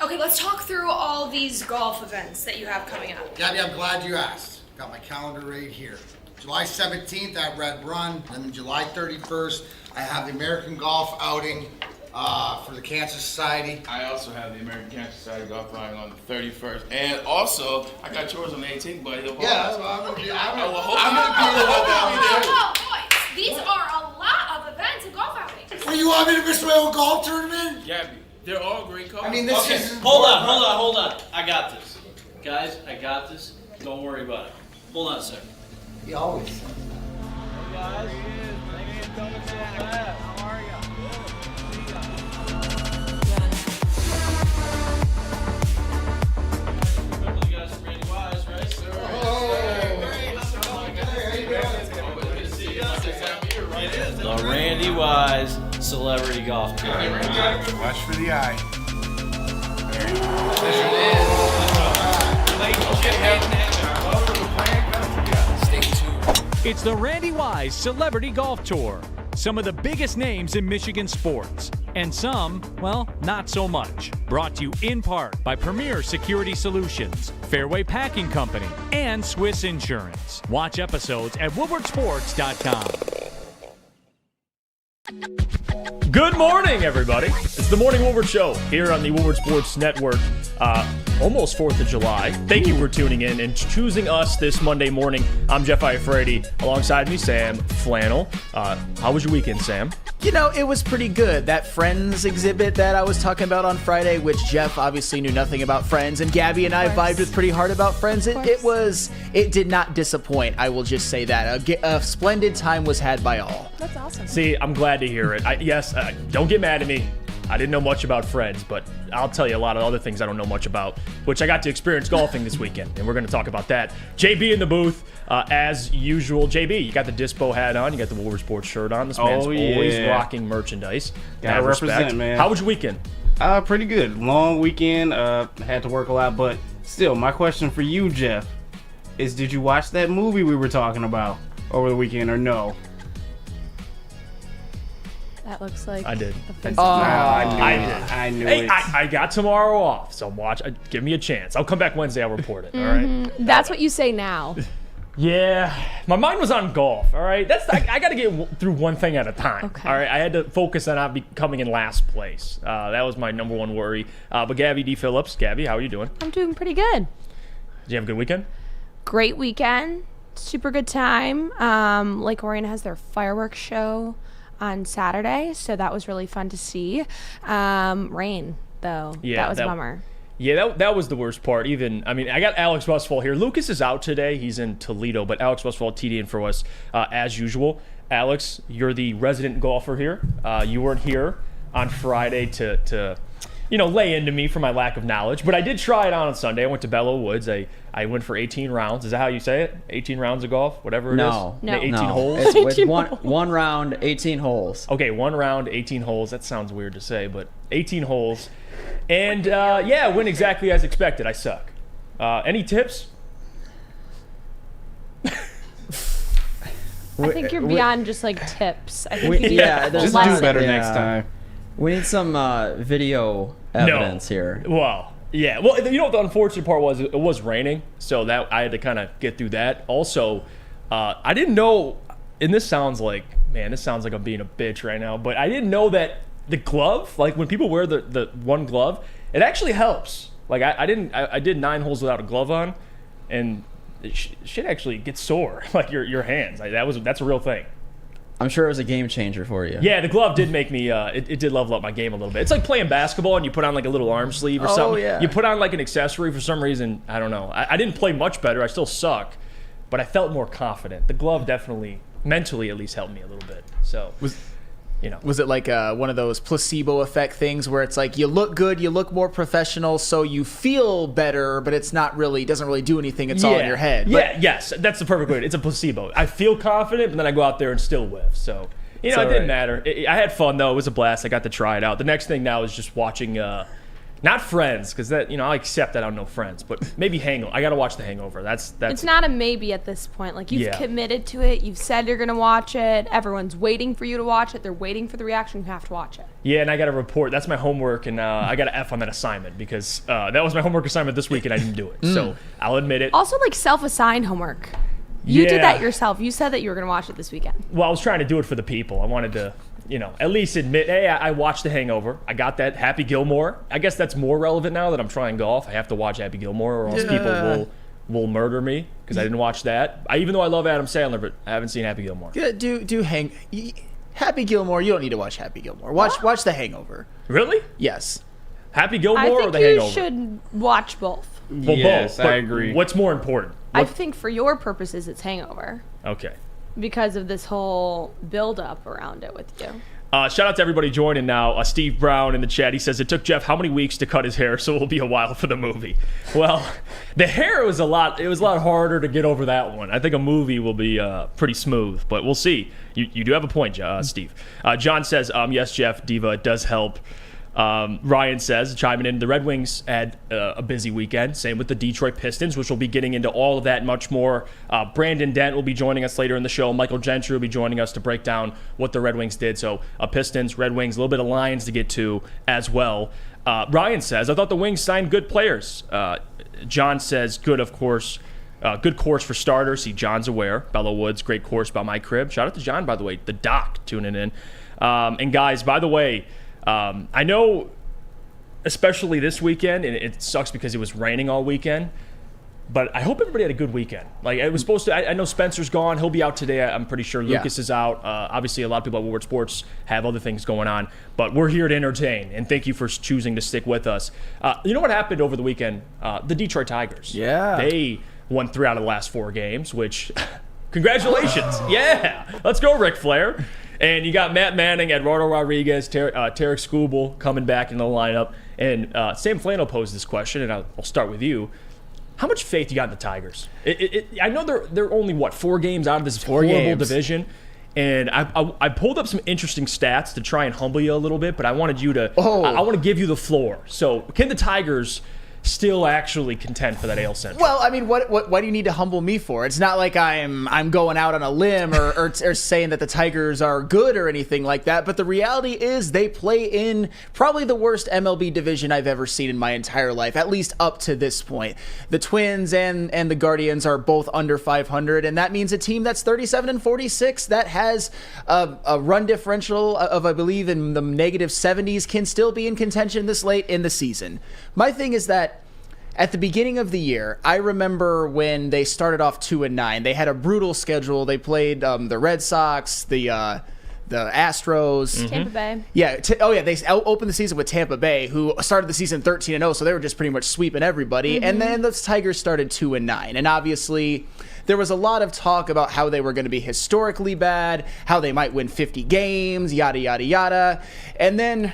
Okay, let's talk through all these golf events that you have coming up. Gabby, I'm glad you asked. Got my calendar right here. July 17th at Red Run, and then July 31st, I have the American Golf Outing for the Cancer Society. I also have the American Cancer Society golf outing on the 31st, and also I got yours on the 18th, buddy. Yeah, I'm gonna be there. Whoa, boys, these are a lot of events and golf outings. Well, you want me to miss my own golf tournament? Gabby, they're all great calls. I mean, this is... Hold on. I got this. Guys, I got this. Don't worry about it. Hold on a second. He always. Hey guys. Thanks for coming so fast. How are ya? Remember the guys from Randy Wise, right? Sir. The Randy Wise Celebrity Golf Tour. Watch for the eye. It's the Randy Wise Celebrity Golf Tour. Some of the biggest names in Michigan sports, and some, well, not so much. Brought to you in part by Premier Security Solutions, Fairway Packing Company, and Swiss Insurance. Watch episodes at woodwardsports.com. Good morning, everybody. It's the Morning Woodward Show here on the Woodward Sports Network. Almost 4th of July. Thank you for tuning in and choosing us this Monday morning. I'm Jeff Iafrate. Alongside me, Sam Flannel. How was your weekend, Sam? You know, it was pretty good. That Friends exhibit that I was talking about on Friday, which Jeff obviously knew nothing about Friends, and Gabby and I vibed with pretty hard about Friends. It did not disappoint. I will just say that. A splendid time was had by all. That's awesome. See, I'm glad to hear it. Don't get mad at me. I didn't know much about Friends, but I'll tell you a lot of other things I don't know much about, which I got to experience golfing this weekend, and we're going to talk about that. JB in the booth, as usual. JB, you got the Dispo hat on, you got the Woodward Sports shirt on. This man's always rocking merchandise. Gotta represent, man. How was your weekend? Pretty good. Long weekend. Had to work a lot, but still, my question for you, Jeff, is did you watch that movie we were talking about over the weekend or no? That looks like I did. I knew it. I got tomorrow off, so give me a chance. I'll come back Wednesday. I'll report it. All right. That's what you say now. Yeah, my mind was on golf. All right, I got to get through one thing at a time. Okay. All right, I had to focus on not coming in last place. That was my number one worry. But Gabby D. Phillips, Gabby, how are you doing? I'm doing pretty good. Did you have a good weekend? Great weekend. Super good time. Lake Orion has their fireworks show on Saturday, so that was really fun to see. Rain, though. Yeah, that was a bummer. Yeah, that was the worst part. I got Alex Westfall here. Lucas is out today. He's in Toledo, but Alex Westfall TDing for us as usual. Alex, you're the resident golfer here. You weren't here on Friday to lay into me for my lack of knowledge, but I did try it on Sunday. I went to Bellow Woods. I went for 18 rounds. Is that how you say it? 18 rounds of golf, whatever it is? No. 18 holes? It's one round, 18 holes. Okay, 1 round, 18 holes. That sounds weird to say, but 18 holes. And, it went exactly as expected. I suck. Any tips? I think you're beyond just like tips. I think you need just do better next time. We need some video evidence here. Well, yeah. Well, you know what the unfortunate part was? It was raining, so that I had to kind of get through that. Also, I didn't know, and this sounds like I'm being a bitch right now, but I didn't know that the glove, like when people wear the one glove, it actually helps. Like I did 9 holes without a glove on, and shit actually gets sore, like your hands. Like that's a real thing. I'm sure it was a game changer for you. Yeah, the glove did make me, it did level up my game a little bit. It's like playing basketball and you put on like a little arm sleeve or something. Oh, yeah. You put on like an accessory for some reason. I don't know. I didn't play much better. I still suck, but I felt more confident. The glove definitely, mentally at least, helped me a little bit. So, Was it like one of those placebo effect things where it's like you look good, you look more professional, so you feel better, but it's not really, doesn't really do anything. It's all in your head. Yes, that's the perfect word. It's a placebo. I feel confident, but then I go out there and still whiff. So, it didn't matter. I had fun though. It was a blast. I got to try it out. The next thing now is just watching Not Friends, because that, I accept that I don't know Friends, but maybe Hangover. I got to watch The Hangover. That's. It's not a maybe at this point. Like, you've Yeah. committed to it. You've said you're going to watch it. Everyone's waiting for you to watch it. They're waiting for the reaction. You have to watch it. Yeah, and I got to report. That's my homework, and I got an F on that assignment because that was my homework assignment this week, and I didn't do it. So I'll admit it. Also, like, self-assigned homework. You did Yeah. that yourself. You said that you were going to watch it this weekend. Well, I was trying to do it for the people. I wanted to, at least admit, hey, I watched The Hangover. I got that. Happy Gilmore. I guess that's more relevant now that I'm trying golf. I have to watch Happy Gilmore, or else people will murder me because I didn't watch that. Even though I love Adam Sandler, but I haven't seen Happy Gilmore. Happy Gilmore. You don't need to watch Happy Gilmore. Watch The Hangover. Really? Yes. Happy Gilmore I or think The you Hangover? should watch both. Well, Yes, both. I But agree. What's more important? I think for your purposes, it's Hangover Okay. because of this whole build-up around it with you. Shout out to everybody joining now. Steve Brown in the chat. He says it took Jeff how many weeks to cut his hair, so it'll be a while for the movie. Well, the hair was a lot. It was a lot harder to get over that one. I think a movie will be pretty smooth, but we'll see. You do have a point, Steve. John says, yes, Jeff, Diva, it does help. Ryan says, chiming in, the Red Wings had a busy weekend. Same with the Detroit Pistons, which we'll be getting into all of that and much more. Brandon Dent will be joining us later in the show. Michael Gentry will be joining us to break down what the Red Wings did. So Pistons, Red Wings, a little bit of Lions to get to as well. Ryan says, I thought the Wings signed good players. John says, good, of course. Good course for starters. See, John's aware. Bello Woods, great course by my crib. Shout out to John, by the way. The doc tuning in. And guys, by the way, I know, especially this weekend, and it sucks because it was raining all weekend, but I hope everybody had a good weekend. Like, it was supposed to. I know Spencer's gone. He'll be out today. I'm pretty sure Lucas is out. Obviously, a lot of people at Woodward Sports have other things going on, but we're here to entertain, and thank you for choosing to stick with us. You know what happened over the weekend? The Detroit Tigers. Yeah. They won 3 out of the last 4 games, which, congratulations. Yeah. Let's go, Ric Flair. And you got Matt Manning, Eduardo Rodriguez, Tarek Skubal coming back in the lineup. And Sam Flannel posed this question, and I'll start with you. How much faith you got in the Tigers? I know they're only, 4 games out of this horrible division. And I pulled up some interesting stats to try and humble you a little bit, but I wanted you to I want to give you the floor. So can the Tigers still actually contend for that AL Central? Well, I mean, what do you need to humble me for? It's not like I'm going out on a limb or saying that the Tigers are good or anything like that. But the reality is they play in probably the worst MLB division I've ever seen in my entire life, at least up to this point. The Twins and the Guardians are both under 500, and that means a team that's 37-46 that has a run differential of, I believe, in the negative 70s can still be in contention this late in the season. My thing is that at the beginning of the year, I remember when they started off 2-9. They had a brutal schedule. They played the Red Sox, the Astros, Tampa Bay. Yeah. They opened the season with Tampa Bay, who started the season 13-0, so they were just pretty much sweeping everybody. And then the Tigers started 2-9, and obviously there was a lot of talk about how they were going to be historically bad, how they might win 50 games, yada yada yada, and then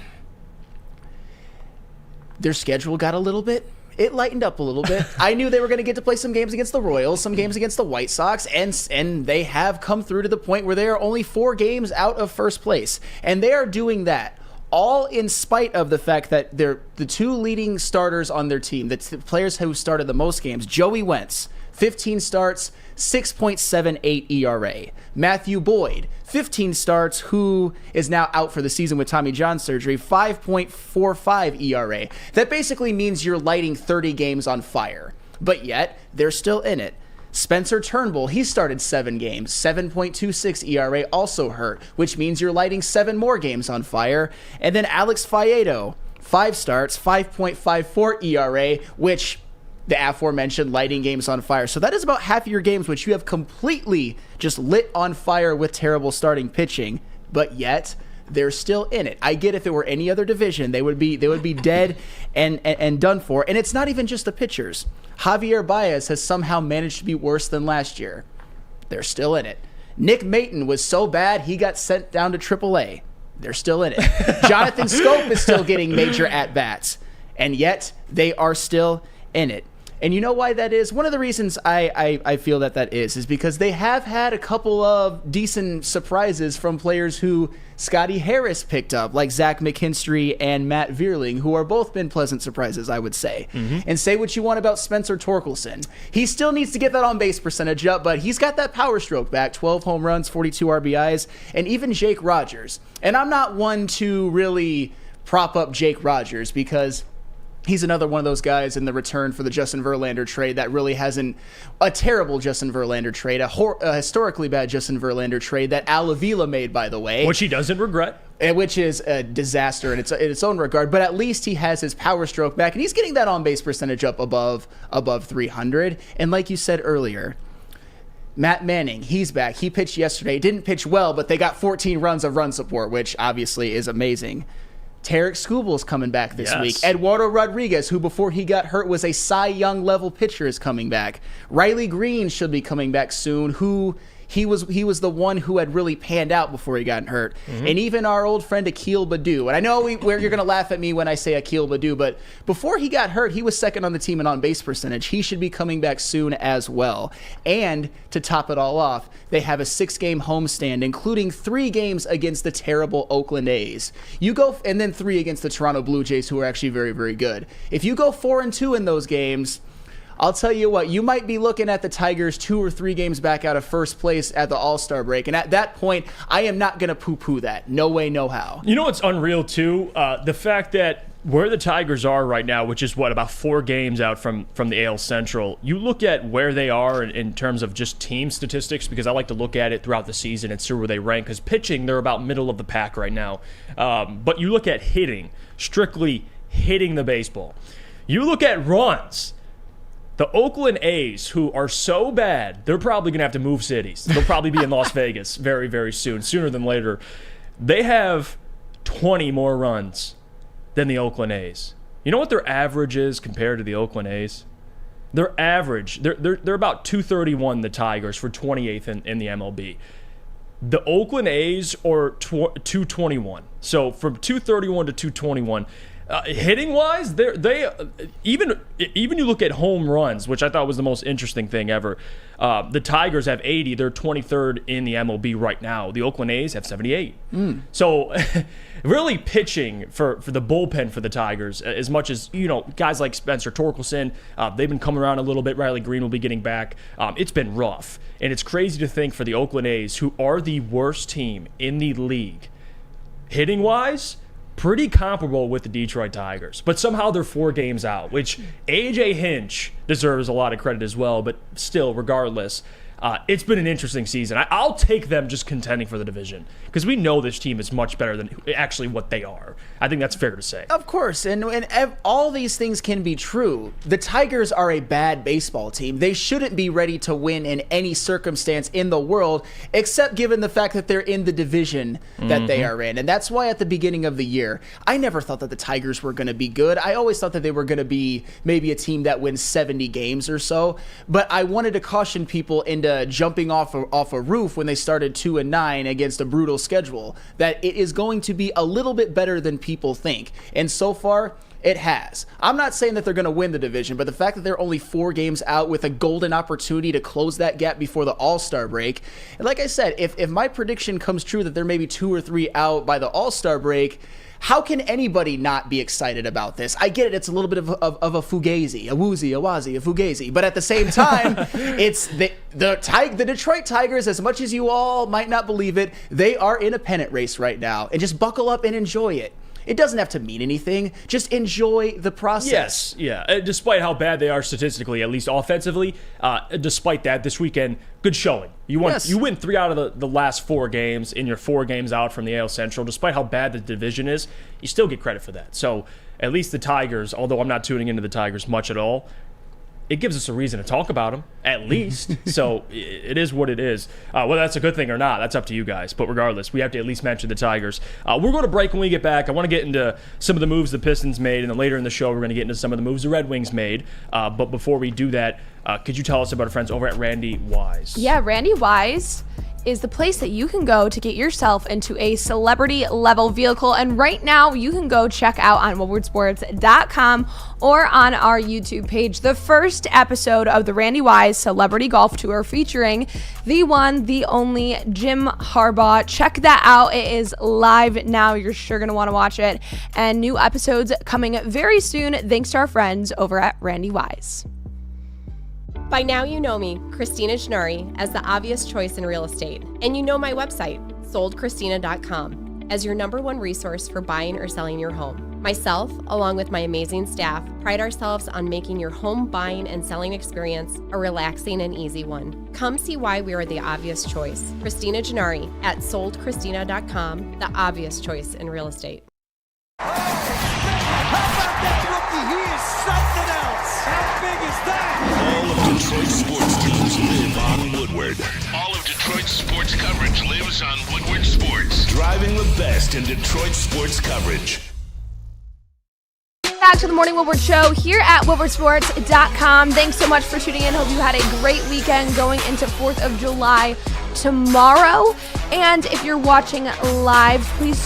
their schedule got a little bit. It lightened up a little bit. I knew they were going to get to play some games against the Royals, some games against the White Sox, and they have come through to the point where they are only 4 games out of first place. And they are doing that all in spite of the fact that they're the 2 leading starters on their team, the players who started the most games, Joey Wentz, 15 starts, 6.78 ERA. Matthew Boyd, 15 starts, who is now out for the season with Tommy John surgery, 5.45 ERA. That basically means you're lighting 30 games on fire, but yet they're still in it. Spencer Turnbull, he started 7 games, 7.26 ERA, also hurt, which means you're lighting 7 more games on fire. And then Alex Faedo, 5 starts, 5.54 ERA, which the aforementioned lighting games on fire. So that is about half of your games which you have completely just lit on fire with terrible starting pitching, but yet they're still in it. I get if it were any other division, they would be dead and done for. And it's not even just the pitchers. Javier Baez has somehow managed to be worse than last year. They're still in it. Nick Maton was so bad he got sent down to AAA. They're still in it. Jonathan Scope is still getting major at-bats, and yet they are still in it. And you know why that is? One of the reasons I feel that is because they have had a couple of decent surprises from players who Scotty Harris picked up, like Zach McKinstry and Matt Vierling, who are both been pleasant surprises, I would say. And say what you want about Spencer Torkelson. He still needs to get that on-base percentage up, but he's got that power stroke back, 12 home runs, 42 RBIs, and even Jake Rogers. And I'm not one to really prop up Jake Rogers because he's another one of those guys in the return for the Justin Verlander trade that really hasn't a terrible Justin Verlander trade, a historically bad Justin Verlander trade that Al Avila made, by the way. Which he doesn't regret. Which is a disaster in its own regard, but at least he has his power stroke back, and he's getting that on-base percentage up above 300. And like you said earlier, Matt Manning, he's back. He pitched yesterday. Didn't pitch well, but they got 14 runs of run support, which obviously is amazing. Tarek Skubal's coming back this week. Eduardo Rodriguez, who before he got hurt was a Cy Young level pitcher, is coming back. Riley Green should be coming back soon, who he was the one who had really panned out before he got hurt. And even our old friend Akil Baddoo. And I know you're going to laugh at me when I say Akil Baddoo, but before he got hurt, he was second on the team in on-base percentage. He should be coming back soon as well. And to top it all off, they have a 6-game homestand, including 3 games against the terrible Oakland A's. And then 3 against the Toronto Blue Jays, who are actually very, very good. If you go 4-2 in those games, I'll tell you what, you might be looking at the Tigers 2 or 3 games back out of first place at the All-Star break. And at that point, I am not going to poo-poo that. No way, no how. You know what's unreal, too? The fact that where the Tigers are right now, which is, about 4 games out from the AL Central, you look at where they are in terms of just team statistics, because I like to look at it throughout the season and see where they rank, because pitching, they're about middle of the pack right now. But you look at hitting, strictly hitting the baseball. You look at runs. The Oakland A's, who are so bad, they're probably going to have to move cities. They'll probably be in Las Vegas very, very soon, sooner than later. They have 20 more runs than the Oakland A's. You know what their average is compared to the Oakland A's? Their average, they're about 231, the Tigers, for 28th in the MLB. The Oakland A's are 221. So from 231 to 221. Hitting wise, they even you look at home runs, which I thought was the most interesting thing ever. The Tigers have 80; they're 23rd in the MLB right now. The Oakland A's have 78. So, really pitching for the bullpen for the Tigers. As much as guys like Spencer Torkelson, they've been coming around a little bit. Riley Green will be getting back. It's been rough, and it's crazy to think for the Oakland A's, who are the worst team in the league, hitting wise, pretty comparable with the Detroit Tigers. But somehow they're 4 games out, which A.J. Hinch deserves a lot of credit as well. But still, regardless, it's been an interesting season. I'll take them just contending for the division because we know this team is much better than actually what they are. I think that's fair to say. Of course, and all these things can be true. The Tigers are a bad baseball team. They shouldn't be ready to win in any circumstance in the world, except given the fact that they're in the division that they are in. And that's why at the beginning of the year, I never thought that the Tigers were going to be good. I always thought that they were going to be maybe a team that wins 70 games or so. But I wanted to caution people into jumping off a roof when they started 2-9 against a brutal schedule, that it is going to be a little bit better than people think. And so far, it has. I'm not saying that they're going to win the division, but the fact that they're only 4 games out with a golden opportunity to close that gap before the All-Star break. And like I said, if my prediction comes true that they're maybe 2 or 3 out by the All-Star break, how can anybody not be excited about this? I get it. It's a little bit of a fugazi, a woozy, a wazi, a fugazi. But at the same time, it's the Detroit Tigers, as much as you all might not believe it, they are in a pennant race right now. And just buckle up and enjoy it. It doesn't have to mean anything. Just enjoy the process. Yes, yeah. Despite how bad they are statistically, at least offensively, despite that, this weekend, good showing. You win 3 out of the last 4 games in your 4 games out from the AL Central. Despite how bad the division is, you still get credit for that. So at least the Tigers, although I'm not tuning into the Tigers much at all, it gives us a reason to talk about them, at least. So it is what it is. Whether that's a good thing or not, that's up to you guys. But regardless, we have to at least mention the Tigers. We're going to break when we get back. I want to get into some of the moves the Pistons made, and then later in the show, we're going to get into some of the moves the Red Wings made. But before we do that, could you tell us about our friends over at Randy Wise? Yeah, Randy Wise is the place that you can go to get yourself into a celebrity level vehicle. And right now you can go check out on woodwardsports.com or on our YouTube page the first episode of the Randy Wise Celebrity Golf Tour featuring the one, the only Jim Harbaugh. Check that out. It is live now. You're sure going to want to watch it. And new episodes coming very soon thanks to our friends over at Randy Wise. By now you know me, Christina Gennari, as the obvious choice in real estate. And you know my website, soldchristina.com, as your #1 resource for buying or selling your home. Myself, along with my amazing staff, pride ourselves on making your home buying and selling experience a relaxing and easy one. Come see why we are the obvious choice. Christina Gennari at soldchristina.com, the obvious choice in real estate. How about that rookie? He is something else. How big is that? All of Detroit sports teams live on Woodward. All of Detroit sports coverage lives on Woodward Sports. Driving the best in Detroit sports coverage. Back to the Morning Woodward Show here at woodwardsports.com. Thanks so much for tuning in. Hope you had a great weekend going into 4th of July tomorrow. And if you're watching live, please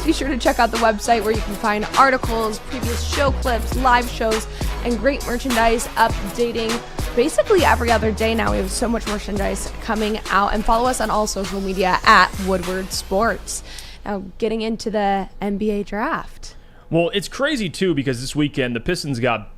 be sure to check out the website where you can find articles, previous show clips, live shows, and great merchandise updating basically every other day now. We have so much merchandise coming out. And follow us on all social media at Woodward Sports. Now, getting into the NBA draft. Well, it's crazy, too, because this weekend the Pistons got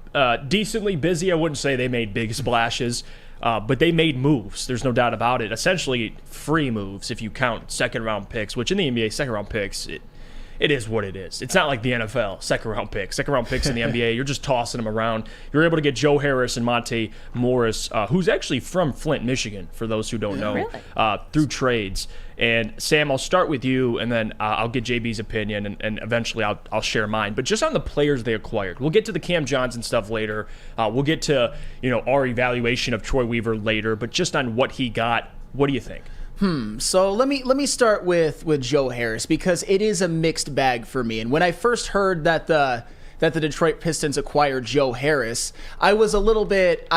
decently busy. I wouldn't say they made big splashes, but they made moves. There's no doubt about it. Essentially free moves if you count second-round picks, which in the NBA, second-round picks, it is what it is. It's not like the NFL, second-round picks. Second-round picks in the NBA, you're just tossing them around. You're able to get Joe Harris and Monte Morris, who's actually from Flint, Michigan, for those who don't know, through trades. And Sam, I'll start with you, and then I'll get JB's opinion, and eventually I'll share mine. But just on the players they acquired, we'll get to the Cam Johnson stuff later. We'll get to our evaluation of Troy Weaver later. But just on what he got, what do you think? So let me start with Joe Harris, because it is a mixed bag for me. And when I first heard that the Detroit Pistons acquired Joe Harris, I was a little bit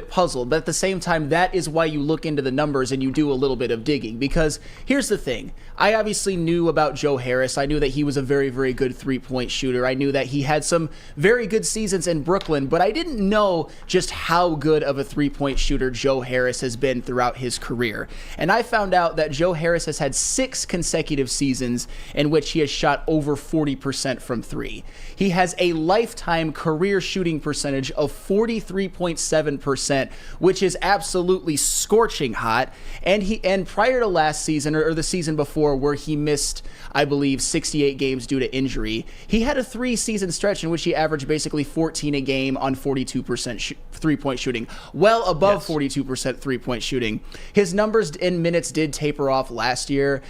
puzzled. But at the same time, that is why you look into the numbers and you do a little bit of digging. Because here's the thing. I obviously knew about Joe Harris. I knew that he was a very, very good three-point shooter. I knew that he had some very good seasons in Brooklyn, but I didn't know just how good of a three-point shooter Joe Harris has been throughout his career. And I found out that Joe Harris has had 6 consecutive seasons in which he has shot over 40% from three. He has a lifetime career shooting percentage of 43.7%, which is absolutely scorching hot. And prior to last season, or the season before, where he missed, I believe, 68 games due to injury, he had a 3-season stretch in which he averaged basically 14 a game on 42% three-point shooting, well above 42% three-point shooting. His numbers in minutes did taper off last year.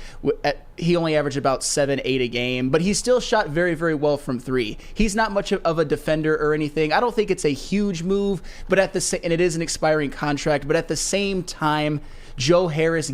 He only averaged about 7-8 a game, but he still shot very, very well from three. He's not much of a defender or anything. I don't think it's a huge move, but and it is an expiring contract, but at the same time, Joe Harris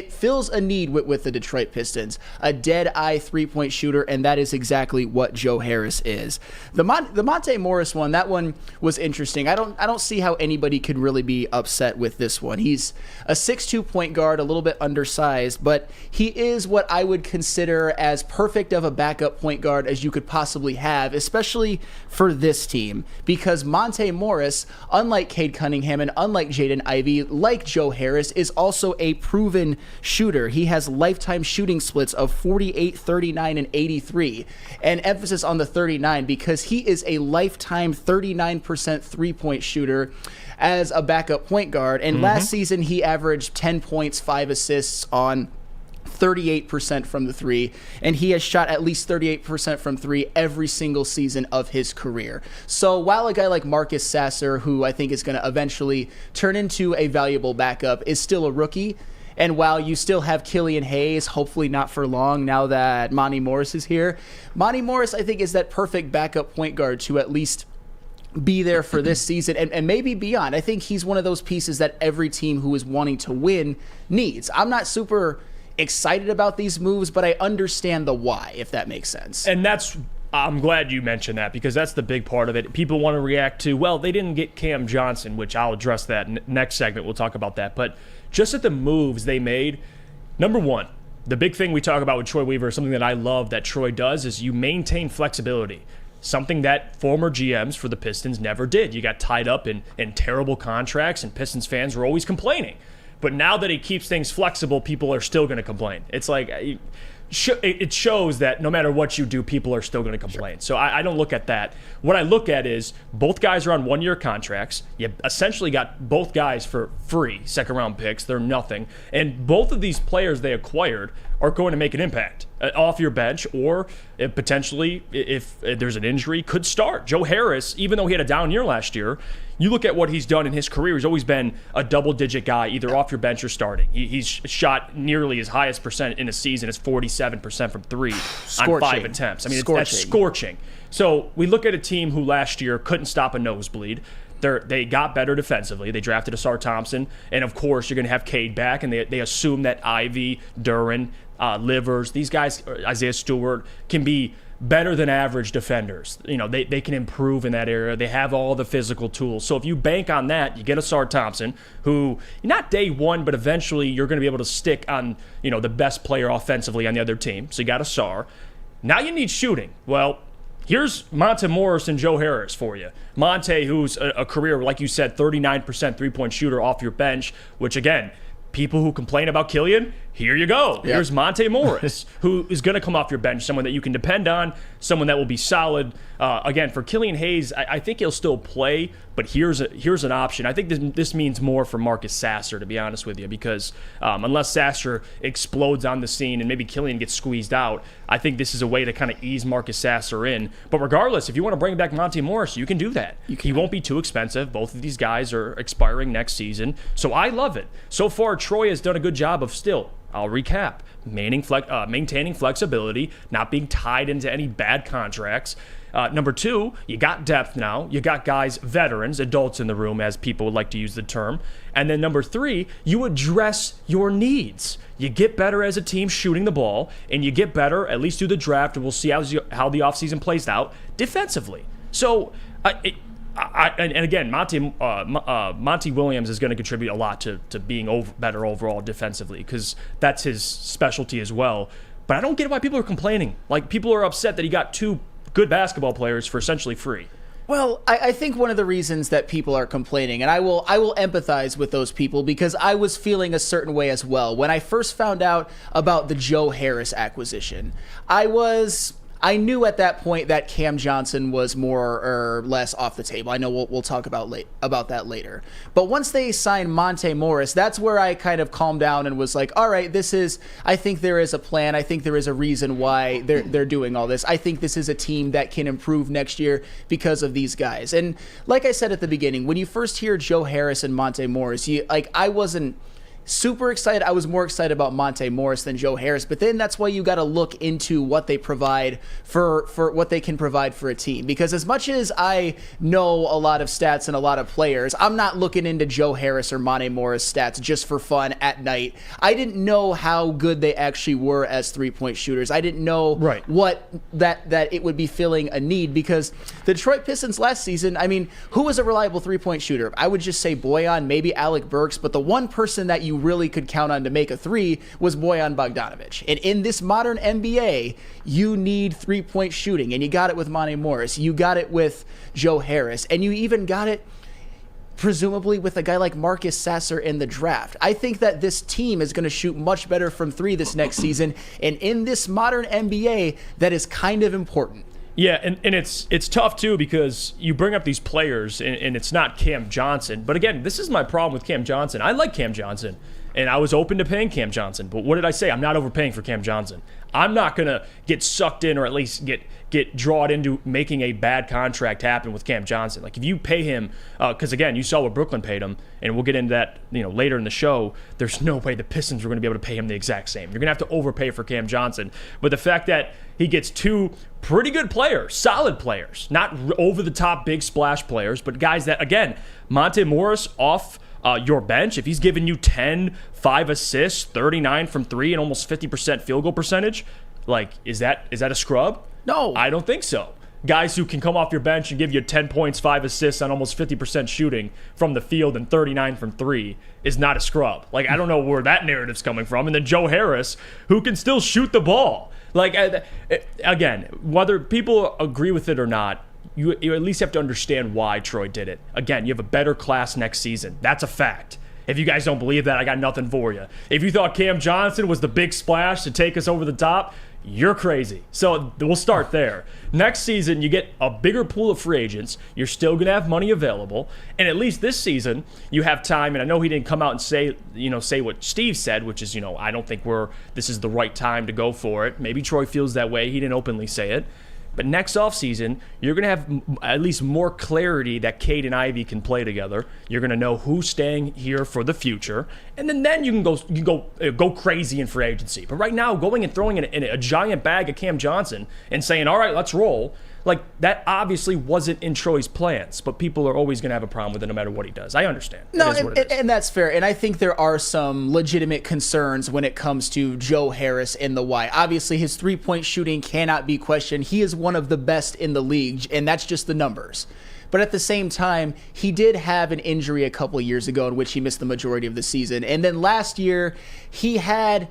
fills a need with the Detroit Pistons, a dead-eye three-point shooter, and that is exactly what Joe Harris is. The Monte Morris one, that one was interesting. I don't see how anybody could really be upset with this one. He's a 6'2" point guard, a little bit undersized, but he is what I would consider as perfect of a backup point guard as you could possibly have, especially for this team, because Monte Morris, unlike Cade Cunningham and unlike Jaden Ivey, like Joe Harris, is also a proven shooter. He has lifetime shooting splits of 48, 39, and 83. And emphasis on the 39 because he is a lifetime 39% three-point shooter as a backup point guard. And last season, he averaged 10 points, 5 assists on 38% from the three, and he has shot at least 38% from three every single season of his career. So while a guy like Marcus Sasser, who I think is going to eventually turn into a valuable backup, is still a rookie, and while you still have Killian Hayes, hopefully not for long now that Monte Morris is here, Monte Morris, I think, is that perfect backup point guard to at least be there for this season and maybe beyond. I think he's one of those pieces that every team who is wanting to win needs. I'm not super excited about these moves, but I understand the why, if that makes sense. And that's I'm glad you mentioned that because that's the big part of it. People want to react to, well, they didn't get Cam Johnson, which I'll address that next segment. We'll talk about that. But just at the moves they made, number one, the big thing we talk about with Troy Weaver, something that I love that Troy does, is you maintain flexibility. Something that former GMs for the Pistons never did. You got tied up in terrible contracts, and Pistons fans were always complaining. But now that he keeps things flexible, people are still going to complain. It's like it shows that no matter what you do, people are still going to complain. So I don't look at that. What I look at is both guys are on one-year contracts. You essentially got both guys for free second-round picks. They're nothing. And both of these players they acquired are going to make an impact off your bench, or potentially, if there's an injury, could start. Joe Harris, even though he had a down year last year, you look at what he's done in his career, he's always been a double-digit guy, either off your bench or starting. He's shot nearly his highest percent in a season is 47% from three on 5 attempts. I mean, that's scorching. So we look at a team who last year couldn't stop a nosebleed. They got better defensively. They drafted Asar Thompson, and of course you're going to have Cade back, and they assume that Ivy, Duren, Livers, these guys, Isaiah Stewart, can be better than average defenders. You know, they can improve in that area. They have all the physical tools. So if you bank on that, you get Asar Thompson, who not day one, but eventually you're going to be able to stick on, the best player offensively on the other team. So you got Asar. Now you need shooting. Well, here's Monte Morris and Joe Harris for you. Monte, who's a career, like you said, 39% three-point shooter off your bench, which again, people who complain about Killian, here you go. Yep. Here's Monte Morris, who is going to come off your bench, someone that you can depend on, someone that will be solid. Again, for Killian Hayes, I think he'll still play, but here's an option. I think this means more for Marcus Sasser, to be honest with you, because unless Sasser explodes on the scene and maybe Killian gets squeezed out, I think this is a way to kind of ease Marcus Sasser in. But regardless, if you want to bring back Monte Morris, you can do that. He won't be too expensive. Both of these guys are expiring next season, so I love it. So far, Troy has done a good job of I'll recap. Maintaining flexibility, not being tied into any bad contracts. Number two, you got depth now. You got guys, veterans, adults in the room, as people would like to use the term. And then number three, you address your needs. You get better as a team shooting the ball, and you get better, at least through the draft, and we'll see how the offseason plays out, defensively. So, and again, Monty Williams is going to contribute a lot to being better overall defensively, because that's his specialty as well. But I don't get why people are complaining. Like, people are upset that he got two good basketball players for essentially free. Well, I think one of the reasons that people are complaining, and I will empathize with those people, because I was feeling a certain way as well. When I first found out about the Joe Harris acquisition, I knew at that point that Cam Johnson was more or less off the table. I know we'll talk about that later. But once they signed Monte Morris, that's where I kind of calmed down and was like, all right, I think there is a plan. I think there is a reason why they're doing all this. I think this is a team that can improve next year because of these guys. And like I said at the beginning, when you first hear Joe Harris and Monte Morris, I wasn't super excited. I was more excited about Monte Morris than Joe Harris, but then that's why you got to look into what they provide for what they can provide for a team. Because as much as I know a lot of stats and a lot of players, I'm not looking into Joe Harris or Monte Morris stats just for fun at night. I didn't know how good they actually were as three-point shooters. I didn't know what that it would be filling a need, because the Detroit Pistons last season, I mean, who was a reliable three-point shooter? I would just say Bojan, maybe Alec Burks, but the one person that you really could count on to make a three was Bojan Bogdanovic. And in this modern NBA, you need three-point shooting, and you got it with Monte Morris. You got it with Joe Harris, and you even got it presumably with a guy like Marcus Sasser in the draft. I think that this team is going to shoot much better from three this next season, and in this modern NBA, that is kind of important. Yeah, and it's tough too, because you bring up these players and it's not Cam Johnson. But again, this is my problem with Cam Johnson. I like Cam Johnson, and I was open to paying Cam Johnson. But what did I say? I'm not overpaying for Cam Johnson. I'm not going to get sucked in, or at least get drawn into making a bad contract happen with Cam Johnson. Like, if you pay him, because again, you saw what Brooklyn paid him, and we'll get into that later in the show. There's no way the Pistons were going to be able to pay him the exact same. You're going to have to overpay for Cam Johnson. But the fact that he gets two pretty good players, solid players, not over-the-top big splash players, but guys that, again, Monte Morris off your bench, if he's giving you 10, 5 assists, 39 from three, and almost 50% field goal percentage, like, is that a scrub? No. I don't think so. Guys who can come off your bench and give you 10 points, 5 assists on almost 50% shooting from the field and 39 from 3 is not a scrub. Like, I don't know where that narrative's coming from. And then Joe Harris, who can still shoot the ball. Like, again, whether people agree with it or not, you at least have to understand why Troy did it. Again, you have a better class next season. That's a fact. If you guys don't believe that, I got nothing for you. If you thought Cam Johnson was the big splash to take us over the top, you're crazy. So we'll start there. Next season, you get a bigger pool of free agents. You're still going to have money available. And at least this season, you have time. And I know he didn't come out and say what Steve said, which is, I don't think this is the right time to go for it. Maybe Troy feels that way. He didn't openly say it. But next offseason, you're going to have at least more clarity that Cade and Ivy can play together. You're going to know who's staying here for the future. And then you can go crazy in free agency. But right now, going and throwing in a giant bag of Cam Johnson and saying, all right, let's roll, like that obviously wasn't in Troy's plans. But people are always going to have a problem with it no matter what he does. I understand. No, and that's fair. And I think there are some legitimate concerns when it comes to Joe Harris and the why. Obviously, his three-point shooting cannot be questioned. He is one of the best in the league, and that's just the numbers. But at the same time, he did have an injury a couple of years ago in which he missed the majority of the season. And then last year, he had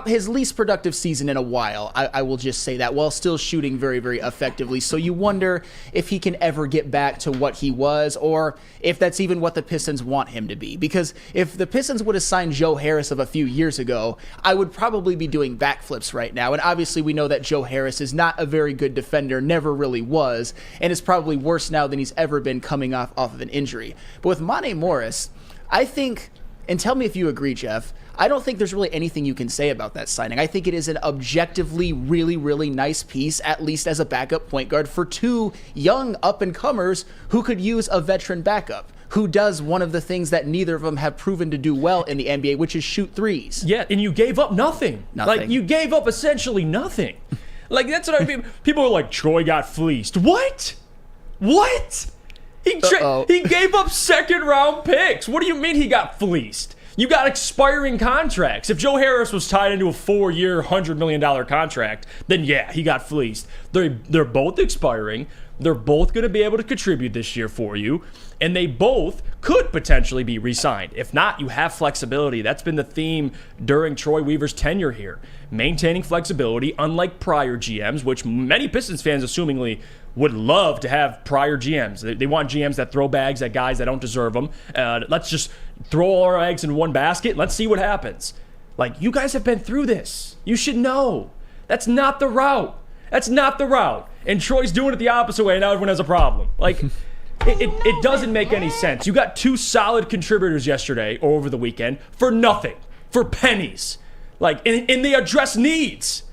his least productive season in a while, I will just say that, while still shooting very, very effectively. So you wonder if he can ever get back to what he was, or if that's even what the Pistons want him to be. Because if the Pistons would have signed Joe Harris of a few years ago, I would probably be doing backflips right now. And obviously we know that Joe Harris is not a very good defender, never really was, and is probably worse now than he's ever been coming off of an injury. But with Monte Morris, I think, and tell me if you agree, Jeff, I don't think there's really anything you can say about that signing. I think it is an objectively really, really nice piece, at least as a backup point guard for two young up-and-comers who could use a veteran backup, who does one of the things that neither of them have proven to do well in the NBA, which is shoot threes. Yeah, and you gave up nothing. Like, you gave up essentially nothing. Like, that's what I mean. People are like, Troy got fleeced. What? He gave up second-round picks. What do you mean he got fleeced? You got expiring contracts. If Joe Harris was tied into a 4-year, $100 million contract, then yeah, he got fleeced. They're both expiring. They're both going to be able to contribute this year for you, and they both could potentially be re-signed. If not, you have flexibility. That's been the theme during Troy Weaver's tenure here. Maintaining flexibility, unlike prior GMs, which many Pistons fans assumingly would love to have prior GMs. They want GMs that throw bags at guys that don't deserve them. Let's just throw all our eggs in one basket. Let's see what happens. Like, you guys have been through this. You should know. That's not the route. And Troy's doing it the opposite way, and now everyone has a problem. Like, it doesn't make any sense. You got two solid contributors yesterday or over the weekend for nothing, for pennies. Like, and they address needs.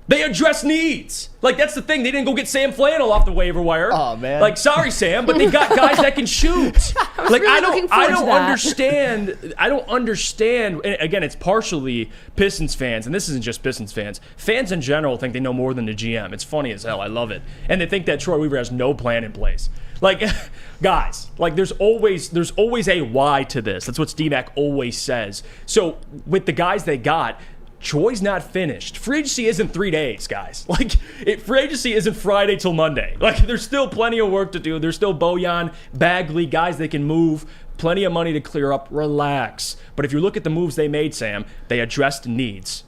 Like, that's the thing. They didn't go get Sam Flannel off the waiver wire. Oh, man. Like, sorry, Sam, but they got guys that can shoot. I don't understand. And again, it's partially Pistons fans, and this isn't just Pistons fans. Fans in general think they know more than the GM. It's funny as hell. I love it. And they think that Troy Weaver has no plan in place. Like, guys, like there's always a why to this. That's what Steve Mack always says. So with the guys they got, Troy's not finished. Free agency isn't 3 days, guys. Like, free agency isn't Friday till Monday. Like, there's still plenty of work to do. There's still Bojan, Bagley, guys they can move. Plenty of money to clear up. Relax. But if you look at the moves they made, Sam, they addressed needs.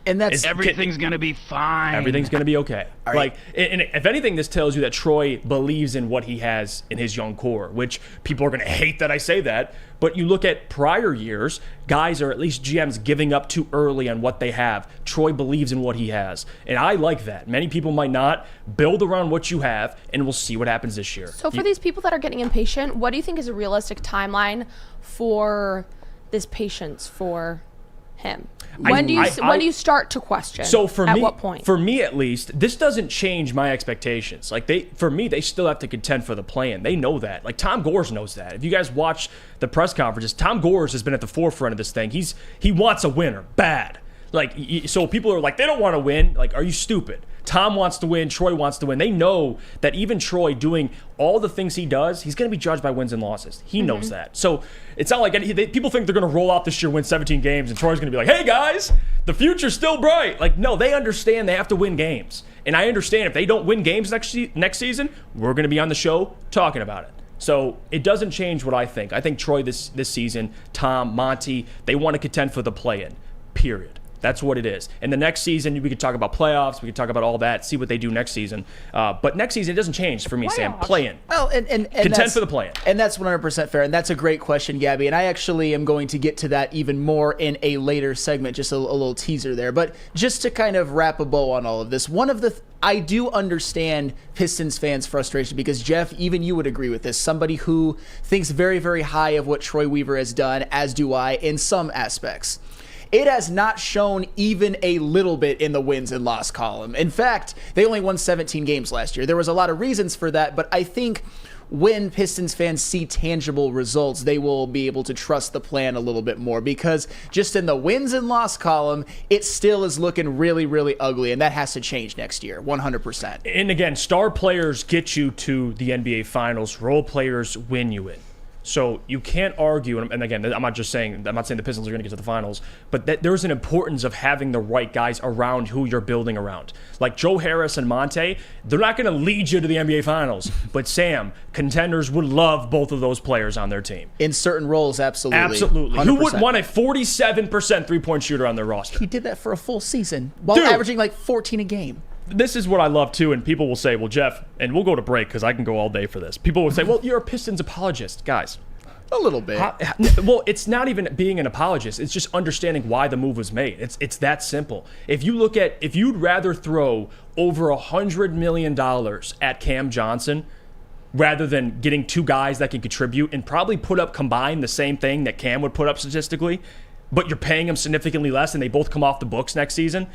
And that's everything's going to be fine. Everything's going to be okay. Right. Like, and if anything, this tells you that Troy believes in what he has in his young core, which people are going to hate that I say that. But you look at prior years, guys or at least GMs giving up too early on what they have. Troy believes in what he has. And I like that. Many people might not. Build around what you have, and we'll see what happens this year. So for these people that are getting impatient, what do you think is a realistic timeline for this patience for him? When do you start to question? So for at me, what point? For me, at least, this doesn't change my expectations. Like they still have to contend for the play-in. They know that. Like Tom Gores knows that. If you guys watch the press conferences, Tom Gores has been at the forefront of this thing. He wants a winner bad. Like, so people are like, they don't want to win. Like, are you stupid? Tom wants to win. Troy wants to win. They know that even Troy doing all the things he does, he's going to be judged by wins and losses. He knows that. So it's not like people think they're going to roll out this year, win 17 games, and Troy's going to be like, hey, guys, the future's still bright. Like, no, they understand they have to win games. And I understand if they don't win games next season, we're going to be on the show talking about it. So it doesn't change what I think. I think Troy this season, Tom, Monty, they want to contend for the play-in, period. That's what it is. And the next season, we could talk about playoffs. We could talk about all that, see what they do next season. But next season, it doesn't change for me, Sam. Play-in. Well, and contend for the play-in. And that's 100% fair. And that's a great question, Gabby. And I actually am going to get to that even more in a later segment, just a little teaser there. But just to kind of wrap a bow on all of this, I do understand Pistons fans' frustration because, Jeff, even you would agree with this. Somebody who thinks very, very high of what Troy Weaver has done, as do I, in some aspects. It has not shown even a little bit in the wins and loss column. In fact, they only won 17 games last year. There was a lot of reasons for that, but I think when Pistons fans see tangible results, they will be able to trust the plan a little bit more because just in the wins and loss column, it still is looking really, really ugly, and that has to change next year, 100%. And again, star players get you to the NBA Finals. Role players win you it. So you can't argue, and again, I'm not saying the Pistons are going to get to the finals, but there's an importance of having the right guys around who you're building around. Like Joe Harris and Monte, they're not going to lead you to the NBA Finals, but Sam, contenders would love both of those players on their team. In certain roles, absolutely. Absolutely. 100%. Who wouldn't want a 47% three-point shooter on their roster? He did that for a full season while averaging like 14 a game. This is what I love, too, and people will say, well, Jeff, and we'll go to break because I can go all day for this. People will say, well, you're a Pistons apologist. Guys. A little bit. Well, it's not even being an apologist. It's just understanding why the move was made. It's that simple. If you'd rather throw over $100 million at Cam Johnson rather than getting two guys that can contribute and probably put up combined the same thing that Cam would put up statistically, but you're paying them significantly less and they both come off the books next season,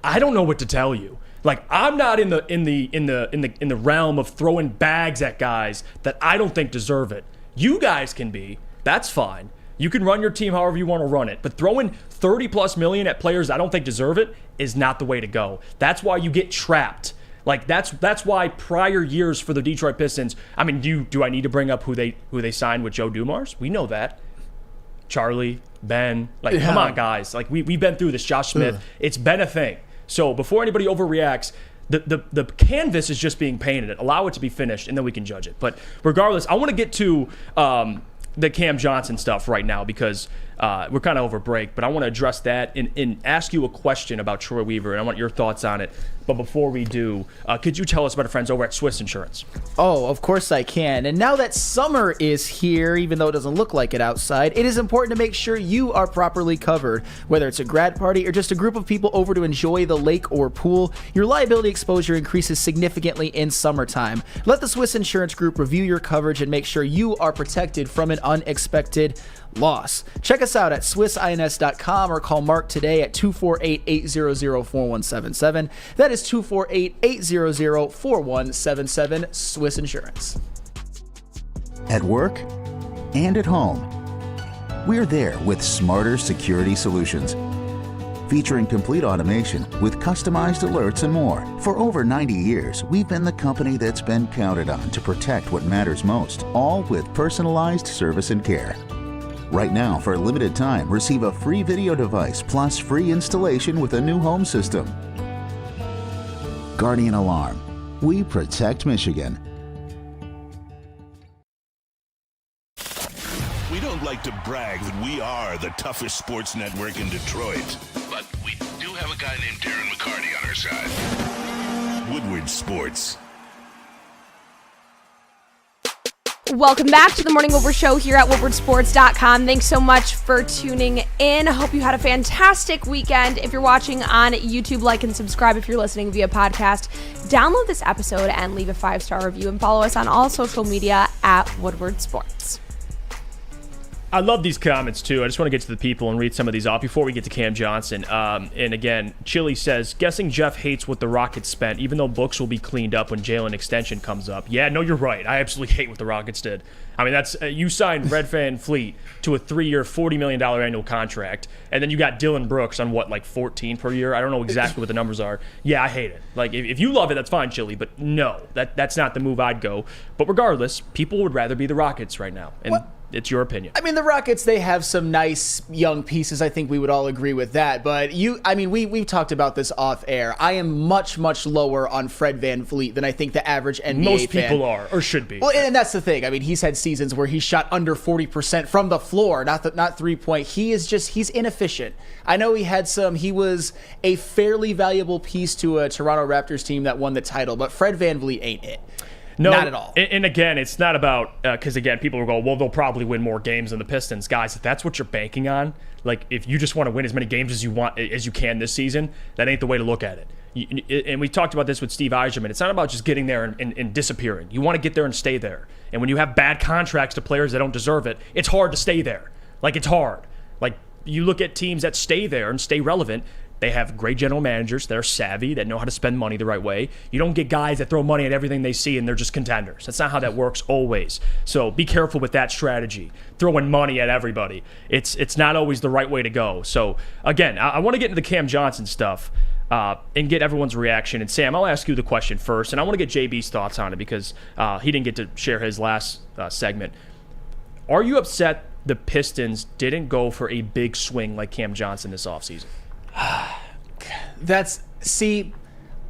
I don't know what to tell you. Like, I'm not in the realm of throwing bags at guys that I don't think deserve it. You guys can be. That's fine. You can run your team however you want to run it. But throwing $30+ million at players I don't think deserve it is not the way to go. That's why you get trapped. Like, that's why prior years for the Detroit Pistons, I mean, do I need to bring up who they signed with Joe Dumars? We know that. Charlie, Ben, Come on, guys. Like, we've been through this. Josh Smith. It's been a thing. So before anybody overreacts, the canvas is just being painted. Allow it to be finished, and then we can judge it. But regardless, I want to get to the Cam Johnson stuff right now because we're kind of over break. But I want to address that and ask you a question about Troy Weaver, and I want your thoughts on it. But before we do, could you tell us about our friends over at Swiss Insurance? Oh, of course I can. And now that summer is here, even though it doesn't look like it outside, it is important to make sure you are properly covered. Whether it's a grad party or just a group of people over to enjoy the lake or pool, your liability exposure increases significantly in summertime. Let the Swiss Insurance Group review your coverage and make sure you are protected from an unexpected loss. Check us out at swissins.com or call Mark today at 248-800-4177. That is 248-800-4177. Swiss Insurance. At work and at home, we're there with smarter security solutions. Featuring complete automation with customized alerts and more. For over 90 years, we've been the company that's been counted on to protect what matters most, all with personalized service and care. Right now, for a limited time, receive a free video device plus free installation with a new home system. Guardian Alarm. We protect Michigan. We don't like to brag that we are the toughest sports network in Detroit, but we do have a guy named Darren McCarty on our side. Woodward Sports. Welcome back to the Morning Over Show here at WoodwardSports.com. Thanks so much for tuning in. I hope you had a fantastic weekend. If you're watching on YouTube, like and subscribe. If you're listening via podcast, download this episode and leave a 5-star review and follow us on all social media at Woodward Sports. I love these comments, too. I just want to get to the people and read some of these off before we get to Cam Johnson. And again, Chili says, guessing Jeff hates what the Rockets spent, even though books will be cleaned up when Jalen extension comes up. Yeah, no, you're right. I absolutely hate what the Rockets did. I mean, that's you signed Red Van Fleet to a 3-year, $40 million annual contract, and then you got Dylan Brooks on, what, like 14 per year? I don't know exactly what the numbers are. Yeah, I hate it. Like, if you love it, that's fine, Chili, but no, that's not the move I'd go. But regardless, people would rather be the Rockets right now. And It's your opinion. I mean, the Rockets, they have some nice young pieces. I think we would all agree with that. But we've talked about this off air. I am much, much lower on Fred VanVleet than I think the average NBA Most fan. people are, or should be. Well, and that's the thing. I mean, he's had seasons where he shot under 40% from the floor, not 3-point. He's inefficient. I know he was a fairly valuable piece to a Toronto Raptors team that won the title, but Fred VanVleet ain't it. No, not at all. And again, it's not about, because again, people will go, well, they'll probably win more games than the Pistons. Guys, if that's what you're banking on, like if you just want to win as many games as you can this season, that ain't the way to look at it. And we talked about this with Steve Yzerman. It's not about just getting there and disappearing. You want to get there and stay there. And when you have bad contracts to players that don't deserve it, it's hard to stay there. Like, it's hard. Like, you look at teams that stay there and stay relevant, they have great general managers that are savvy, that know how to spend money the right way. You don't get guys that throw money at everything they see and they're just contenders. That's not how that works always. So be careful with that strategy. Throwing money at everybody. It's not always the right way to go. So again, I want to get into the Cam Johnson stuff and get everyone's reaction. And Sam, I'll ask you the question first, and I want to get JB's thoughts on it because he didn't get to share his last segment. Are you upset the Pistons didn't go for a big swing like Cam Johnson this offseason?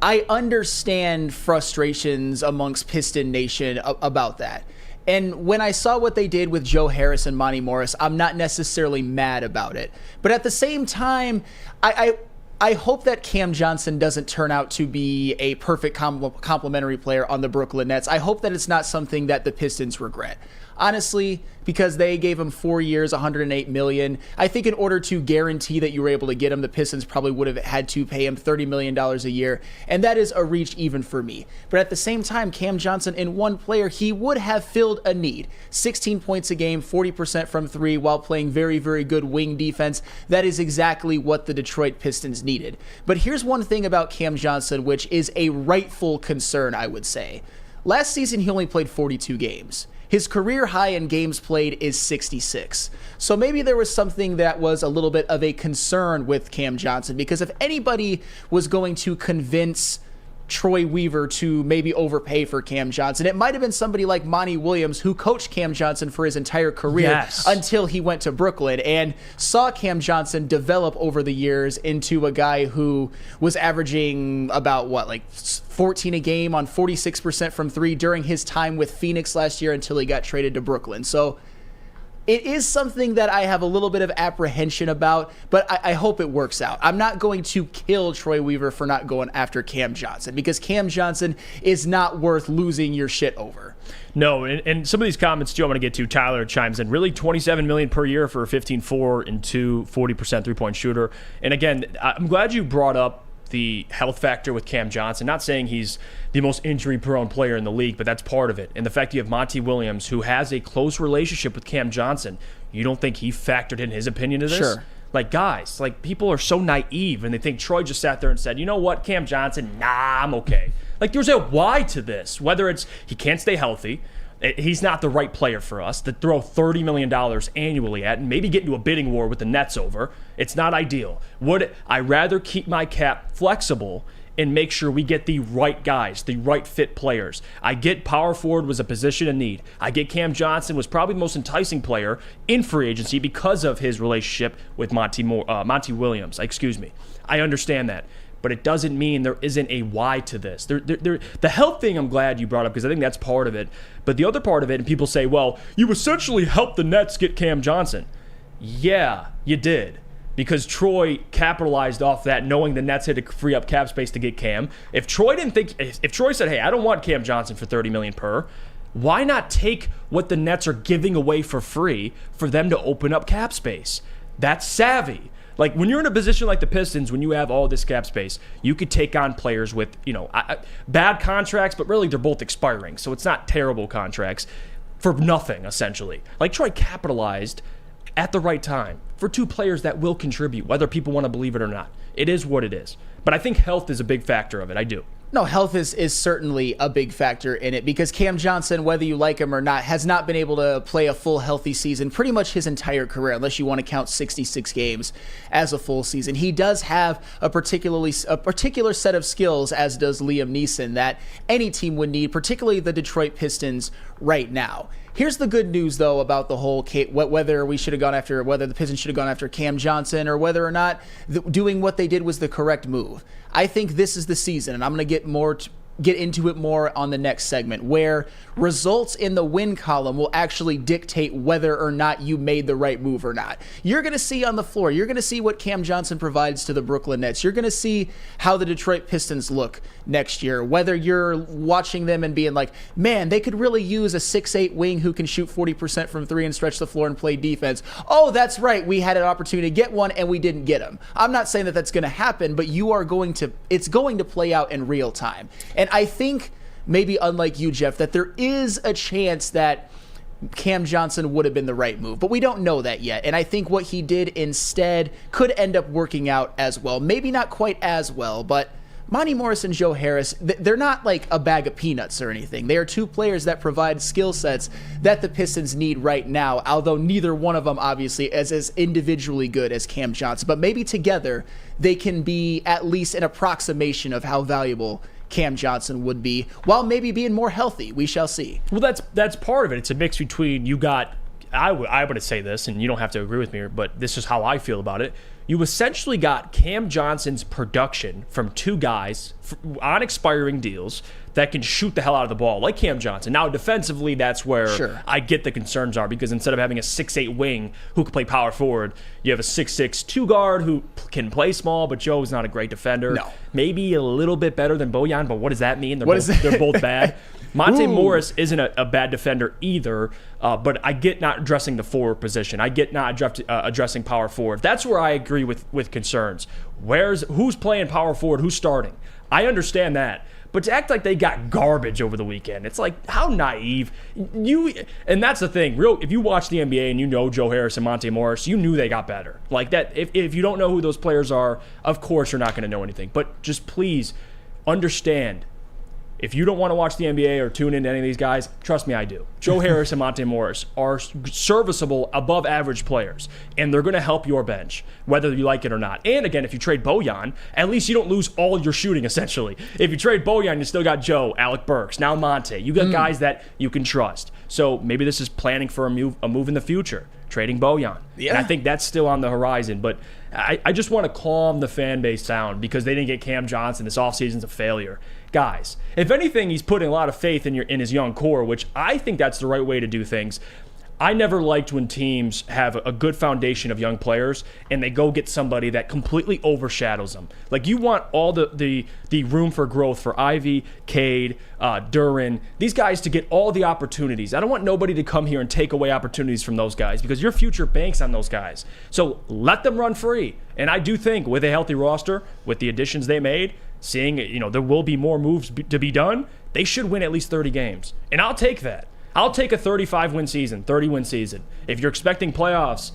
I understand frustrations amongst Piston Nation about that. And when I saw what they did with Joe Harris and Monty Morris, I'm not necessarily mad about it. But at the same time, I hope that Cam Johnson doesn't turn out to be a perfect complementary player on the Brooklyn Nets. I hope that it's not something that the Pistons regret. Honestly, because they gave him 4 years, $108 million. I think in order to guarantee that you were able to get him, the Pistons probably would have had to pay him $30 million a year, and that is a reach even for me. But at the same time, Cam Johnson, in one player, he would have filled a need. 16 points a game, 40% from three, while playing very, very good wing defense. That is exactly what the Detroit Pistons needed. But here's one thing about Cam Johnson, which is a rightful concern, I would say. Last season, he only played 42 games. His career high in games played is 66. So maybe there was something that was a little bit of a concern with Cam Johnson, because if anybody was going to convince Troy Weaver to maybe overpay for Cam Johnson, it might have been somebody like Monty Williams, who coached Cam Johnson for his entire career until he went to Brooklyn and saw Cam Johnson develop over the years into a guy who was averaging about 14 a game on 46% from three during his time with Phoenix last year until he got traded to Brooklyn. So it is something that I have a little bit of apprehension about, but I hope it works out. I'm not going to kill Troy Weaver for not going after Cam Johnson, because Cam Johnson is not worth losing your shit over. No, and some of these comments too I want to get to. Tyler chimes in, really $27 million per year for a 15-4 and 40% three-point shooter. And again, I'm glad you brought up the health factor with Cam Johnson. Not saying he's the most injury-prone player in the league, but that's part of it. And the fact you have Monty Williams, who has a close relationship with Cam Johnson, you don't think he factored in his opinion to this? Sure. Guys, people are so naive, and they think Troy just sat there and said, you know what, Cam Johnson, nah, I'm okay. There's a why to this, whether it's he can't stay healthy, he's not the right player for us to throw $30 million annually at and maybe get into a bidding war with the Nets over. It's not ideal. Would I rather keep my cap flexible and make sure we get the right guys, the right fit players? I get power forward was a position in need. I get Cam Johnson was probably the most enticing player in free agency because of his relationship with Monty Williams. I understand that. But it doesn't mean there isn't a why to this. The health thing, I'm glad you brought up, because I think that's part of it. But the other part of it, and people say, well, you essentially helped the Nets get Cam Johnson. Yeah, you did. Because Troy capitalized off that, knowing the Nets had to free up cap space to get Cam. If Troy said, hey, I don't want Cam Johnson for $30 million per, why not take what the Nets are giving away for free for them to open up cap space? That's savvy. When you're in a position like the Pistons, when you have all this cap space, you could take on players with, bad contracts, but really they're both expiring. So it's not terrible contracts for nothing, essentially. Troy capitalized at the right time for two players that will contribute, whether people want to believe it or not. It is what it is. But I think health is a big factor of it. I do. No, health is certainly a big factor in it, because Cam Johnson, whether you like him or not, has not been able to play a full healthy season pretty much his entire career, unless you want to count 66 games as a full season. He does have a particular set of skills, as does Liam Neeson, that any team would need, particularly the Detroit Pistons right now. Here's the good news, though, about the whole whether the Pistons should have gone after Cam Johnson or whether or not doing what they did was the correct move. I think this is the season, and I'm going to get into it more on the next segment, where results in the win column will actually dictate whether or not you made the right move or not. You're going to see on the floor, you're going to see what Cam Johnson provides to the Brooklyn Nets. You're going to see how the Detroit Pistons look next year, whether you're watching them and being like, man, they could really use a 6'8 wing who can shoot 40% from three and stretch the floor and play defense. Oh, that's right, we had an opportunity to get one and we didn't get him. I'm not saying that that's going to happen, but it's going to play out in real time. And I think, maybe unlike you, Jeff, that there is a chance that Cam Johnson would have been the right move, but we don't know that yet. And I think what he did instead could end up working out as well. Maybe not quite as well, but Monty Morris and Joe Harris, they're not like a bag of peanuts or anything. They are two players that provide skill sets that the Pistons need right now, although neither one of them obviously is as individually good as Cam Johnson. But maybe together they can be at least an approximation of how valuable Cam Johnson would be, while maybe being more healthy. We shall see. Well, that's part of it. It's a mix between I would say this, and you don't have to agree with me, but this is how I feel about it. You essentially got Cam Johnson's production from two guys on expiring deals that can shoot the hell out of the ball, like Cam Johnson. Now, defensively, that's where I get the concerns are, because instead of having a 6'8 wing who can play power forward, you have a 6'6 two guard who can play small, but Joe's not a great defender. No. Maybe a little bit better than Bojan, but what does that mean? They're both bad. Monte Morris isn't a bad defender either, but I get not addressing the forward position. I get not addressing power forward. That's where I agree with concerns. Who's playing power forward? Who's starting? I understand that. But to act like they got garbage over the weekend, it's like, how naive. And that's the thing. If you watch the NBA and you know Joe Harris and Monte Morris, you knew they got better. Like that. If you don't know who those players are, of course you're not going to know anything. But just please understand, if you don't want to watch the NBA or tune into any of these guys, trust me, I do. Joe Harris and Monte Morris are serviceable, above average players, and they're going to help your bench, whether you like it or not. And again, if you trade Bojan, at least you don't lose all your shooting, essentially. If you trade Bojan, you still got Joe, Alec Burks, now Monte. You got guys that you can trust. So maybe this is planning for a move in the future, trading Bojan. Yeah. And I think that's still on the horizon. But I just want to calm the fan base down, because they didn't get Cam Johnson. This offseason's a failure. Guys, if anything, he's putting a lot of faith in his young core, which I think that's the right way to do things. I never liked when teams have a good foundation of young players and they go get somebody that completely overshadows them. Like, you want all the room for growth for Ivy, Cade, Duran, these guys to get all the opportunities. I don't want nobody to come here and take away opportunities from those guys, because your future banks on those guys. So let them run free. And I do think with a healthy roster, with the additions they made, seeing there will be more moves to be done, they should win at least 30 games. And I'll take that. I'll take a 35-win season, 30-win season. If you're expecting playoffs,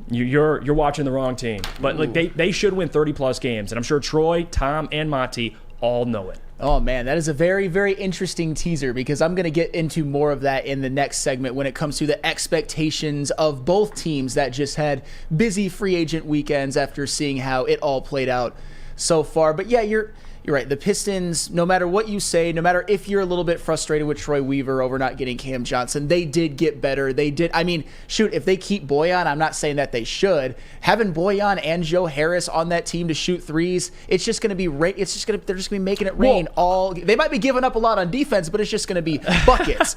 you're watching the wrong team. But like they should win 30-plus games. And I'm sure Troy, Tom, and Monty all know it. Oh, man, that is a very, very interesting teaser, because I'm going to get into more of that in the next segment when it comes to the expectations of both teams that just had busy free agent weekends after seeing how it all played out so far. But yeah, you're right. The Pistons, no matter what you say, no matter if you're a little bit frustrated with Troy Weaver over not getting Cam Johnson, they did get better. They did. I mean, shoot, if they keep Bojan, I'm not saying that they should. Having Bojan and Joe Harris on that team to shoot threes, it's just going to be they're just going to be making it rain all. They might be giving up a lot on defense, but it's just going to be buckets,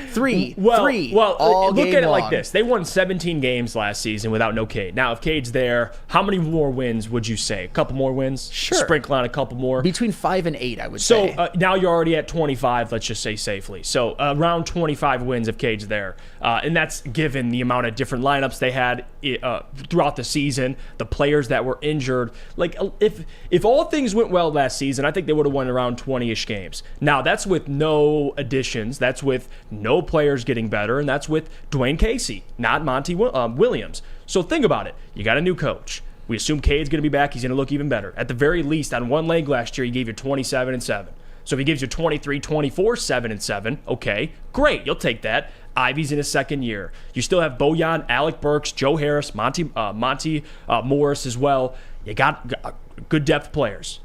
three. All look at it long. Like this. They won 17 games last season without no Cade. Now, if Cade's there, how many more wins would you say? A couple more wins? Sure. Sprinkle on a couple more. Between 5 and 8, I would say. So now you're already at 25, let's just say safely. So around 25 wins if Cade's there. And that's given the amount of different lineups they had throughout the season, the players that were injured. Like, if all things went well last season, I think they would have won around 20-ish games. Now, that's with no additions. That's with no players getting better. And that's with Dwayne Casey, not Monty Williams. So think about it. You got a new coach. We assume Cade's going to be back. He's going to look even better. At the very least, on one leg last year, he gave you 27 and 7. So if he gives you 23, 24, 7 and 7, okay, great. You'll take that. Ivy's in his second year. You still have Bojan, Alec Burks, Joe Harris, Monty Morris as well. You got good depth players.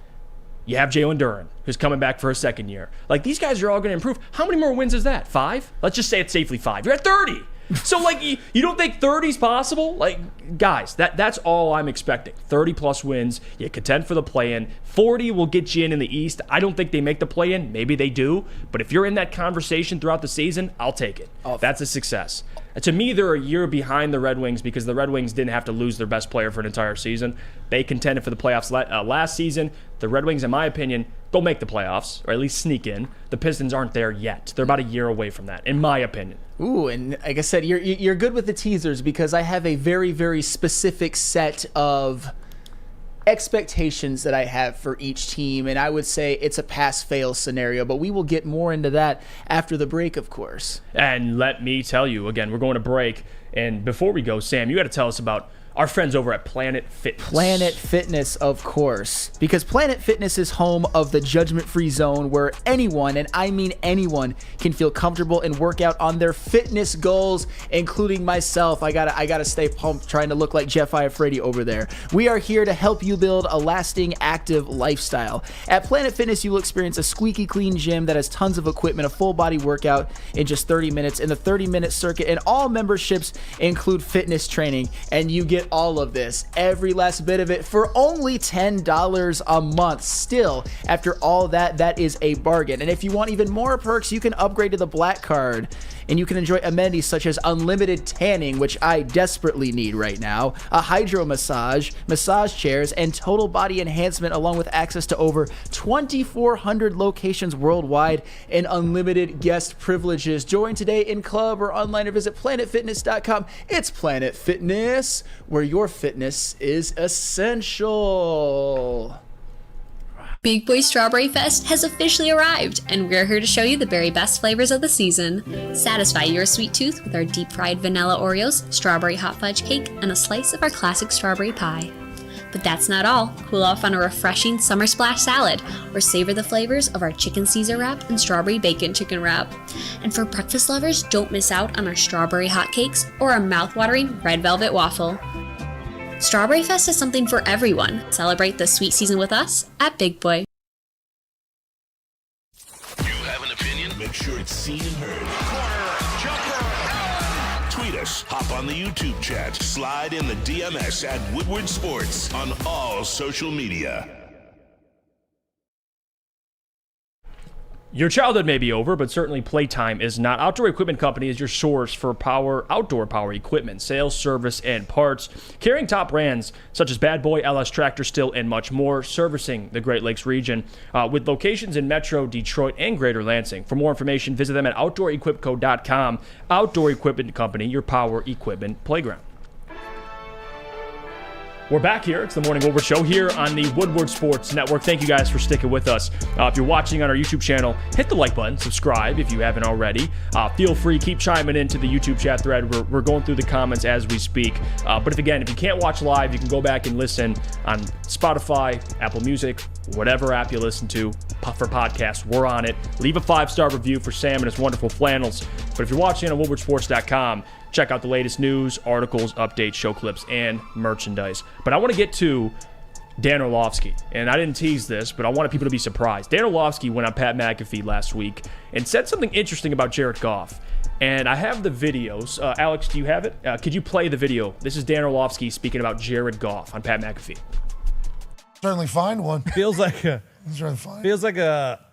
You have Jalen Duren, who's coming back for a second year. Like, these guys are all going to improve. How many more wins is that? 5? Let's just say it's safely 5. You're at 30. So, like, you don't think 30 is possible? Like, guys, that's all I'm expecting. 30-plus wins. You contend for the play-in. 40 will get you in the East. I don't think they make the play-in. Maybe they do. But if you're in that conversation throughout the season, I'll take it. That's a success. To me, they're a year behind the Red Wings because the Red Wings didn't have to lose their best player for an entire season. They contended for the playoffs last season. The Red Wings, in my opinion, they'll make the playoffs, or at least sneak in. The Pistons aren't there yet. They're about a year away from that, in my opinion. Ooh, and like I said, you're good with the teasers because I have a very, very specific set of expectations that I have for each team, and I would say it's a pass-fail scenario, but we will get more into that after the break, of course. And let me tell you, again, we're going to break, and before we go, Sam, you got to tell us about our friends over at Planet Fitness. Planet Fitness, of course. Because Planet Fitness is home of the judgment-free zone where anyone, and I mean anyone, can feel comfortable and work out on their fitness goals, including myself. I gotta stay pumped trying to look like Jeff Iafrate over there. We are here to help you build a lasting, active lifestyle. At Planet Fitness, you will experience a squeaky clean gym that has tons of equipment, a full-body workout in just 30 minutes, in the 30-minute circuit, and all memberships include fitness training, and you get all of this, every last bit of it, for only $10 a month. Still, after all that is a bargain. And if you want even more perks, you can upgrade to the Black Card, and you can enjoy amenities such as unlimited tanning, which I desperately need right now, a hydro massage, massage chairs, and total body enhancement, along with access to over 2,400 locations worldwide and unlimited guest privileges. Join today in club or online or visit planetfitness.com. It's Planet Fitness, where your fitness is essential. Big Boy Strawberry Fest has officially arrived, and we're here to show you the very best flavors of the season. Satisfy your sweet tooth with our deep-fried vanilla Oreos, strawberry hot fudge cake, and a slice of our classic strawberry pie. But that's not all. Cool off on a refreshing summer splash salad, or savor the flavors of our chicken Caesar wrap and strawberry bacon chicken wrap. And for breakfast lovers, don't miss out on our strawberry hotcakes or our mouth-watering red velvet waffle. Strawberry Fest is something for everyone. Celebrate the sweet season with us at Big Boy. You have an opinion? Make sure it's seen and heard. Corner, jumper, tweet us, hop on the YouTube chat, slide in the DMS at Woodward Sports on all social media. Your childhood may be over, but certainly playtime is not. Outdoor Equipment Company is your source for outdoor power equipment, sales, service, and parts. Carrying top brands such as Bad Boy, LS Tractor Still, and much more. Servicing the Great Lakes region with locations in Metro, Detroit, and Greater Lansing. For more information, visit them at OutdoorEquipCo.com. Outdoor Equipment Company, your power equipment playground. We're back here. It's the Morning Woodward Show here on the Woodward Sports Network. Thank you guys for sticking with us. If you're watching on our YouTube channel, hit the like button, subscribe if you haven't already. Feel free, keep chiming into the YouTube chat thread. We're going through the comments as we speak. But if you can't watch live, you can go back and listen on Spotify, Apple Music, whatever app you listen to for podcasts. We're on it. Leave a 5-star review for Sam and his wonderful flannels. But if you're watching on WoodwardSports.com, check out the latest news, articles, updates, show clips, and merchandise. But I want to get to Dan Orlovsky. And I didn't tease this, but I wanted people to be surprised. Dan Orlovsky went on Pat McAfee last week and said something interesting about Jared Goff. And I have the videos. Alex, do you have it? Could you play the video? This is Dan Orlovsky speaking about Jared Goff on Pat McAfee. Certainly find one. Feels like a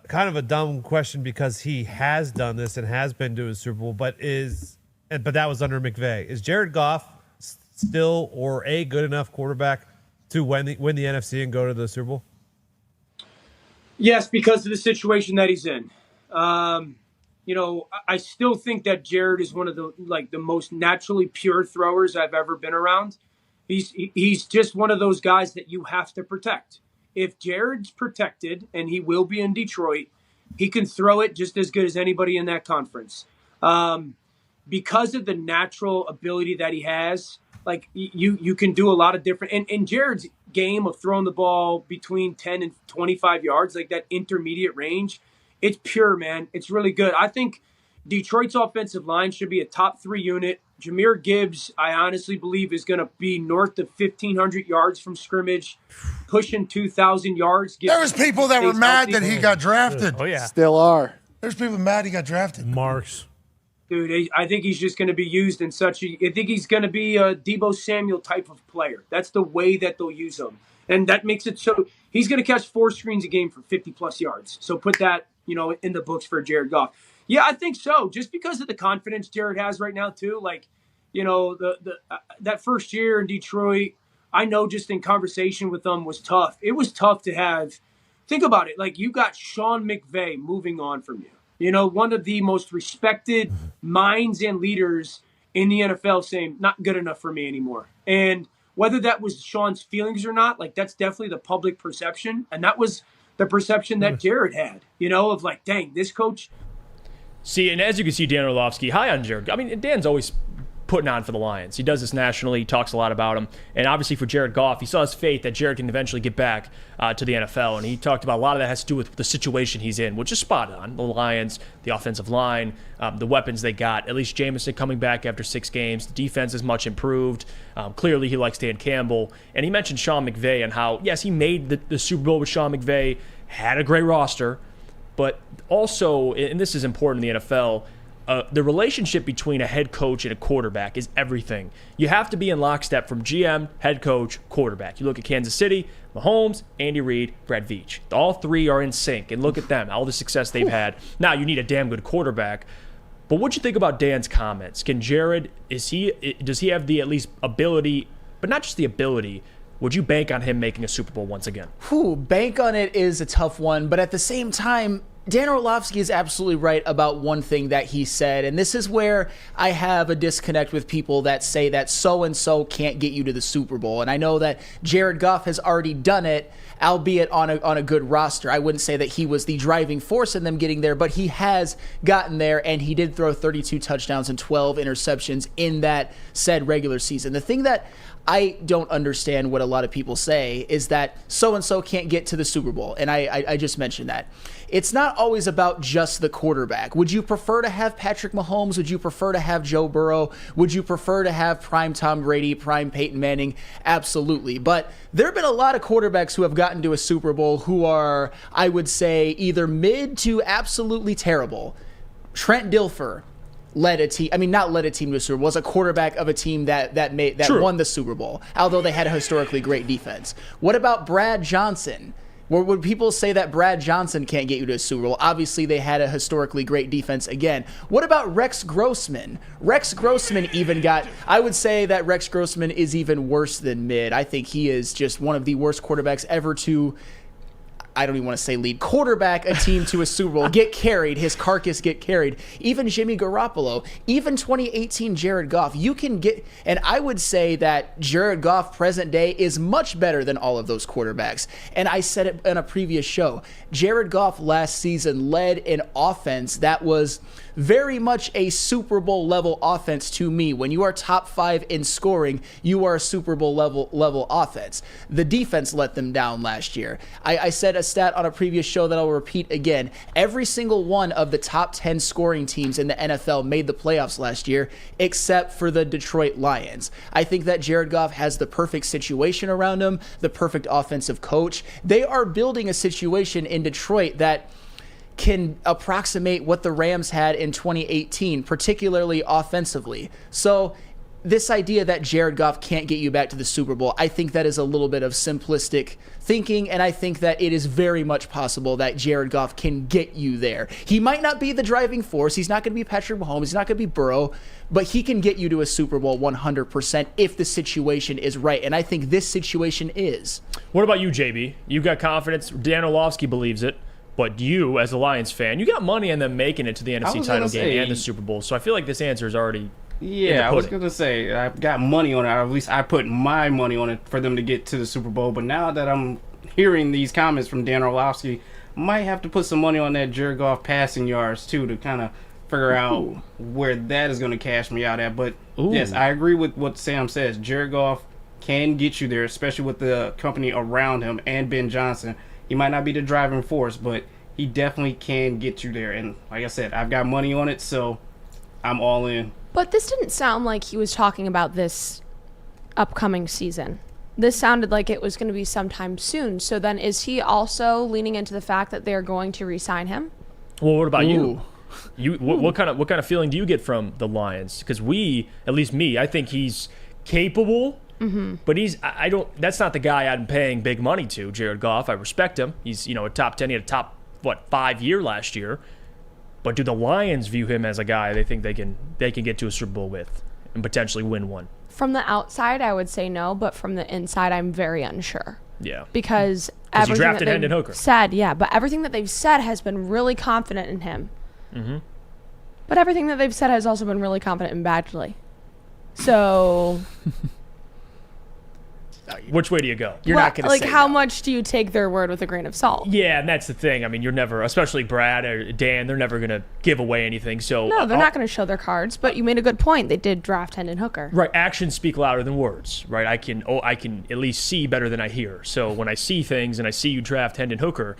kind of a dumb question because he has done this and has been to a Super Bowl, but that was under McVay. Is Jared Goff still a good enough quarterback to win the NFC and go to the Super Bowl? Yes, because of the situation that he's in. I still think that Jared is one of the most naturally pure throwers I've ever been around. He's just one of those guys that you have to protect. If Jared's protected, and he will be in Detroit, he can throw it just as good as anybody in that conference. Because of the natural ability that he has, you can do a lot of different. And Jared's game of throwing the ball between 10 and 25 yards, like that intermediate range, it's pure, man. It's really good. I think Detroit's offensive line should be a top 3 unit. Jahmyr Gibbs, I honestly believe, is going to be north of 1,500 yards from scrimmage, pushing 2,000 yards. There was people that were mad that he got drafted. Oh, yeah. Still are. There's people mad he got drafted. Marks. Dude, I think he's just going to be used in such a – I think he's going to be a Deebo Samuel type of player. That's the way that they'll use him. And that makes it so – he's going to catch 4 screens a game for 50-plus yards. So put that, in the books for Jared Goff. Yeah, I think so. Just because of the confidence Jared has right now, too. Like, that first year in Detroit, I know just in conversation with them was tough. It was tough to have – think about it. Like, you got Sean McVay moving on from you. One of the most respected minds and leaders in the NFL saying, not good enough for me anymore. And whether that was Sean's feelings or not, like, that's definitely the public perception. And that was the perception that Jared had, of like, dang, this coach. See, and as you can see, Dan Orlovsky, high on Jared. I mean, Dan's always putting on for the Lions. He does this nationally. He talks a lot about him. And obviously for Jared Goff, he saw his faith that Jared can eventually get back to the NFL. And he talked about a lot of that has to do with the situation he's in, which is spot on. The Lions, the offensive line, the weapons they got. At least Jameson coming back after 6 games. The defense is much improved. Clearly he likes Dan Campbell. And he mentioned Sean McVay and how, yes, he made the Super Bowl with Sean McVay, had a great roster, but also, and this is important in the NFL, the relationship between a head coach and a quarterback is everything. You have to be in lockstep from GM, head coach, quarterback. You look at Kansas City, Mahomes, Andy Reid, Brett Veach. All 3 are in sync, and look at them, all the success they've had. Now, you need a damn good quarterback. But what'd you think about Dan's comments? Can Jared, does he have the at least ability, but not just the ability, would you bank on him making a Super Bowl once again? Bank on it is a tough one, but at the same time, Dan Orlovsky is absolutely right about one thing that he said, and this is where I have a disconnect with people that say that so-and-so can't get you to the Super Bowl. And I know that Jared Goff has already done it, albeit on a good roster. I wouldn't say that he was the driving force in them getting there, but he has gotten there, and he did throw 32 touchdowns and 12 interceptions in that said regular season. The thing that I don't understand what a lot of people say is that so-and-so can't get to the Super Bowl. And I just mentioned that. It's not always about just the quarterback. Would you prefer to have Patrick Mahomes? Would you prefer to have Joe Burrow? Would you prefer to have prime Tom Brady, prime Peyton Manning? Absolutely. But there have been a lot of quarterbacks who have gotten to a Super Bowl who are, I would say, either mid to absolutely terrible. Trent Dilfer led a team, not led a team to a Super Bowl, was a quarterback of a team that won the Super Bowl, although they had a historically great defense. What about Brad Johnson? Would people say that Brad Johnson can't get you to a Super Bowl? Obviously, they had a historically great defense again. What about Rex Grossman? Rex Grossman I would say that Rex Grossman is even worse than mid. I think he is just one of the worst quarterbacks ever to, I don't even want to say lead, quarterback a team to a Super Bowl, get carried, his carcass get carried. Even Jimmy Garoppolo, even 2018 Jared Goff, you can get, and I would say that Jared Goff present day is much better than all of those quarterbacks. And I said it in a previous show, Jared Goff last season led an offense that was very much a Super Bowl level offense to me. When you are top 5 in scoring, you are a Super Bowl level offense. The defense let them down last year. I said a stat on a previous show that I'll repeat again. Every single one of the top 10 scoring teams in the NFL made the playoffs last year, except for the Detroit Lions. I think that Jared Goff has the perfect situation around him, the perfect offensive coach. They are building a situation in Detroit that can approximate what the Rams had in 2018, particularly offensively. So this idea that Jared Goff can't get you back to the Super Bowl, I think that is a little bit of simplistic thinking, and I think that it is very much possible that Jared Goff can get you there. He might not be the driving force. He's not going to be Patrick Mahomes. He's not going to be Burrow, but he can get you to a Super Bowl 100% if the situation is right, and I think this situation is. What about you, JB? You got confidence. Dan Orlovsky believes it. But you, as a Lions fan, you got money on them making it to the NFC title game and the Super Bowl. So I feel like this answer is already I was going to say, I've got money on it. Or at least I put my money on it for them to get to the Super Bowl. But now that I'm hearing these comments from Dan Orlovsky, might have to put some money on that Jared Goff passing yards, too, to kind of figure out where that is going to cash me out at. But, yes, I agree with what Sam says. Jared Goff can get you there, especially with the company around him and Ben Johnson. He might not be the driving force, but he definitely can get you there. And like I said, I've got money on it, so I'm all in. But this didn't sound like he was talking about this upcoming season. This sounded like it was going to be sometime soon. So then is he also leaning into the fact that they're going to re-sign him? Well, what about you? What kind of feeling do you get from the Lions? Because at least me, I think he's capable. Mm-hmm. But I don't. That's not the guy I'm paying big money to, Jared Goff. I respect him. He's a top 10. He had a top 5 year last year. But do the Lions view him as a guy they think they can get to a Super Bowl with and potentially win one? From the outside, I would say no, but from the inside, I'm very unsure. Yeah. Because you drafted Hendon Hooker. But everything that they've said has been really confident in him. Mm-hmm. But everything that they've said has also been really confident in Badgley. So which way do you go? You're not going to say how no. much do you take their word with a grain of salt? Yeah, and that's the thing. I mean, you're never, especially Brad or Dan, they're never going to give away anything. So No, they're not going to show their cards, but you made a good point. They did draft Hendon Hooker. Right, actions speak louder than words, right? I can at least see better than I hear. So when I see things and I see you draft Hendon Hooker,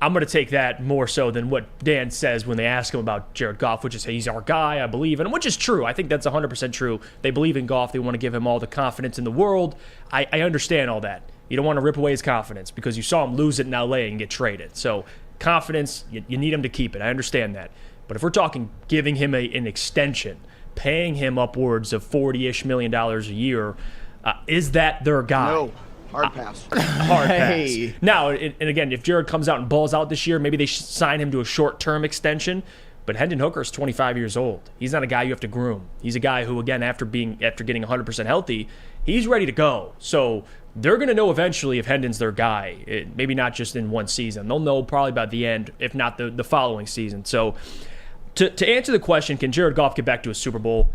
I'm going to take that more so than what Dan says when they ask him about Jared Goff, which is, hey, he's our guy, I believe, and which is true. I think that's 100% true. They believe in Goff. They want to give him all the confidence in the world. I understand all that. You don't want to rip away his confidence because you saw him lose it in L.A. and get traded. So confidence, you need him to keep it. I understand that. But if we're talking giving him an extension, paying him upwards of $40-ish million a year, is that their guy? No. Hard pass. Hard pass. Now, and again, if Jared comes out and balls out this year, maybe they should sign him to a short-term extension. But Hendon Hooker is 25 years old. He's not a guy you have to groom. He's a guy who, again, after getting 100% healthy, he's ready to go. So they're going to know eventually if Hendon's their guy. Maybe not just in one season. They'll know probably by the end, if not the following season. So to answer the question, can Jared Goff get back to a Super Bowl?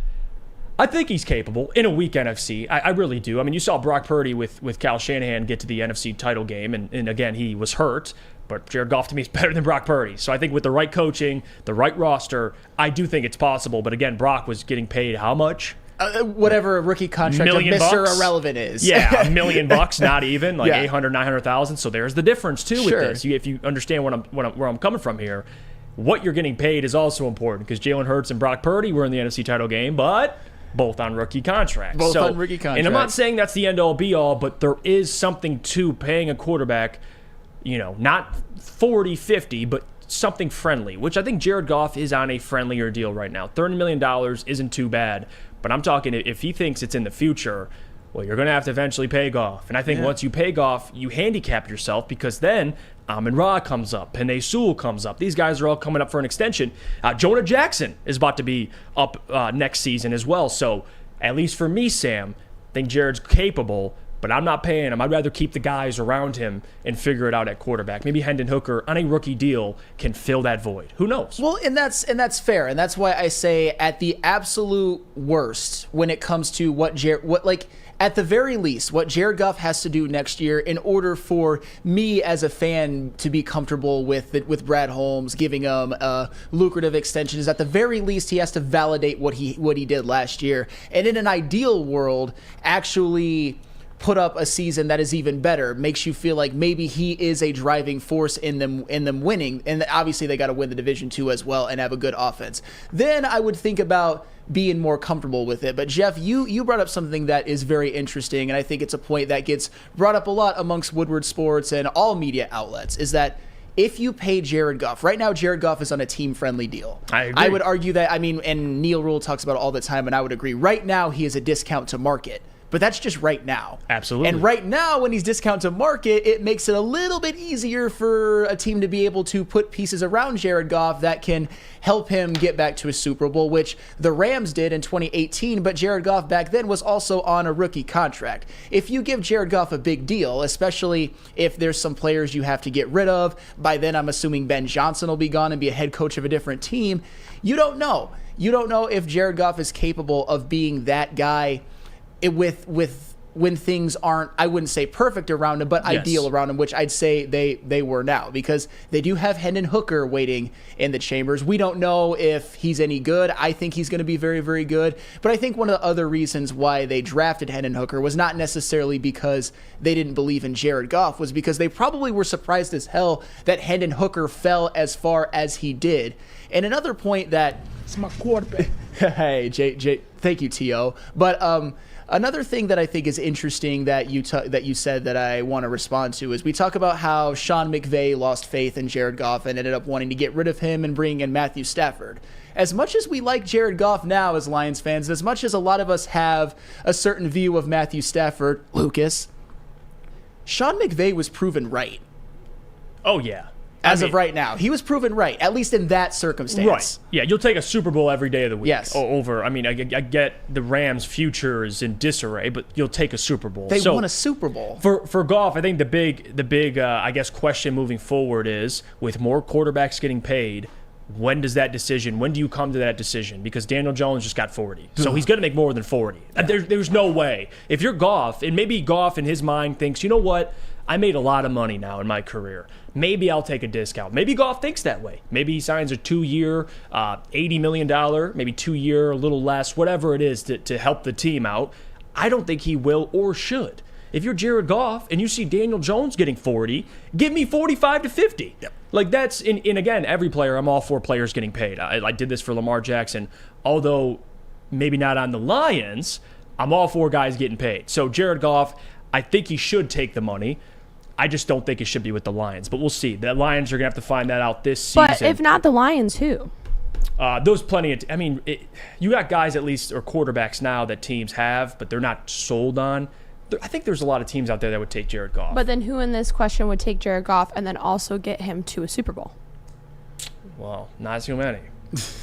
I think he's capable in a weak NFC. I really do. I mean, you saw Brock Purdy with Kyle Shanahan get to the NFC title game, and again, he was hurt. But Jared Goff, to me, is better than Brock Purdy. So I think with the right coaching, the right roster, I do think it's possible. But again, Brock was getting paid how much? Whatever a rookie contract of Mr. Irrelevant is. Yeah, $1 million, not even, like Yeah. 800, 900,000. So there's the difference, too, with Sure. this. If you understand where I'm coming from here, what you're getting paid is also important because Jalen Hurts and Brock Purdy were in the NFC title game, but both on rookie contracts. Both on rookie contracts. And I'm not saying that's the end-all, be-all, but there is something to paying a quarterback, not 40, 50, but something friendly, which I think Jared Goff is on a friendlier deal right now. $30 million isn't too bad, but I'm talking if he thinks it's in the future, well, you're going to have to eventually pay Goff. And I think once you pay Goff, you handicap yourself because then Amon-Ra comes up, Penei Sewell comes up. These guys are all coming up for an extension. Jonah Jackson is about to be up next season as well. So at least for me, Sam, I think Jared's capable, but I'm not paying him. I'd rather keep the guys around him and figure it out at quarterback. Maybe Hendon Hooker on a rookie deal can fill that void. Who knows? Well, and that's fair, and that's why I say at the absolute worst when it comes to at the very least, what Jared Goff has to do next year in order for me as a fan to be comfortable with Brad Holmes giving him a lucrative extension is at the very least he has to validate what he did last year, and in an ideal world, actually put up a season that is even better, makes you feel like maybe he is a driving force in them winning, and obviously they got to win the division too as well and have a good offense. Then I would think about being more comfortable with it. But Jeff, you brought up something that is very interesting, and I think it's a point that gets brought up a lot amongst Woodward Sports and all media outlets, is that if you pay Jared Goff, right now Jared Goff is on a team-friendly deal. I agree. I would argue that, and Neil Rule talks about it all the time, and I would agree. Right now he is a discount to market. But that's just right now. Absolutely. And right now, when he's discount to market, it makes it a little bit easier for a team to be able to put pieces around Jared Goff that can help him get back to a Super Bowl, which the Rams did in 2018, but Jared Goff back then was also on a rookie contract. If you give Jared Goff a big deal, especially if there's some players you have to get rid of, by then I'm assuming Ben Johnson will be gone and be a head coach of a different team, you don't know. You don't know if Jared Goff is capable of being that guy with when things aren't, I wouldn't say perfect around him, but ideal around him, which I'd say they were now, because they do have Hendon Hooker waiting in the chambers. We don't know if he's any good. I think he's going to be very, very good. But I think one of the other reasons why they drafted Hendon Hooker was not necessarily because they didn't believe in Jared Goff, was because they probably were surprised as hell that Hendon Hooker fell as far as he did. And another point that... It's my quarterback. Hey, Jay, thank you, T.O. But another thing that I think is interesting that you said that I want to respond to is we talk about how Sean McVay lost faith in Jared Goff and ended up wanting to get rid of him and bring in Matthew Stafford. As much as we like Jared Goff now as Lions fans, as much as a lot of us have a certain view of Matthew Stafford, Lucas, Sean McVay was proven right. Oh, yeah. As of right now, he was proven right, at least in that circumstance. Right. Yeah, you'll take a Super Bowl every day of the week. Yes. Over. I mean, I get the Rams' future is in disarray, but you'll take a Super Bowl. They won a Super Bowl. For Goff, I think the big I guess question moving forward is, with more quarterbacks getting paid, when do you come to that decision? Because Daniel Jones just got 40. So he's going to make more than 40. There's no way. If you're Goff, and maybe Goff in his mind thinks, you know what? I made a lot of money now in my career. Maybe I'll take a discount. Maybe Goff thinks that way. Maybe he signs a 2-year, $80 million, maybe 2-year, a little less, whatever it is to help the team out. I don't think he will or should. If you're Jared Goff and you see Daniel Jones getting 40, give me 45 to 50. Yep. Like that's, and again, every player, I'm all for players getting paid. I did this for Lamar Jackson. Although maybe not on the Lions, I'm all for guys getting paid. So Jared Goff, I think he should take the money. I just don't think it should be with the Lions, but we'll see. The Lions are going to have to find that out this season. But if not the Lions, who? Those plenty of, you got guys at least, or quarterbacks now that teams have, but they're not sold on. I think there's a lot of teams out there that would take Jared Goff. But then who in this question would take Jared Goff and then also get him to a Super Bowl? Well, not so many.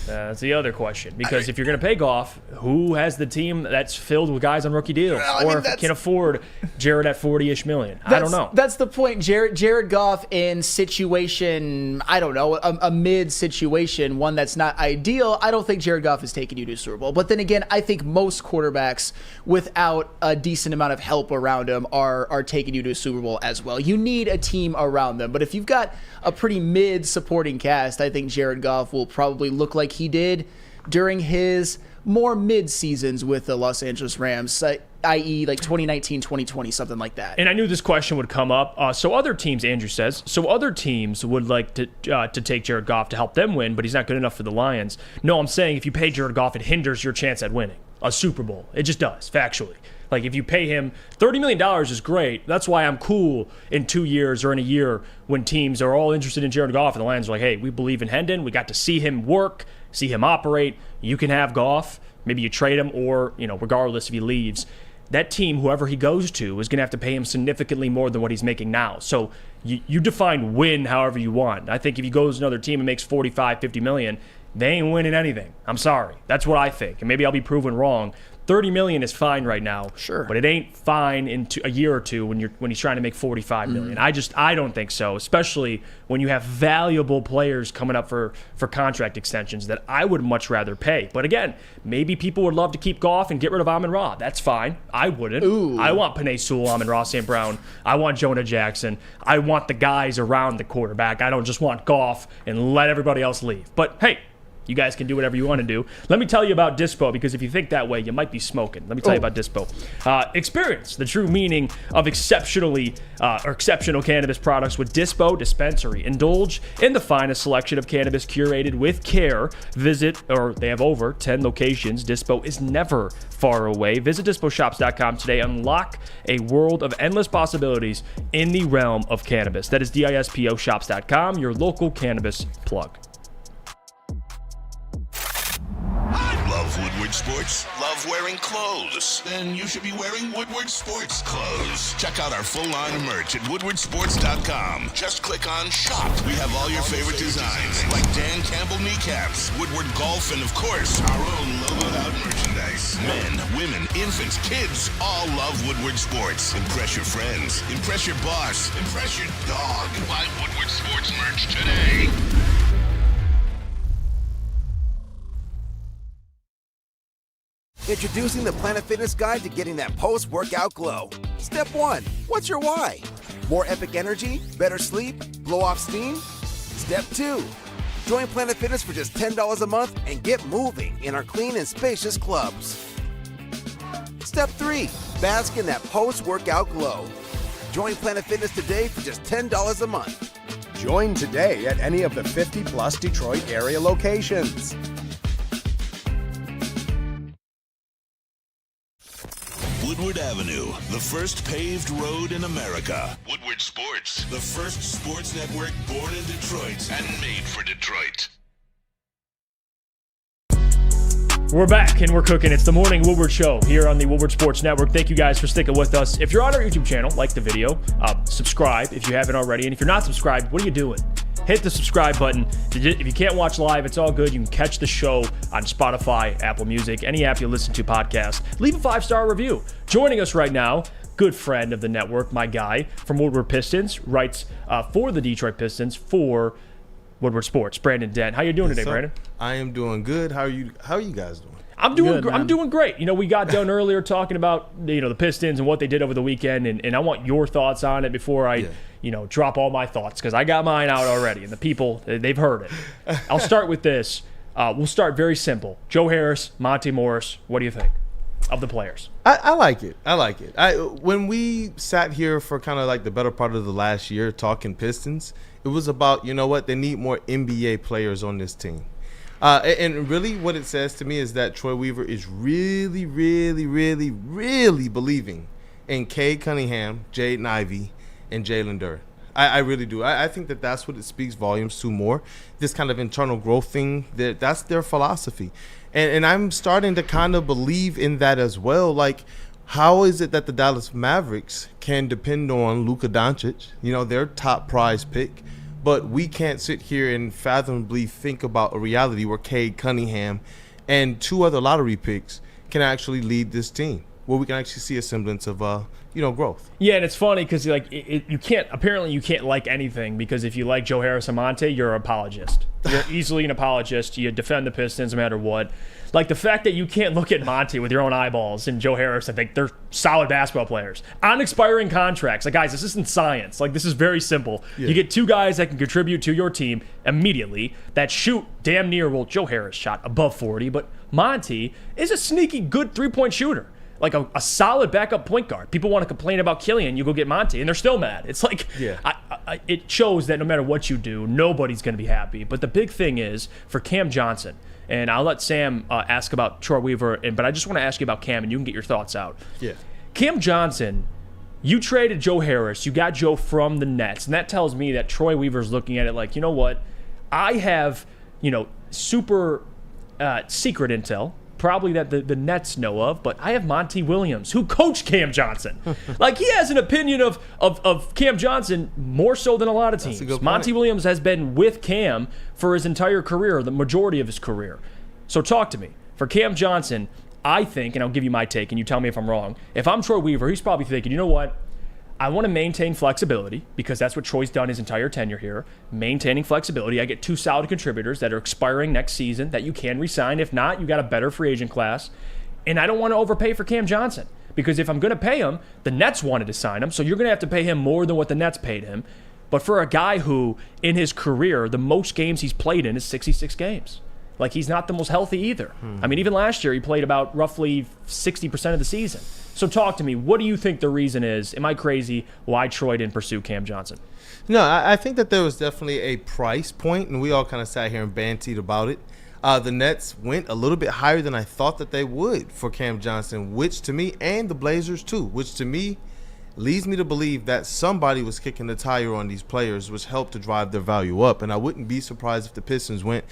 That's the other question. Because if you're going to pay Goff, who has the team that's filled with guys on rookie deals? Or can afford Jared at 40-ish million? I don't know. That's the point. Jared Goff in situation, I don't know, a mid situation, one that's not ideal. I don't think Jared Goff is taking you to a Super Bowl. But then again, I think most quarterbacks without a decent amount of help around them are taking you to a Super Bowl as well. You need a team around them. But if you've got a pretty mid supporting cast, I think Jared Goff will probably look like he did during his more mid seasons with the Los Angeles Rams, i.e. like 2019, 2020, something like that. And I knew this question would come up. So other teams, Andrew says, other teams would like to take Jared Goff to help them win, but he's not good enough for the Lions. No, I'm saying if you pay Jared Goff, it hinders your chance at winning a Super Bowl. It just does, factually. Like if you pay him $30 million is great. That's why I'm cool in 2 years or in a year when teams are all interested in Jared Goff and the Lions are like, hey, we believe in Hendon. We got to see him work, see him operate. You can have Goff. Maybe you trade him or, regardless if he leaves, that team, whoever he goes to, is going to have to pay him significantly more than what he's making now. So you define win however you want. I think if he goes to another team and makes 45, 50 million, they ain't winning anything. I'm sorry. That's what I think. And maybe I'll be proven wrong. $30 million is fine right now. Sure. But it ain't fine in a year or two when he's trying to make $45 million. I don't think so, especially when you have valuable players coming up for contract extensions that I would much rather pay. But again, maybe people would love to keep Goff and get rid of Amon-Ra. That's fine. I wouldn't. Ooh. I want Penei Sewell, Amon-Ra, St. Brown. I want Jonah Jackson. I want the guys around the quarterback. I don't just want Goff and let everybody else leave. But hey, you guys can do whatever you want to do. Let me tell you about Dispo, because if you think that way, you might be smoking. Let me tell you about Dispo. Experience the true meaning of exceptional cannabis products with Dispo Dispensary. Indulge in the finest selection of cannabis curated with care. They have over 10 locations. Dispo is never far away. Visit DispoShops.com today. Unlock a world of endless possibilities in the realm of cannabis. That is DISPOShops.com, your local cannabis plug. Love Woodward Sports? Love wearing clothes? Then you should be wearing Woodward Sports clothes. Check out our full line of merch at woodwardsports.com. Just click on shop. We have all your favorite designs, like Dan Campbell kneecaps, Woodward golf, and of course, our own logoed out merchandise. Men, women, infants, kids all love Woodward Sports. Impress your friends. Impress your boss. Impress your dog. Buy Woodward Sports merch today. Introducing the Planet Fitness Guide to getting that post-workout glow. Step 1, what's your why? More epic energy? Better sleep? Blow off steam? Step 2, join Planet Fitness for just $10 a month and get moving in our clean and spacious clubs. Step 3, bask in that post-workout glow. Join Planet Fitness today for just $10 a month. Join today at any of the 50-plus Detroit area locations. Woodward Avenue, the first paved road in America. Woodward Sports, the first sports network born in Detroit and made for Detroit. We're back and we're cooking. It's the Morning Woodward Show here on the Woodward Sports Network. Thank you guys for sticking with us. If you're on our YouTube channel, like the video, subscribe if you haven't already. And if you're not subscribed, what are you doing? Hit the subscribe button. If you can't watch live, it's all good. You can catch the show on Spotify, Apple Music, any app you listen to podcast. Leave a 5-star review. Joining us right now, good friend of the network, my guy from Woodward Pistons, writes for the Detroit Pistons for Woodward Sports, Brandon Dent. How you doing today, Brandon? I am doing good. How are you guys doing? I'm doing great. You know, we got done earlier talking about the Pistons and what they did over the weekend, and I want your thoughts on it before I drop all my thoughts, because I got mine out already, and the people, they've heard it. I'll start with this. We'll start very simple. Joe Harris, Monte Morris, what do you think of the players? I like it. When we sat here for kind of like the better part of the last year talking Pistons, it was about, you know what, they need more NBA players on this team. And really what it says to me is that Troy Weaver is really, really, really, really believing in Cade Cunningham, Jaden Ivey, and Jalen Duren. I really do. I think that's what it speaks volumes to more. This kind of internal growth thing, that's their philosophy. And I'm starting to kind of believe in that as well. Like, how is it that the Dallas Mavericks can depend on Luka Doncic, their top prize pick, but we can't sit here and fathomably think about a reality where Cade Cunningham and 2 other lottery picks can actually lead this team, where we can actually see a semblance of growth. Yeah, and it's funny because you can't like anything, because if you like Joe Harris and Monte, you're an apologist. You're easily an apologist. You defend the Pistons no matter what. Like the fact that you can't look at Monte with your own eyeballs and Joe Harris and think they're solid basketball players on expiring contracts. Like, guys, this isn't science. Like, this is very simple. Yeah. You get 2 guys that can contribute to your team immediately, that shoot damn near, well, Joe Harris shot above 40, but Monte is a sneaky good 3-point shooter. Like a solid backup point guard. People want to complain about Killian, you go get Monte, and they're still mad. It's like, it shows that no matter what you do, nobody's going to be happy. But the big thing is for Cam Johnson, and I'll let Sam ask about Troy Weaver, but I just want to ask you about Cam, and you can get your thoughts out. Yeah. Cam Johnson, you traded Joe Harris, you got Joe from the Nets, and that tells me that Troy Weaver's looking at it like, you know what, I have, super secret intel, probably that the Nets know of, but I have Monty Williams, who coached Cam Johnson. Like, he has an opinion of Cam Johnson more so than a lot of teams. Monty Williams has been with Cam for his entire career, the majority of his career. So talk to me. For Cam Johnson, I think, and I'll give you my take, and you tell me if I'm wrong, if I'm Troy Weaver, he's probably thinking, you know what, I want to maintain flexibility, because that's what Troy's done his entire tenure here, maintaining flexibility. I get 2 solid contributors that are expiring next season that you can re-sign. If not, you got a better free agent class. And I don't want to overpay for Cam Johnson, because if I'm going to pay him, the Nets wanted to sign him, so you're going to have to pay him more than what the Nets paid him. But for a guy who, in his career, the most games he's played in is 66 games. Like, he's not the most healthy either. I mean, even last year, he played about roughly 60% of the season. So talk to me. What do you think the reason is? Am I crazy? Why Troy didn't pursue Cam Johnson? No, I think that there was definitely a price point, and we all kind of sat here and bantied about it. The Nets went a little bit higher than I thought that they would for Cam Johnson, which to me, and the Blazers too, which to me leads me to believe that somebody was kicking the tire on these players, which helped to drive their value up. And I wouldn't be surprised if the Pistons went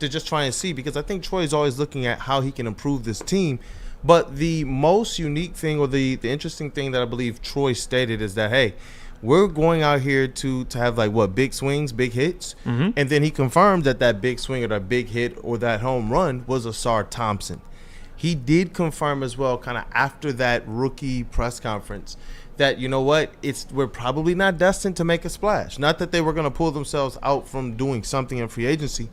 to just try and see, because I think Troy is always looking at how he can improve this team. But the most unique thing, or the interesting thing that I believe Troy stated, is that, hey, we're going out here to have, like, what, big swings, big hits? Mm-hmm. And then he confirmed that big swing or that big hit or that home run was Asar Thompson. He did confirm as well, kind of after that rookie press conference, that, you know what, we're probably not destined to make a splash. Not that they were going to pull themselves out from doing something in free agency,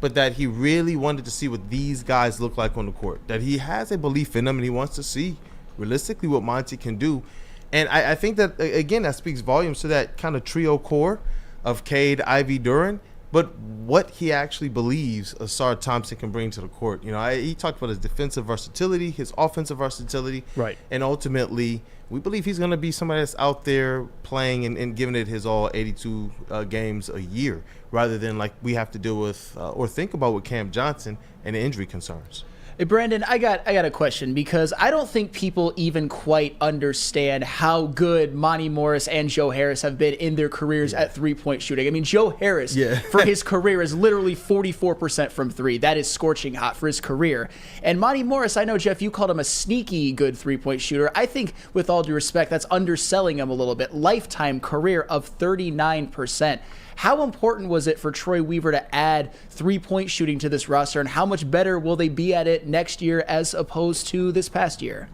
but that he really wanted to see what these guys look like on the court. That he has a belief in them, and he wants to see realistically what Monty can do. And I think that, again, that speaks volumes to that kind of trio core of Cade, Ivy, Duren, but what he actually believes Asar Thompson can bring to the court. He talked about his defensive versatility, his offensive versatility. Right. And ultimately, we believe he's going to be somebody that's out there playing and giving it his all 82 games a year, rather than like we have to deal with or think about with Cam Johnson and the injury concerns. Hey, Brandon, I got a question, because I don't think people even quite understand how good Monty Morris and Joe Harris have been in their careers at three-point shooting. I mean, Joe Harris, for his career, is literally 44% from three. That is scorching hot for his career. And Monty Morris, I know, Jeff, you called him a sneaky good three-point shooter. I think, with all due respect, that's underselling him a little bit. Lifetime career of 39%. How important was it for Troy Weaver to add three-point shooting to this roster, and how much better will they be at it next year as opposed to this past year?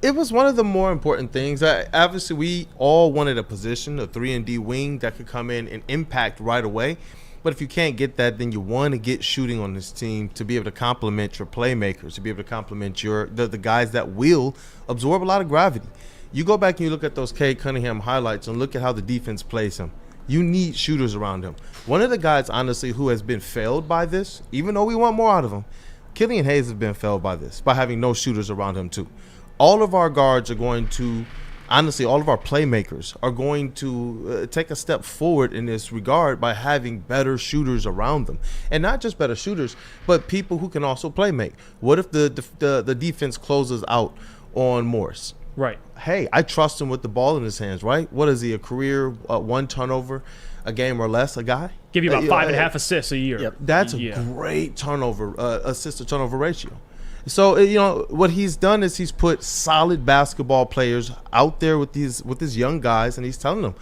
It was one of the more important things. Obviously, we all wanted a position, a 3-and-D wing that could come in and impact right away. But if you can't get that, then you want to get shooting on this team to be able to complement your playmakers, to be able to complement the guys that will absorb a lot of gravity. You go back and you look at those Cade Cunningham highlights and look at how the defense plays him. You need shooters around him. One of the guys, honestly, who has been failed by this, even though we want more out of him, Killian Hayes has been failed by this, by having no shooters around him too. All of our guards are going to, honestly, all of our playmakers are going to take a step forward in this regard by having better shooters around them. And not just better shooters, but people who can also play make. What if the defense closes out on Morris? Right. Hey, I trust him with the ball in his hands, right? What is he, a career one turnover a game or less, a guy? Give you about 5.5 assists a year. Yep. That's a great turnover, assist to turnover ratio. So, what he's done is he's put solid basketball players out there with his young guys, and he's telling them,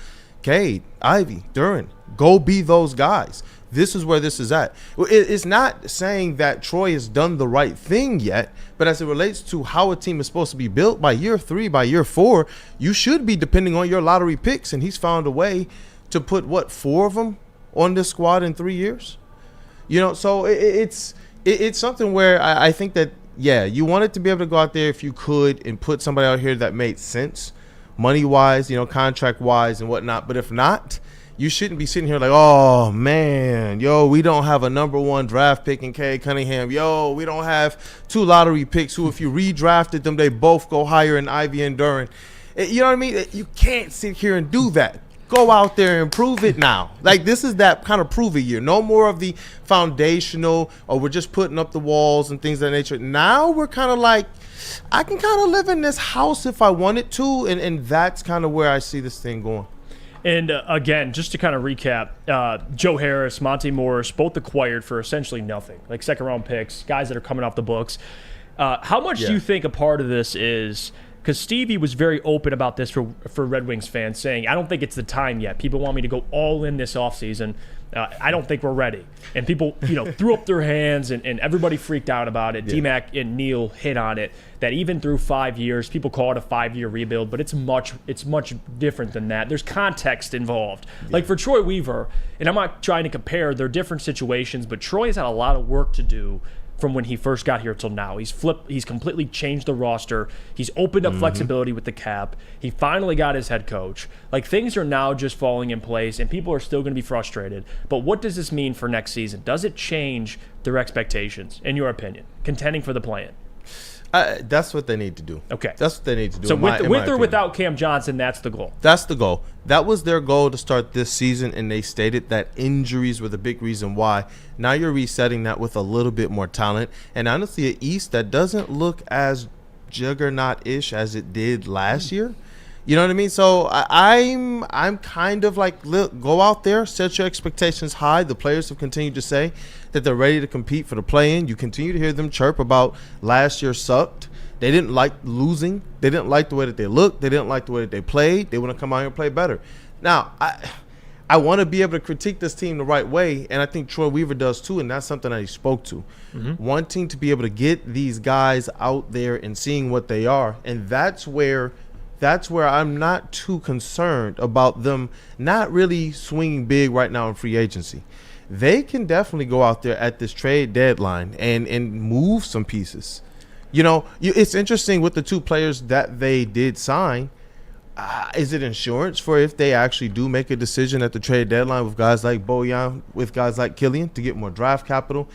Cade, Ivy, Duren, go be those guys. This is where this is at. It's not saying that Troy has done the right thing yet, but as it relates to how a team is supposed to be built by year 3, by year 4, you should be depending on your lottery picks, and he's found a way to put, 4 of them on this squad in 3 years? So it's something where I think that, you wanted to be able to go out there if you could and put somebody out here that made sense, money-wise, contract-wise and whatnot. But if not, you shouldn't be sitting here like, oh, man, we don't have a number 1 draft pick in Cade Cunningham. We don't have 2 lottery picks who, if you redrafted them, they both go higher in Ivy and Duren. You know what I mean? You can't sit here and do that. Go out there and prove it now. Like, this is that kind of prove it year. No more of the foundational, or we're just putting up the walls and things of that nature. Now we're kind of like, I can kind of live in this house if I wanted to, and that's kind of where I see this thing going. And again, just to kind of recap, Joe Harris, Monty Morris, both acquired for essentially nothing, like second-round picks, guys that are coming off the books. How much do you think a part of this is – because Stevie was very open about this for Red Wings fans, saying, I don't think it's the time yet. People want me to go all in this offseason. I don't think we're ready. And people, threw up their hands, and everybody freaked out about it. D-Mac and Neil hit on it, that even through 5 years, people call it a 5-year rebuild, but it's much different than that. There's context involved. Like for Troy Weaver, and I'm not trying to compare, they're different situations, but Troy has had a lot of work to do from when he first got here till now. He's completely changed the roster. He's opened up flexibility with the cap. He finally got his head coach. Like, things are now just falling in place, and people are still going to be frustrated. But what does this mean for next season? Does it change their expectations, in your opinion, contending for the play-in? That's what they need to do. Okay. That's what they need to do. So with or without Cam Johnson, that's the goal. That's the goal. That was their goal to start this season, and they stated that injuries were the big reason why. Now you're resetting that with a little bit more talent. And honestly, an East that doesn't look as juggernaut-ish as it did last year. You know what I mean? So I'm kind of like, look, go out there, set your expectations high. The players have continued to say that they're ready to compete for the play-in. You continue to hear them chirp about last year sucked. They didn't like losing. They didn't like the way that they looked. They didn't like the way that they played. They want to come out here and play better. Now, I want to be able to critique this team the right way, and I think Troy Weaver does too, and that's something that he spoke to. Wanting to be able to get these guys out there and seeing what they are, and that's where I'm not too concerned about them not really swinging big right now in free agency. they can definitely go out there at this trade deadline and move some pieces. You know, it's interesting with the two players that they did sign. Is it insurance for if they actually do make a decision at the trade deadline with guys like Bojan, with guys like Killian to get more draft capital?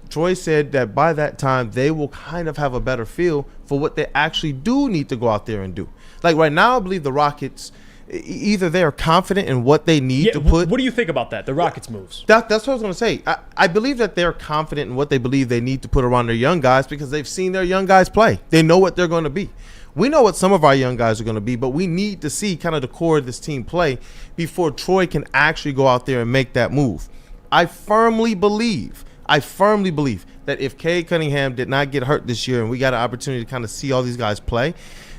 Troy said that by that time, they will kind of have a better feel for what they actually do need to go out there and do. Like right now, I believe the Rockets, either they are confident in what they need to put. What do you think about that? The Rockets moves. That's what I was going to say. I believe that they're confident in what they believe they need to put around their young guys because they've seen their young guys play. They know what they're going to be. We know what some of our young guys are going to be, but we need to see kind of the core of this team play before Troy can actually go out there and make that move. I firmly believe that if Cade Cunningham did not get hurt this year and we got an opportunity to kind of see all these guys play,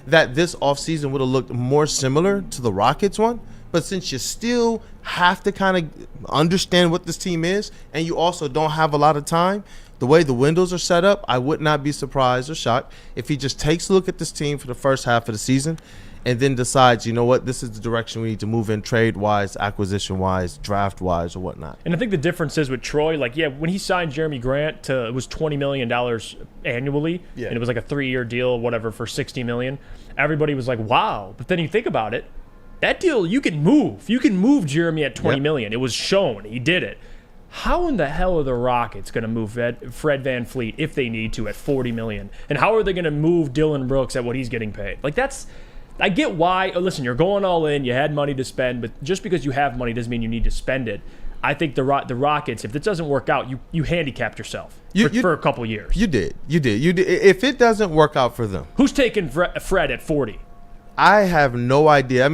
that this offseason would have looked more similar to the Rockets one. But since you still have to kind of understand what this team is and you also don't have a lot of time, the way the windows are set up, I would not be surprised or shocked if he just takes a look at this team for the first half of the season and then decides, you know what, this is the direction we need to move in trade-wise, acquisition-wise, draft-wise, or whatnot. And I think the difference is with Troy, like, yeah, when he signed Jeremy Grant it was $20 million annually, and it was like a 3-year deal, whatever, for $60 million. Everybody was like, wow. But then you think about it, that deal, you can move. You can move Jeremy at $20 million. It was shown. He did it. How in the hell are the Rockets going to move Fred VanVleet if they need to at $40 million? And how are they going to move Dylan Brooks at what he's getting paid? Like, I get why. Listen, you're going all in. You had money to spend, but just because you have money doesn't mean you need to spend it. I think the Rockets, if it doesn't work out, you handicapped yourself for a couple years. You did. If it doesn't work out for them. Who's taking Fred at 40? I have no idea.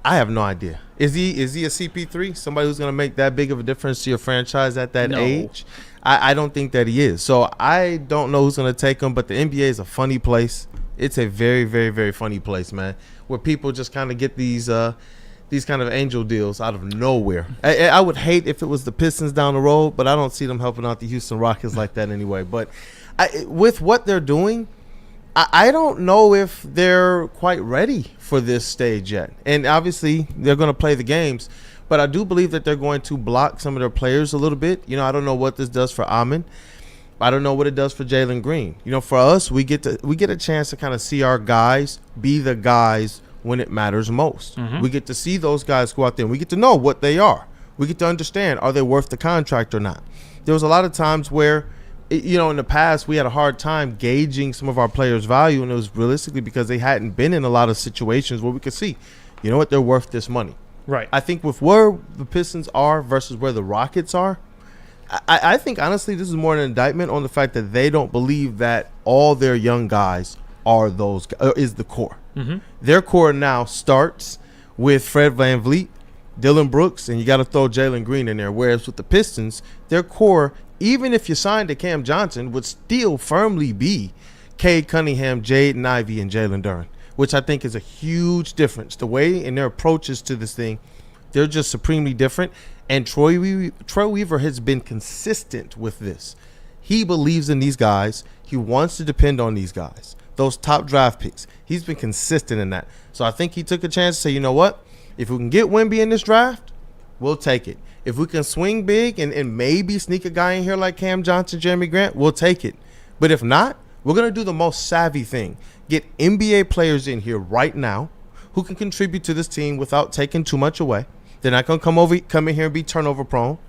I have no idea. Is he a CP3? Somebody who's going to make that big of a difference to your franchise at that age? I don't think that he is. So I don't know who's going to take him, but the NBA is a funny place. It's a very, very, very funny place, man, where people just kind of get these kind of angel deals out of nowhere. I would hate if it was the Pistons down the road, but I don't see them helping out the Houston Rockets like that anyway. But with what they're doing, I don't know if they're quite ready for this stage yet. And obviously, they're going to play the games. But I do believe that they're going to block some of their players a little bit. You know, I don't know what this does for Amon. I don't know what it does for Jalen Green. You know, for us, we get a chance to kind of see our guys be the guys when it matters most. Mm-hmm. We get to see those guys go out there, and we get to know what they are. We get to understand, are they worth the contract or not? There was a lot of times where, you know, in the past, we had a hard time gauging some of our players' value, and it was realistically because they hadn't been in a lot of situations where we could see, you know what, they're worth this money. Right. I think with where the Pistons are versus where the Rockets are, I think, honestly, this is more an indictment on the fact that they don't believe that all their young guys is the core. Mm-hmm. Their core now starts with Fred VanVleet, Dylan Brooks, and you got to throw Jalen Green in there. Whereas with the Pistons, their core, even if you signed to Cam Johnson, would still firmly be Cade Cunningham, Jaden Ivey, and Jalen Duren, which I think is a huge difference. The way in their approaches to this thing, they're just supremely different. And Troy Weaver has been consistent with this. He believes in these guys. He wants to depend on these guys, those top draft picks. He's been consistent in that. So I think he took a chance to say, you know what? If we can get Wemby in this draft, we'll take it. If we can swing big and maybe sneak a guy in here like Cam Johnson, Jeremy Grant, we'll take it. But if not, we're going to do the most savvy thing. Get NBA players in here right now who can contribute to this team without taking too much away. They're not going to come in here and be turnover prone.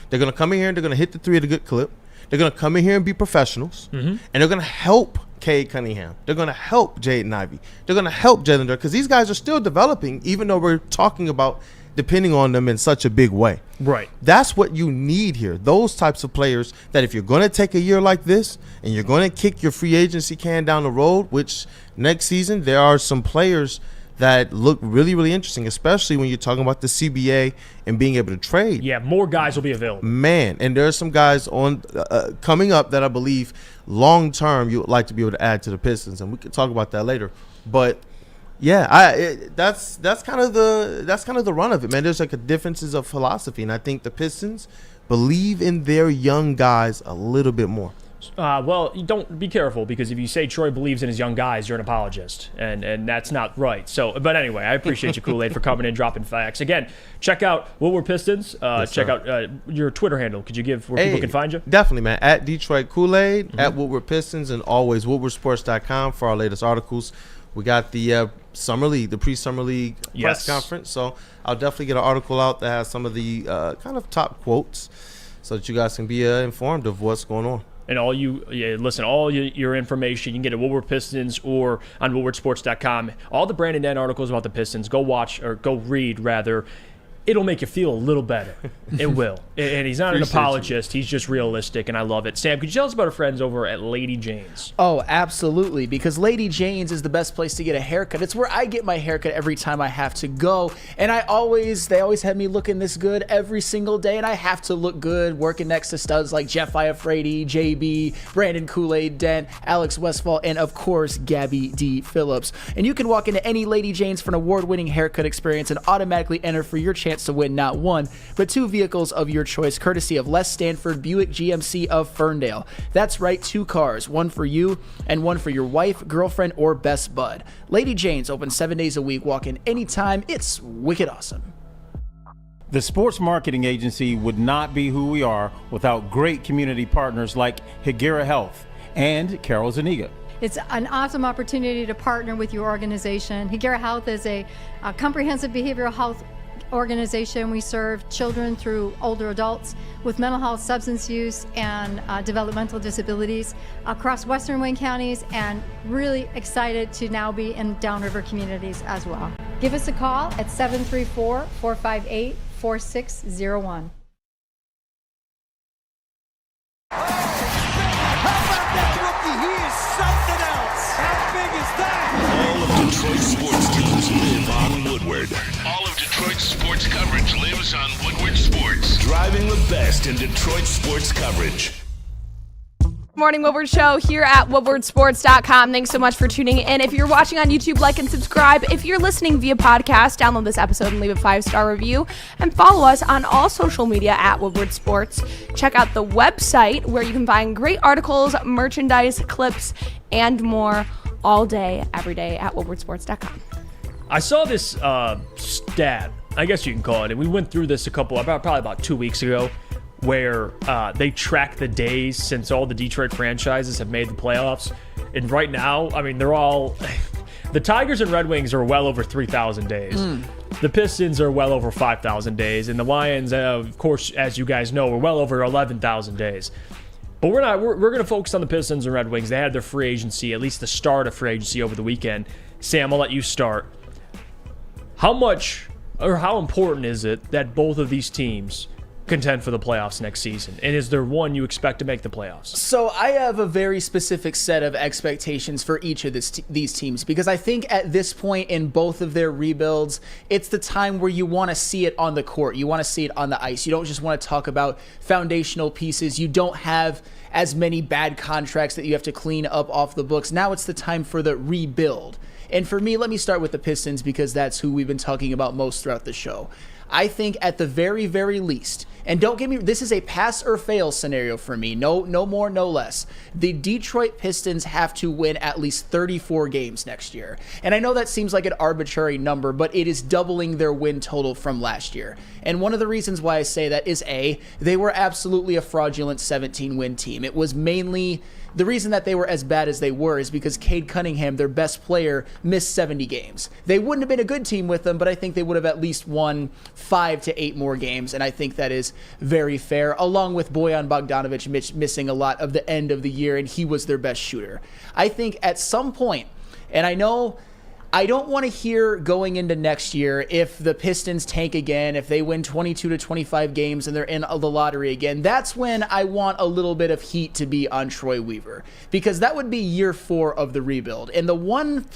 They're going to come in here and they're going to hit the three at a good clip. They're going to come in here and be professionals. Mm-hmm. And they're going to help Cade Cunningham. They're going to help Jaden Ivey. They're going to help Jalen Duren because these guys are still developing, even though we're talking about depending on them in such a big way. Right. That's what you need here. Those types of players that if you're going to take a year like this and you're going to kick your free agency can down the road, which next season there are some players that look really, really interesting, especially when you're talking about the CBA and being able to trade. Yeah, more guys will be available. Man, and there are some guys on coming up that I believe long term you would like to be able to add to the Pistons, and we can talk about that later. But yeah, that's kind of the run of it, man. There's like a differences of philosophy, and I think the Pistons believe in their young guys a little bit more. Well, you don't be careful, because if you say Troy believes in his young guys, you're an apologist, and that's not right. So, but anyway, I appreciate you, Kool-Aid, for coming in, dropping facts. Again, check out Woodward Pistons. Check out your Twitter handle. Could you give where people can find you? Definitely, man. At Detroit Kool-Aid, at Woodward Pistons, and always woodwardsports.com for our latest articles. We got the Summer League, the pre-Summer League press conference. So I'll definitely get an article out that has some of the kind of top quotes so that you guys can be informed of what's going on. And all your information, you can get at Woodward Pistons or on woodwardsports.com. All the Brandon Dent articles about the Pistons, go read rather. It'll make you feel a little better. It will. And he's not an apologist. He's just realistic, and I love it. Sam, could you tell us about our friends over at Lady Jane's? Oh, absolutely, because Lady Jane's is the best place to get a haircut. It's where I get my haircut every time I have to go, and they always have me looking this good every single day, and I have to look good working next to studs like Jeff Iafrate, JB, Brandon Kool-Aid Dent, Alex Westfall, and of course, Gabby D. Phillips. And you can walk into any Lady Jane's for an award-winning haircut experience and automatically enter for your chance to win not one, but 2 vehicles of your choice, courtesy of Les Stanford Buick GMC of Ferndale. That's right, 2 cars, one for you and one for your wife, girlfriend, or best bud. Lady Jane's open 7 days a week. Walk in anytime. It's wicked awesome. The Sports Marketing Agency would not be who we are without great community partners like Higuera Health and Carol Zaniga. It's an awesome opportunity to partner with your organization. Higuera Health is a comprehensive behavioral health organization. We serve children through older adults with mental health, substance use, and developmental disabilities across Western Wayne counties, and really excited to now be in downriver communities as well. Give us a call at 734-458-4601. All of Detroit's sports teams live on Woodward. All of Detroit's sports coverage lives on Woodward Sports. Driving the best in Detroit sports coverage. Morning Woodward Show here at woodwardsports.com. Thanks so much for tuning in. If you're watching on YouTube, like and subscribe. If you're listening via podcast, download this episode and leave a 5-star review. And follow us on all social media at Woodward Sports. Check out the website where you can find great articles, merchandise, clips, and more all day, every day at woodwardsports.com. I saw this stat, I guess you can call it, and we went through this probably about 2 weeks ago, where they track the days since all the Detroit franchises have made the playoffs. And right now, I mean, they're all... the Tigers and Red Wings are well over 3,000 days. The Pistons are well over 5,000 days. And the Lions, of course, as you guys know, are well over 11,000 days. But we're going to focus on the Pistons and Red Wings. They had their free agency, at least the start of free agency over the weekend. Sam, I'll let you start. How much or how important is it that both of these teams contend for the playoffs next season? And is there one you expect to make the playoffs? So I have a very specific set of expectations for each of these teams, because I think at this point in both of their rebuilds, it's the time where you want to see it on the court. You want to see it on the ice. You don't just want to talk about foundational pieces. You don't have as many bad contracts that you have to clean up off the books. Now it's the time for the rebuild. And for me, let me start with the Pistons, because that's who we've been talking about most throughout the show. I think at the very, very least, and don't get me, this is a pass or fail scenario for me. No more, no less. The Detroit Pistons have to win at least 34 games next year. And I know that seems like an arbitrary number, but it is doubling their win total from last year. And one of the reasons why I say that is they were absolutely a fraudulent 17-win team. It was mainly... The reason that they were as bad as they were is because Cade Cunningham, their best player, missed 70 games. They wouldn't have been a good team with them, but I think they would have at least won 5 to 8 more games, and I think that is very fair, along with Bojan Bogdanovic missing a lot of the end of the year, and he was their best shooter. I think at some point, and I know... I don't want to hear going into next year if the Pistons tank again, if they win 22 to 25 games and they're in the lottery again. That's when I want a little bit of heat to be on Troy Weaver, because that would be year 4 of the rebuild. And the one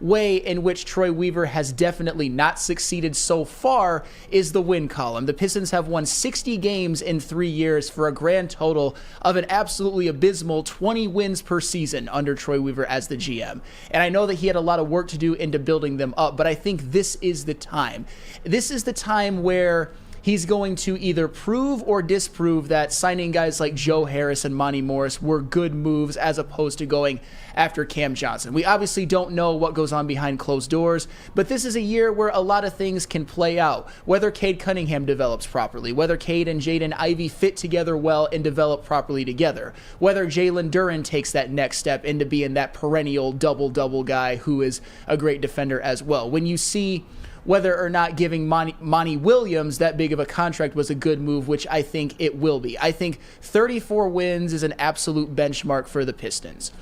way in which Troy Weaver has definitely not succeeded so far is the win column. The Pistons have won 60 games in 3 years for a grand total of an absolutely abysmal 20 wins per season under Troy Weaver as the GM. And I know that he had a lot of work to do into building them up, but I think this is the time. This is the time where he's going to either prove or disprove that signing guys like Joe Harris and Monty Morris were good moves as opposed to going after Cam Johnson. We obviously don't know what goes on behind closed doors, but this is a year where a lot of things can play out. Whether Cade Cunningham develops properly, whether Cade and Jaden Ivey fit together well and develop properly together, whether Jalen Duren takes that next step into being that perennial double-double guy who is a great defender as well. When you see whether or not giving Monty Williams that big of a contract was a good move, which I think it will be. I think 34 wins is an absolute benchmark for the Pistons.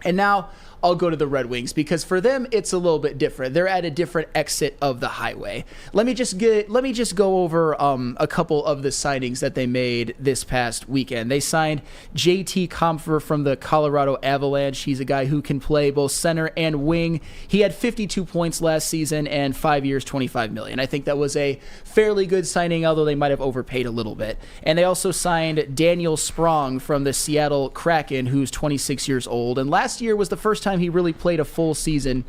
And now I'll go to the Red Wings, because for them it's a little bit different. They're at a different exit of the highway. Let me just go over a couple of the signings that they made this past weekend. They signed JT Compher from the Colorado Avalanche. He's a guy who can play both center and wing. He had 52 points last season and 5 years, $25 million. I think that was a fairly good signing, although they might have overpaid a little bit. And they also signed Daniel Sprong from the Seattle Kraken, who's 26 years old. And last year was the first time he really played a full season,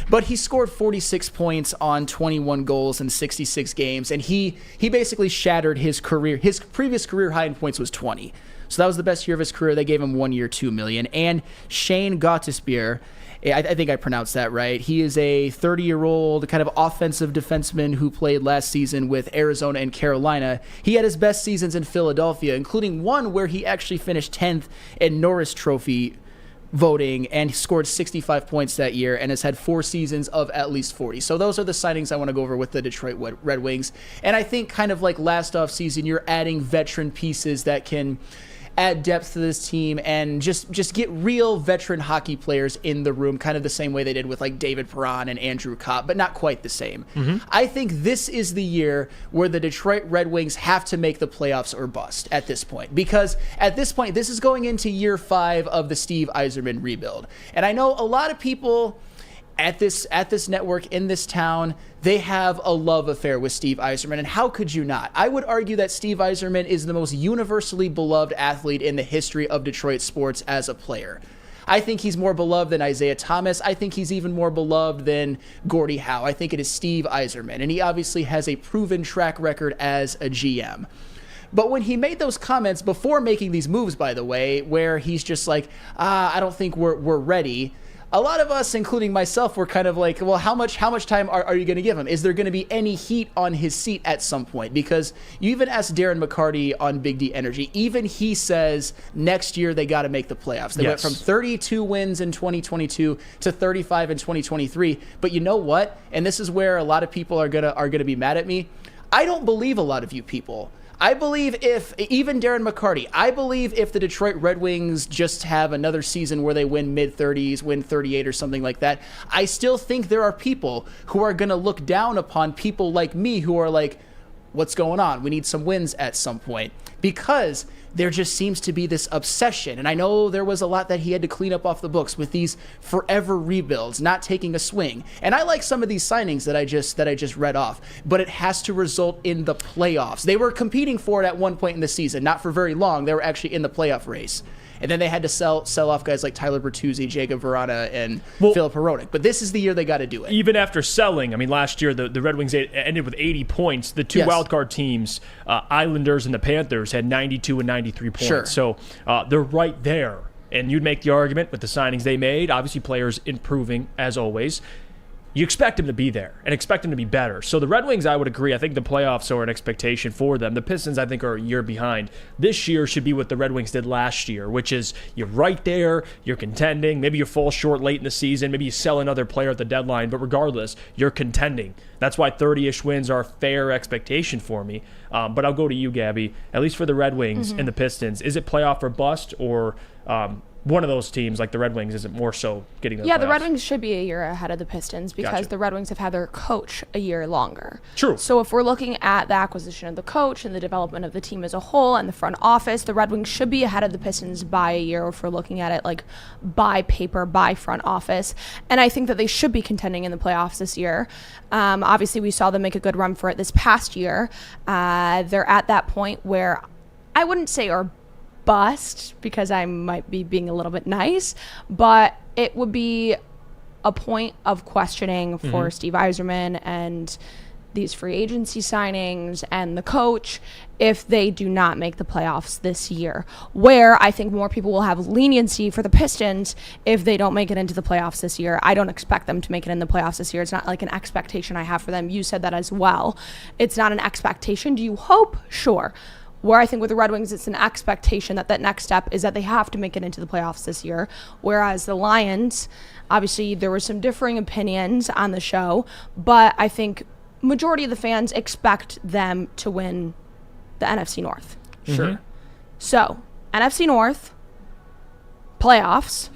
but he scored 46 points on 21 goals in 66 games, and he basically shattered his career. His previous career high in points was 20, so that was the best year of his career. They gave him 1 year, $2 million. And Shane Gottespier, I think I pronounced that right. He is a 30-year-old kind of offensive defenseman who played last season with Arizona and Carolina. He had his best seasons in Philadelphia, including one where he actually finished 10th in Norris Trophy voting, and he scored 65 points that year and has had 4 seasons of at least 40. So those are the signings I want to go over with the Detroit Red Wings. And I think kind of like last offseason, you're adding veteran pieces that can add depth to this team and just get real veteran hockey players in the room, kind of the same way they did with like David Perron and Andrew Kopp, but not quite the same. I think this is the year where the Detroit Red Wings have to make the playoffs or bust at this point, because at this point, this is going into year 5 of the Steve Yzerman rebuild. And I know a lot of people at this network in this town, they have a love affair with Steve Yzerman, and how could you not? I would argue that Steve Yzerman is the most universally beloved athlete in the history of Detroit sports as a player. I think he's more beloved than Isaiah Thomas. I think he's even more beloved than Gordie Howe. I think it is Steve Yzerman, and he obviously has a proven track record as a GM. But when he made those comments before making these moves, by the way, where he's just like, I don't think we're ready, a lot of us, including myself, were kind of like, well, how much time are you going to give him? Is there going to be any heat on his seat at some point? Because you even asked Darren McCarty on Big D Energy. Even he says next year they got to make the playoffs. They went from 32 wins in 2022 to 35 in 2023. But you know what? And this is where a lot of people are gonna be mad at me. I don't believe a lot of you people. I believe even Darren McCarty, I believe if the Detroit Red Wings just have another season where they win mid-30s, win 38 or something like that, I still think there are people who are going to look down upon people like me who are like, what's going on? We need some wins at some point. Because there just seems to be this obsession. And I know there was a lot that he had to clean up off the books with these forever rebuilds, not taking a swing. And I like some of these signings that I just read off, but it has to result in the playoffs. They were competing for it at one point in the season, not for very long. They were actually in the playoff race. And then they had to sell off guys like Tyler Bertuzzi, Jacob Verana, and Philip Hronek. But this is the year they got to do it. Even after selling, I mean, last year the Red Wings ended with 80 points. The two wildcard teams, Islanders and the Panthers, had 92 and 93 points. Sure. So they're right there. And you'd make the argument with the signings they made, obviously players improving as always. You expect him to be there and expect him to be better. So the Red Wings, I would agree. I think the playoffs are an expectation for them. The Pistons, I think, are a year behind. This year should be what the Red Wings did last year, which is you're right there, you're contending. Maybe you fall short late in the season. Maybe you sell another player at the deadline. But regardless, you're contending. That's why 30-ish wins are a fair expectation for me. But I'll go to you, Gabby. At least for the Red Wings and the Pistons, is it playoff or bust, or one of those teams, like the Red Wings, isn't more so getting the playoffs? The Red Wings should be a year ahead of the Pistons because the Red Wings have had their coach a year longer. True. So if we're looking at the acquisition of the coach and the development of the team as a whole and the front office, the Red Wings should be ahead of the Pistons by a year if we're looking at it like by paper, by front office. And I think that they should be contending in the playoffs this year. Obviously, we saw them make a good run for it this past year. They're at that point where I wouldn't say are bust, because I might be being a little bit nice, but it would be a point of questioning for Steve Yzerman and these free agency signings and the coach if they do not make the playoffs this year, where I think more people will have leniency for the Pistons if they don't make it into the playoffs this year. I don't expect them to make it in the playoffs this year. It's not like an expectation I have for them. You said that as well. It's not an expectation. Do you hope? Sure. Where I think with the Red Wings, it's an expectation that next step is that they have to make it into the playoffs this year. Whereas the Lions, obviously there were some differing opinions on the show, but I think majority of the fans expect them to win the NFC North. Sure. Mm-hmm. So, NFC North, playoffs,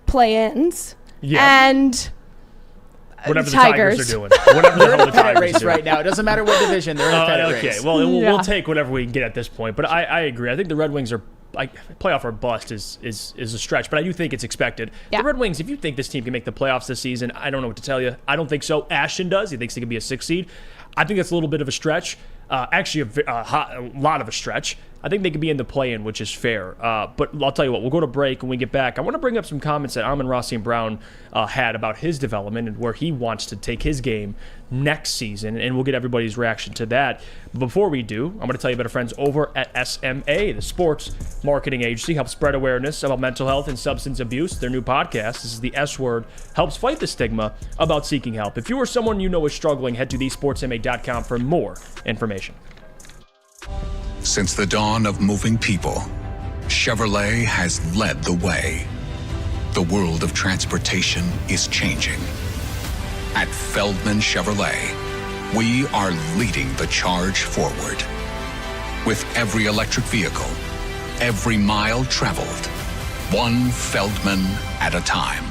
play-ins, and whatever Tigers. the Tigers are doing. Whatever the hell the pennant Tigers race are doing. right now. It doesn't matter what division they're in a pennant okay, race. well, we'll take whatever we can get at this point. But I agree. I think the Red Wings are playoff or bust is a stretch, but I do think it's expected. Yeah. The Red Wings, if you think this team can make the playoffs this season, I don't know what to tell you. I don't think so. Ashton does. He thinks they can be a 6 seed. I think that's a little bit of a stretch. Actually, a lot of a stretch. I think they could be in the play-in, which is fair. But I'll tell you what, we'll go to break. When we get back, I want to bring up some comments that Amon-Ra St. Brown had about his development and where he wants to take his game next season, and we'll get everybody's reaction to that. But before we do, I'm going to tell you about our friends over at SMA, the sports marketing agency, helps spread awareness about mental health and substance abuse. Their new podcast, this is the S Word, helps fight the stigma about seeking help. If you or someone you know is struggling, head to thesportsma.com for more information. Since the dawn of moving people, Chevrolet has led the way. The world of transportation is changing. At Feldman Chevrolet, we are leading the charge forward. With every electric vehicle, every mile traveled, one Feldman at a time.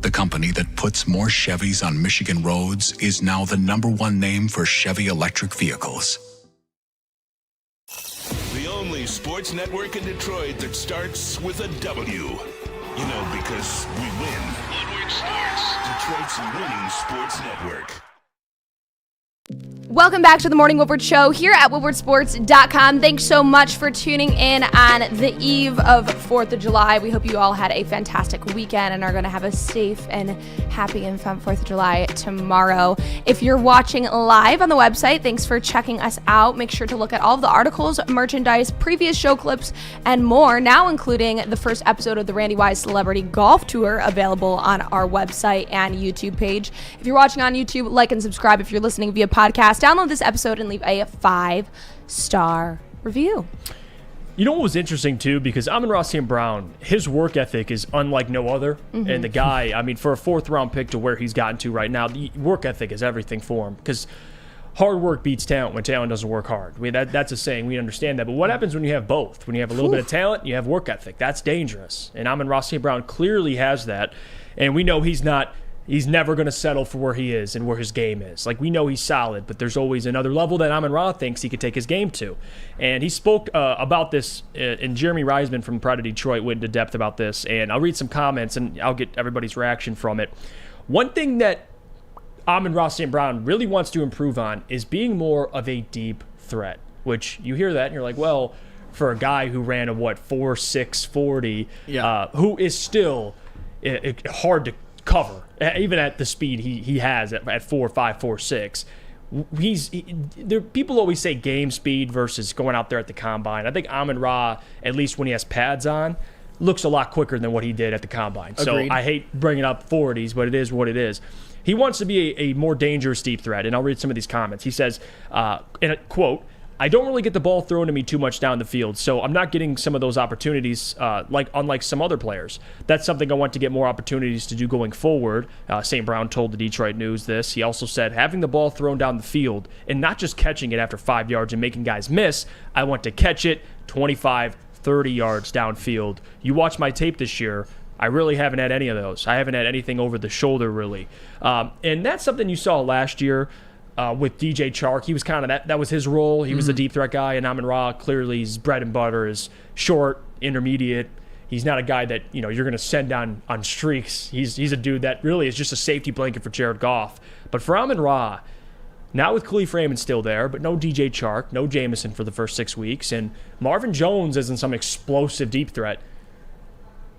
The company that puts more Chevys on Michigan roads is now the #1 name for Chevy electric vehicles. The only sports network in Detroit that starts with a W. You know, because we win. Woodward Sports, Detroit's winning sports network. Welcome back to the Morning Woodward Show here at woodwardsports.com. Thanks so much for tuning in on the eve of 4th of July. We hope you all had a fantastic weekend and are going to have a safe and happy and fun 4th of July tomorrow. If you're watching live on the website, thanks for checking us out. Make sure to look at all of the articles, merchandise, previous show clips, and more, now including the first episode of the Randy Wise Celebrity Golf Tour available on our website and YouTube page. If you're watching on YouTube, like and subscribe. If you're listening via podcast, download this episode and leave a 5-star review. You know what was interesting, too? Because Amon-Ra St. Brown, his work ethic is unlike no other. Mm-hmm. And the guy, I mean, for a 4th-round pick to where he's gotten to right now, the work ethic is everything for him. Because hard work beats talent when talent doesn't work hard. I mean, that's a saying. We understand that. But what happens when you have both? When you have a little bit of talent, you have work ethic. That's dangerous. And Amon-Ra St. Brown clearly has that. And we know he's never going to settle for where he is and where his game is. Like, we know he's solid, but there's always another level that Amon-Ra thinks he could take his game to. And he spoke about this, and Jeremy Reisman from Pride of Detroit went into depth about this. And I'll read some comments, and I'll get everybody's reaction from it. One thing that Amon-Ra St. Brown really wants to improve on is being more of a deep threat, which you hear that, and you're like, well, for a guy who ran a, 4.6 40, who is still hard to cover, even at the speed he has at 4.5, 4.6. People always say game speed versus going out there at the combine. I think Amon-Ra, at least when he has pads on, looks a lot quicker than what he did at the combine. Agreed. So I hate bringing up 40s, but it is what it is. He wants to be a more dangerous deep threat, and I'll read some of these comments. He says, in a quote, "I don't really get the ball thrown to me too much down the field, so I'm not getting some of those opportunities unlike some other players. That's something I want to get more opportunities to do going forward." St. Brown told the Detroit News this. He also said, "Having the ball thrown down the field and not just catching it after 5 yards and making guys miss, I want to catch it 25, 30 yards downfield. You watch my tape this year, I really haven't had any of those. I haven't had anything over the shoulder, really." And that's something you saw last year. With DJ Chark, he was kind of that was his role. He was a deep threat guy, and Amon-Ra, clearly his bread and butter is short, intermediate. He's not a guy that you're going to send on streaks. He's a dude that really is just a safety blanket for Jared Goff. But for Amon-Ra, now with Khalif Raymond still there, but no DJ Chark, no Jamison for the first 6 weeks, and Marvin Jones isn't some explosive deep threat.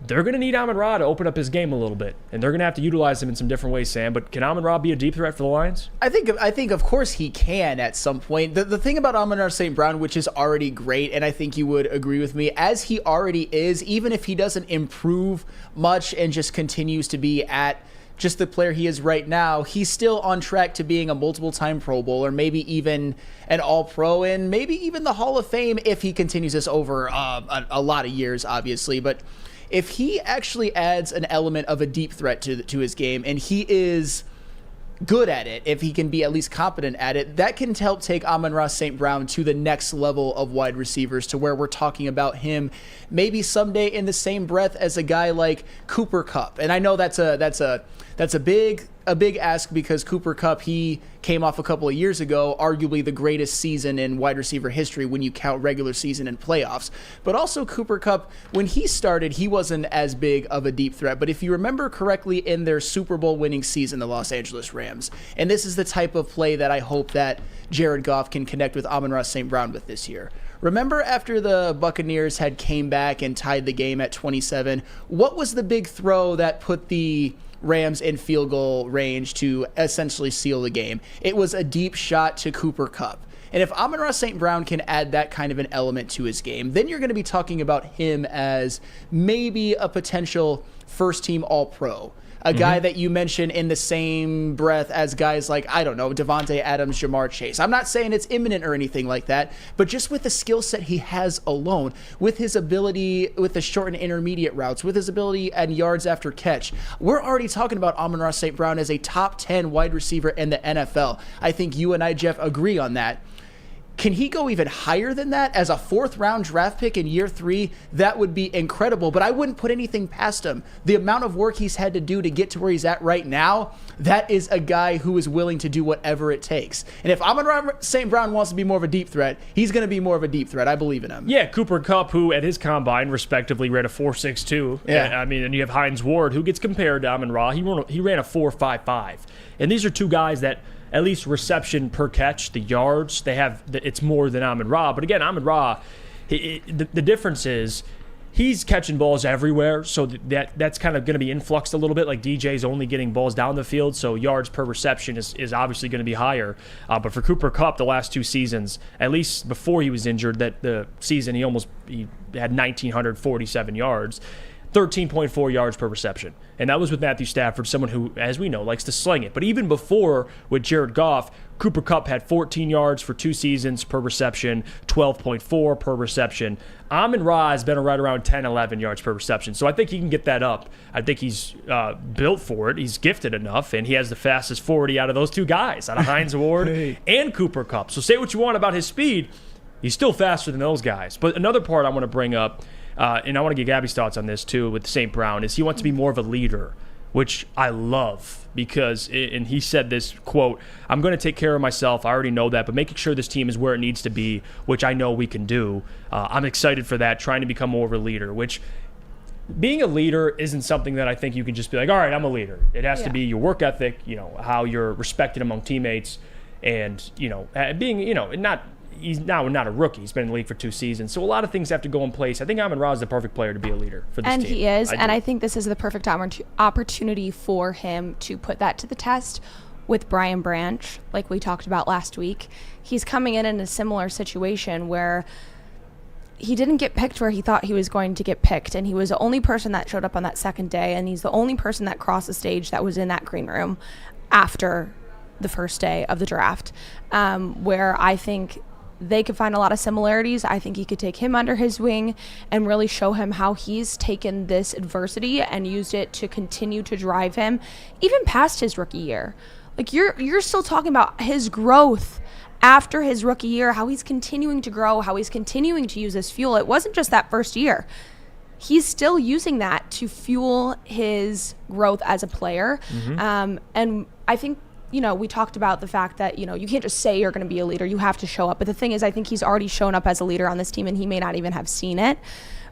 they're going to need Amon-Ra to open up his game a little bit, and they're going to have to utilize him in some different ways, Sam. But can Amon-Ra be a deep threat for the Lions? I think of course he can at some point. The thing about Amon-Ra St. Brown, which is already great, and I think you would agree with me, as he already is, even if he doesn't improve much and just continues to be at just the player he is right now, he's still on track to being a multiple-time Pro Bowler, maybe even an All-Pro, and maybe even the Hall of Fame if he continues this over a lot of years, obviously. But if he actually adds an element of a deep threat to his game, and he is good at it, if he can be at least competent at it, that can help take Amon-Ra St. Brown to the next level of wide receivers, to where we're talking about him maybe someday in the same breath as a guy like Cooper Kupp. And I know that's a big ask, because Cooper Kupp, he came off a couple of years ago, arguably the greatest season in wide receiver history when you count regular season and playoffs. But also Cooper Kupp, when he started, he wasn't as big of a deep threat. But if you remember correctly, in their Super Bowl winning season, the Los Angeles Rams, and this is the type of play that I hope that Jared Goff can connect with Amon-Ra St. Brown with this year. Remember after the Buccaneers had came back and tied the game at 27, what was the big throw that put the Rams in field goal range to essentially seal the game? It was a deep shot to Cooper Kupp. And if Amon-Ra St. Brown can add that kind of an element to his game, then you're going to be talking about him as maybe a potential first-team All-Pro. A guy that you mention in the same breath as guys like, I don't know, Devontae Adams, Jamar Chase. I'm not saying it's imminent or anything like that, but just with the skill set he has alone, with his ability with the short and intermediate routes, with his ability and yards after catch, we're already talking about Amon-Ra St. Brown as a top 10 wide receiver in the NFL. I think you and I, Jeff, agree on that. Can he go even higher than that as a 4th-round draft pick in year 3? That would be incredible, but I wouldn't put anything past him. The amount of work he's had to do to get to where he's at right now, that is a guy who is willing to do whatever it takes. And if Amon-Ra St. Brown wants to be more of a deep threat, he's going to be more of a deep threat. I believe in him. Yeah, Cooper Kupp, who at his combine respectively ran a 4.62. Yeah. I mean, and you have Hines Ward, who gets compared to Amon-Ra. He ran a 4.55. And these are two guys that, at least reception per catch, the yards, it's more than Amon-Ra. But again, Amon-Ra, the difference is he's catching balls everywhere, so that's kind of going to be influxed a little bit. Like DJ's only getting balls down the field, so yards per reception is obviously going to be higher. But for Cooper Kupp, the last 2 seasons, at least before he was injured, that the season he had 1,947 yards. 13.4 yards per reception. And that was with Matthew Stafford, someone who, as we know, likes to sling it. But even before, with Jared Goff, Cooper Kupp had 14 yards for 2 seasons per reception, 12.4 per reception. Amon-Ra has been right around 10, 11 yards per reception. So I think he can get that up. I think he's built for it. He's gifted enough, and he has the fastest 40 out of those 2 guys, out of Hines Ward and Cooper Kupp. So say what you want about his speed, he's still faster than those guys. But another part I want to bring up, and I want to get Gabby's thoughts on this too with St. Brown, is he wants to be more of a leader, which I love, because, and he said this, quote, "I'm going to take care of myself. I already know that, but making sure this team is where it needs to be, which I know we can do. I'm excited for that, trying to become more of a leader," which being a leader isn't something that I think you can just be like, all right, I'm a leader. It has to be your work ethic, how you're respected among teammates, and, being, he's now not a rookie. He's been in the league for 2 seasons. So a lot of things have to go in place. I think Amon-Ra is the perfect player to be a leader for this team. And he is. I think this is the perfect opportunity for him to put that to the test with Brian Branch, like we talked about last week. He's coming in a similar situation where he didn't get picked where he thought he was going to get picked, and he was the only person that showed up on that second day, and he's the only person that crossed the stage that was in that green room after the first day of the draft, where I think they could find a lot of similarities. I think he could take him under his wing and really show him how he's taken this adversity and used it to continue to drive him even past his rookie year. Like you're still talking about his growth after his rookie year, how he's continuing to grow, how he's continuing to use this fuel. It wasn't just that first year. He's still using that to fuel his growth as a player. And I think, we talked about the fact that, you can't just say you're going to be a leader. You have to show up. But the thing is, I think he's already shown up as a leader on this team, and he may not even have seen it.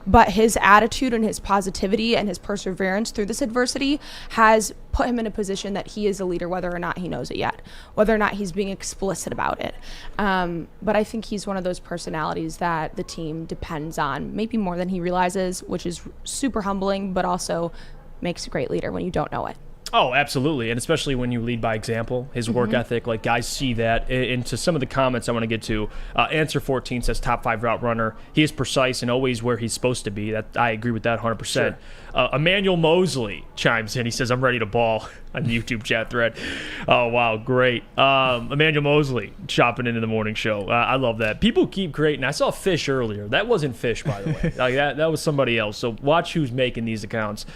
but his attitude and his positivity and his perseverance through this adversity has put him in a position that he is a leader, whether or not he knows it yet, whether or not he's being explicit about it. But I think he's one of those personalities that the team depends on, maybe more than he realizes, which is super humbling, but also makes a great leader when you don't know it. Oh, absolutely. And especially when you lead by example, his work ethic, like guys see that. And to some of the comments I want to get to, Answer 14 says top 5 route runner. He is precise and always where he's supposed to be. That I agree with that 100%. Sure. Emmanuel Mosley chimes in. He says, I'm ready to ball on the YouTube chat thread. Oh, wow. Great. Emmanuel Mosley chopping into the morning show. I love that. People keep creating. I saw Fish earlier. That wasn't Fish, by the way. Like that was somebody else. So watch who's making these accounts.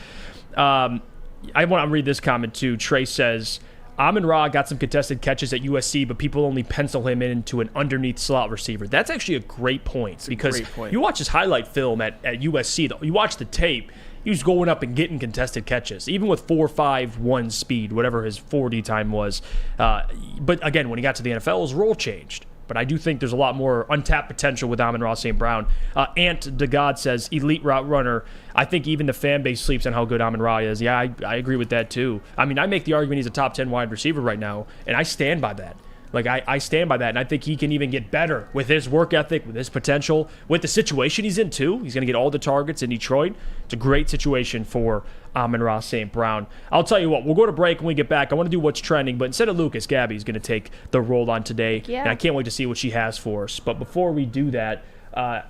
I want to read this comment too. Trey says, Amon-Ra got some contested catches at USC, but people only pencil him into an underneath slot receiver. That's actually a great point because you watch his highlight film at USC, you watch the tape, he was going up and getting contested catches, even with 4.51 speed, whatever his 4D time was. But again, when he got to the NFL, his role changed. But I do think there's a lot more untapped potential with Amon-Ra St. Brown. Ant DeGod says, elite route runner. I think even the fan base sleeps on how good Amon-Ra is. Yeah, I agree with that too. I mean, I make the argument he's a top 10 wide receiver right now, and I stand by that. Like, I stand by that, and I think he can even get better with his work ethic, with his potential, with the situation he's in, too. He's going to get all the targets in Detroit. It's a great situation for Amon-Ra St. Brown. I'll tell you what, we'll go to break when we get back. I want to do what's trending, but instead of Lucas, Gabby's going to take the role on today, and I can't wait to see what she has for us. But before we do that, I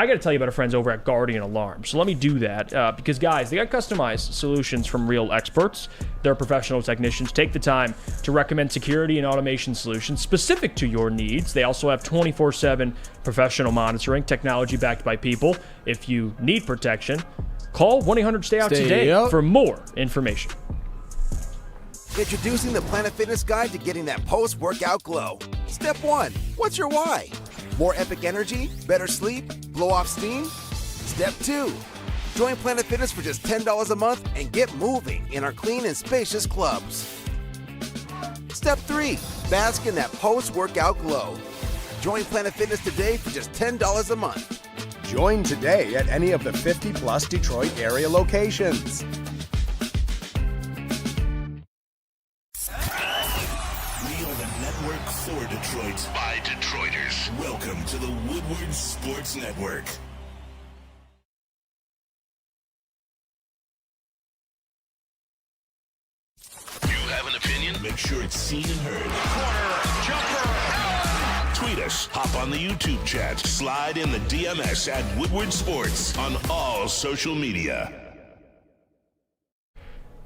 got to tell you about our friends over at Guardian Alarm. So let me do that because, guys, they got customized solutions from real experts. Their professional technicians take the time to recommend security and automation solutions specific to your needs. They also have 24/7 professional monitoring, technology backed by people. If you need protection, call 1-800-STAY-OUT today for more information. Introducing the Planet Fitness Guide to getting that post-workout glow. Step 1. What's your why? More epic energy? Better sleep? Blow off steam? Step 2. Join Planet Fitness for just $10 a month and get moving in our clean and spacious clubs. Step 3. Bask in that post-workout glow. Join Planet Fitness today for just $10 a month. Join today at any of the 50-plus Detroit area locations. For Detroit, by Detroiters. Welcome to the Woodward Sports Network. You have an opinion? Make sure it's seen and heard. Corner, jumper, tweet us, hop on the YouTube chat, slide in the DMS at Woodward Sports on all social media.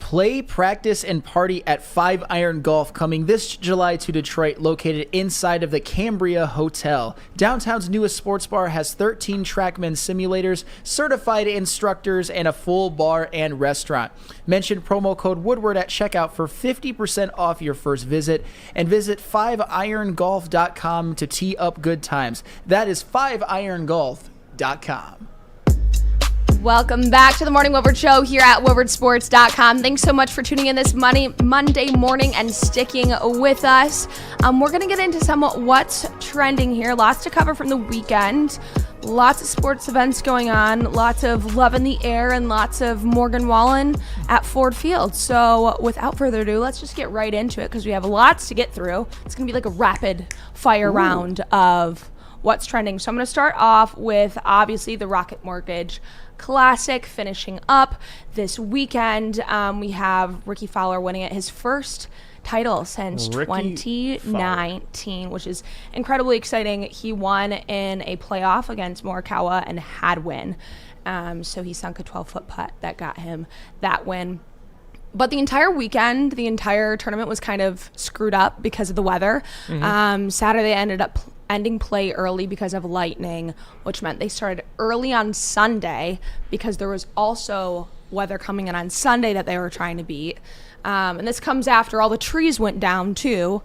Play, practice, and party at 5 Iron Golf coming this July to Detroit, located inside of the Cambria Hotel. Downtown's newest sports bar has 13 TrackMan simulators, certified instructors, and a full bar and restaurant. Mention promo code Woodward at checkout for 50% off your first visit, and visit 5irongolf.com to tee up good times. That is 5irongolf.com. Welcome back to the Morning Woodward Show here at WoodwardSports.com. Thanks so much for tuning in this Monday morning and sticking with us. We're going to get into some what's trending here. Lots to cover from the weekend. Lots of sports events going on. Lots of love in the air and lots of Morgan Wallen at Ford Field. So without further ado, let's just get right into it because we have lots to get through. It's going to be like a rapid fire round of what's trending. So I'm going to start off with obviously the Rocket Mortgage Classic finishing up this weekend. We have Ricky Fowler winning it, his first title since 2019, which is incredibly exciting. He won in a playoff against Morikawa and had win. So he sunk a 12-foot putt that got him that win. But the entire weekend, the entire tournament was kind of screwed up because of the weather. Saturday ended up ending play early because of lightning, which meant they started early on Sunday because there was also weather coming in on Sunday that they were trying to beat. And this comes after all the trees went down too,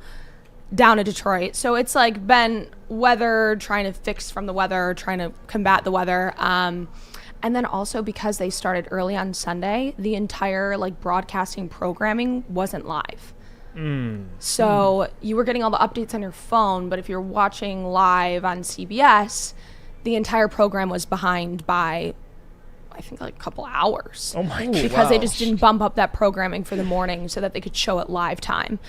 down in Detroit. So it's like been weather, trying to fix from the weather, trying to combat the weather. And then also because they started early on Sunday, the entire like broadcasting programming wasn't live. So you were getting all the updates on your phone, but if you're watching live on CBS, the entire program was behind by, I think, like a couple hours. Oh my Because they just didn't bump up that programming for the morning so that they could show it live time.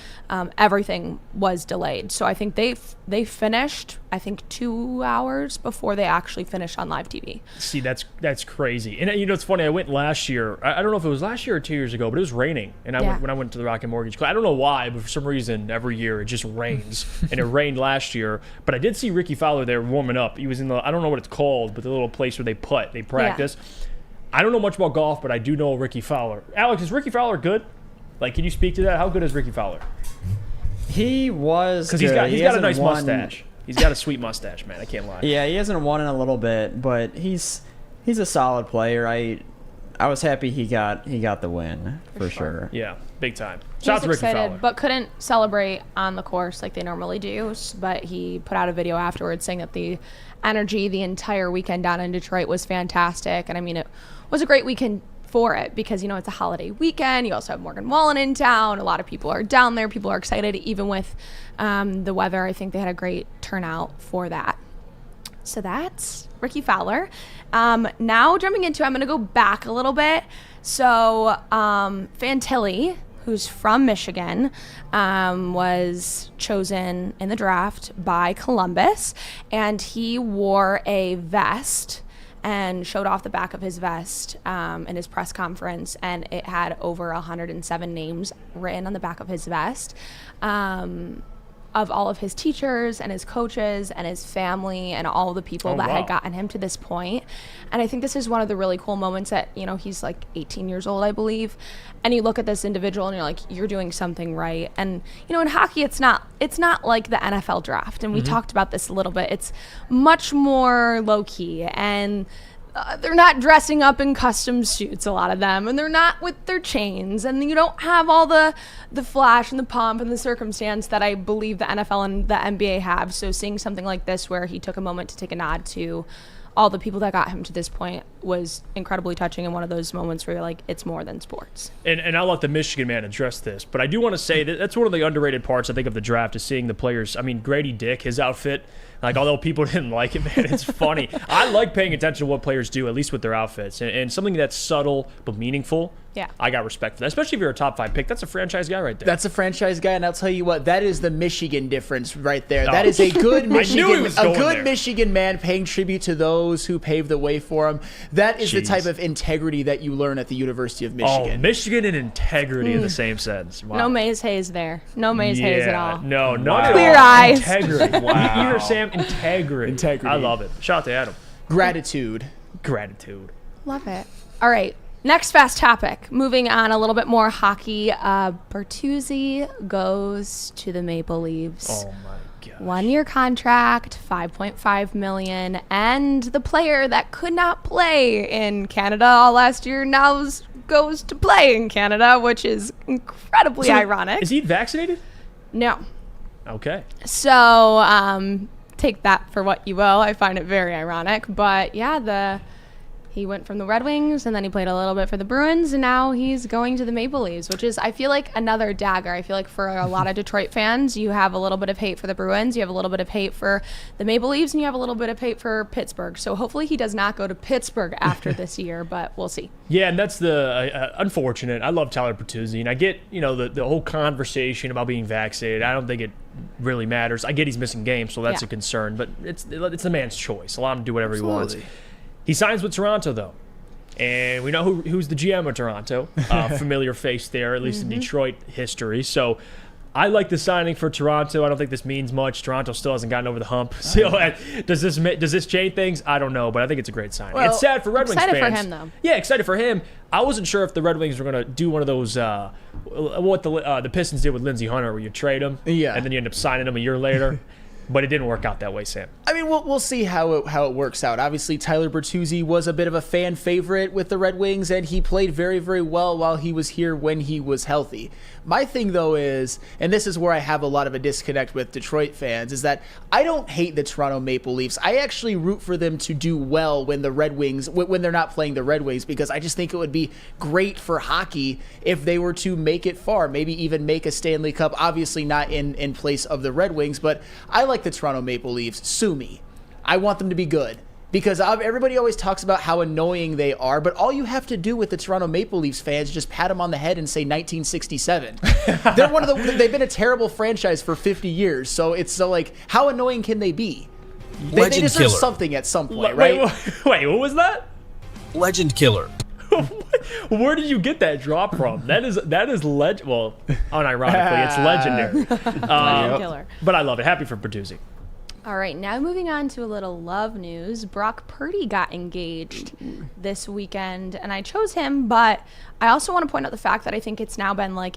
Everything was delayed. So I think they finished, I think, 2 hours before they actually finished on live TV. See, that's crazy. And you know, it's funny. I went last year. I don't know if it was last year or 2 years ago, but it was raining. And when I went to the Rocket Mortgage Club. I don't know why, but for some reason, every year it just rains. And it rained last year. But I did see Ricky Fowler there warming up. He was in I don't know what it's called, but the little place where they practice. Yeah. I don't know much about golf, but I do know Ricky Fowler. Alex, is Ricky Fowler good? Like, can you speak to that? How good is Ricky Fowler? He was because he's got a nice mustache. He's got a sweet mustache, man. I can't lie. Yeah, he hasn't won in a little bit, but he's a solid player. I was happy he got the win for sure. Yeah, big time. Shout out to Ricky Fowler. But couldn't celebrate on the course like they normally do. But he put out a video afterwards saying that the energy the entire weekend down in Detroit was fantastic. And I mean, it was a great weekend for it because, you know, it's a holiday weekend. You also have Morgan Wallen in town. A lot of people are down there. People are excited, even with the weather. I think they had a great turnout for that. So that's Ricky Fowler. Now jumping into, I'm going to go back a little bit. So Fantilli, who's from Michigan, was chosen in the draft by Columbus, and he wore a vest and showed off the back of his vest in his press conference, and it had over 107 names written on the back of his vest of all of his teachers and his coaches and his family and all the people that had gotten him to this point. And I think this is one of the really cool moments that, you know, he's like 18 years old, I believe, and you look at this individual and you're like, you're doing something right. And, you know, in hockey, it's not like the NFL draft, and we talked about this a little bit. It's much more low-key, and they're not dressing up in custom suits, a lot of them, and they're not with their chains, and you don't have all the flash and the pomp and the circumstance that I believe the NFL and the NBA have. So seeing something like this where he took a moment to take a nod to all the people that got him to this point was incredibly touching, and one of those moments where you're like, it's more than sports. And I'll let the Michigan man address this, but I do want to say that that's one of the underrated parts, I think, of the draft is seeing the players. I mean, Grady Dick, his outfit, like, although people didn't like it, man, it's funny. I like paying attention to what players do, at least with their outfits, and something that's subtle but meaningful. Yeah, I got respect for that, especially if you're a top 5 pick. That's a franchise guy right there. That's a franchise guy, and I'll tell you what, that is the Michigan difference right there. That is a good Michigan man paying tribute to those who paved the way for him. That is the type of integrity that you learn at the University of Michigan. Oh, Michigan and integrity in the same sense. Wow. No Maze Hayes there. No Maze Hayes at all. No, not clear eyes. Integrity. Wow. Either Sam, integrity. I love it. Shout out to Adam. Gratitude. Love it. All right. Next fast topic. Moving on a little bit more hockey. Bertuzzi goes to the Maple Leafs. Oh my gosh. 1-year contract, $5.5 million, and the player that could not play in Canada all last year now goes to play in Canada, which is incredibly ironic. Is he vaccinated? No. Okay. So take that for what you will. I find it very ironic, but yeah, he went from the Red Wings, and then he played a little bit for the Bruins, and now he's going to the Maple Leafs, which is, I feel like, another dagger. I feel like for a lot of Detroit fans, you have a little bit of hate for the Bruins, you have a little bit of hate for the Maple Leafs, and you have a little bit of hate for Pittsburgh. So hopefully he does not go to Pittsburgh after this year, but we'll see. Yeah, and that's the unfortunate. I love Tyler Bertuzzi, and I get, you know, the whole conversation about being vaccinated. I don't think it really matters. I get he's missing games, so that's a concern, but it's the man's choice. Allow him to do whatever he wants. He signs with Toronto, though, and we know who's the GM of Toronto. Familiar face there, at least in Detroit history. So I like the signing for Toronto. I don't think this means much. Toronto still hasn't gotten over the hump. So does this change things? I don't know, but I think it's a great signing. It's sad for Red Wings fans. Excited for him, though. Yeah, excited for him. I wasn't sure if the Red Wings were going to do one of those, what the Pistons did with Lindsey Hunter, where you trade him, and then you end up signing him a year later. But it didn't work out that way, Sam. I mean, we'll see how it works out. Obviously, Tyler Bertuzzi was a bit of a fan favorite with the Red Wings, and he played very, very well while he was here when he was healthy. My thing, though, is, and this is where I have a lot of a disconnect with Detroit fans, is that I don't hate the Toronto Maple Leafs. I actually root for them to do well when the Red Wings, when they're not playing the Red Wings, because I just think it would be great for hockey if they were to make it far, maybe even make a Stanley Cup. Obviously not in place of the Red Wings, but I like the Toronto Maple Leafs. Sue me. I want them to be good, Because everybody always talks about how annoying they are, but all you have to do with the Toronto Maple Leafs fans is just pat them on the head and say 1967. They've been a terrible franchise for 50 years, so it's like, how annoying can they be? They deserve something at some point, right? Wait, what was that? Legend killer. Where did you get that drop from? That is well, unironically, it's legendary. Legend killer. But I love it. Happy for Bertuzzi. All right, now moving on to a little love news. Brock Purdy got engaged this weekend, and I chose him, but I also want to point out the fact that I think it's now been like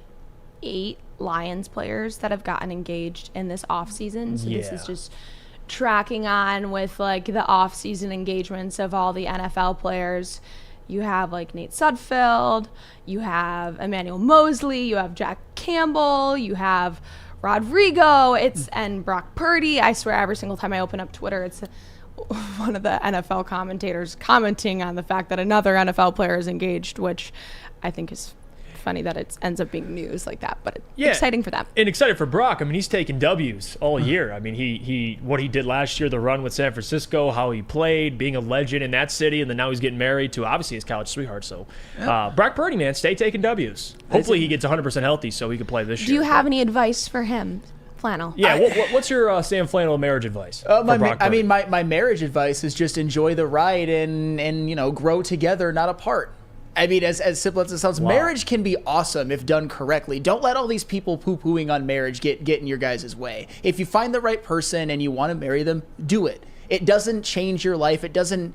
8 Lions players that have gotten engaged in this offseason. So this is just tracking on with like the off-season engagements of all the NFL players. You have like Nate Sudfeld, you have Emmanuel Mosley, you have Jack Campbell, you have Rodrigo, and Brock Purdy. I swear every single time I open up Twitter, it's one of the NFL commentators commenting on the fact that another NFL player is engaged, which I think is funny that it ends up being news like that, but exciting for them. And excited for Brock. I mean, he's taken W's all year. I mean, he what he did last year, the run with San Francisco, how he played, being a legend in that city, and then now he's getting married to obviously his college sweetheart. So Brock Purdy, man, stay taking W's. Hopefully he gets 100% healthy so he can play this year. Do you have any advice for him, Flannel? Yeah, what's your Sam Flannel marriage advice? My marriage advice is just enjoy the ride and grow together, not apart. I mean, as simple as it sounds, marriage can be awesome if done correctly. Don't let all these people poo-pooing on marriage get in your guys' way. If you find the right person and you want to marry them, do it. It doesn't change your life. It doesn't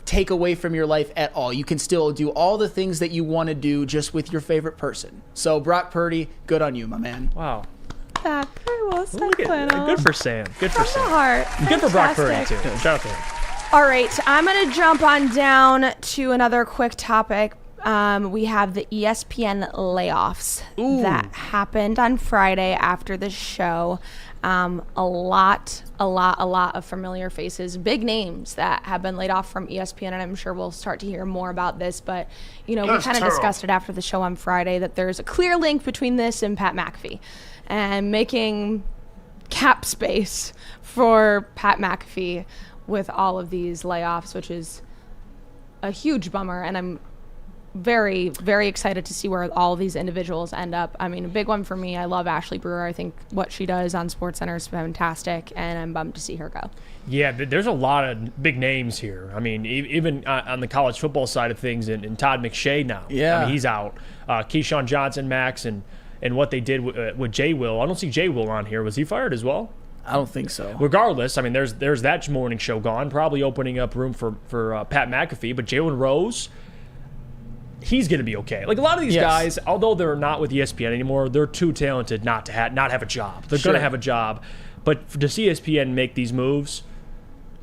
take away from your life at all. You can still do all the things that you want to do just with your favorite person. So, Brock Purdy, good on you, my man. Wow. That very well said, Flannel. Good for Sam. Good for Sam. Heart. Good for Brock Purdy, too. Shout out to him. All right, I'm going to jump on down to another quick topic. We have the ESPN layoffs that happened on Friday after the show. A lot of familiar faces, big names that have been laid off from ESPN, and I'm sure we'll start to hear more about this. But, we kind of discussed it after the show on Friday that there's a clear link between this and Pat McAfee and making cap space for Pat McAfee with all of these layoffs, which is a huge bummer. And I'm very, very excited to see where all of these individuals end up. I mean, a big one for me, I love Ashley Brewer. I think what she does on SportsCenter is fantastic, and I'm bummed to see her go. Yeah, there's a lot of big names here. I mean, even on the college football side of things, and Todd McShay now. Yeah. I mean, he's out. Keyshawn Johnson, Max, and what they did with Jay Will. I don't see Jay Will on here. Was he fired as well? I don't think so. Regardless, I mean, there's that morning show gone, probably opening up room for Pat McAfee. But Jalen Rose, he's going to be okay. Like a lot of these guys, although they're not with ESPN anymore, they're too talented not to not have a job. They're going to have a job. But to see ESPN make these moves,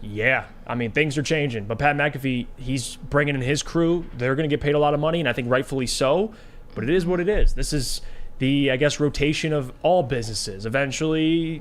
I mean, things are changing. But Pat McAfee, he's bringing in his crew. They're going to get paid a lot of money, and I think rightfully so. But it is what it is. This is the, I guess, rotation of all businesses. Eventually,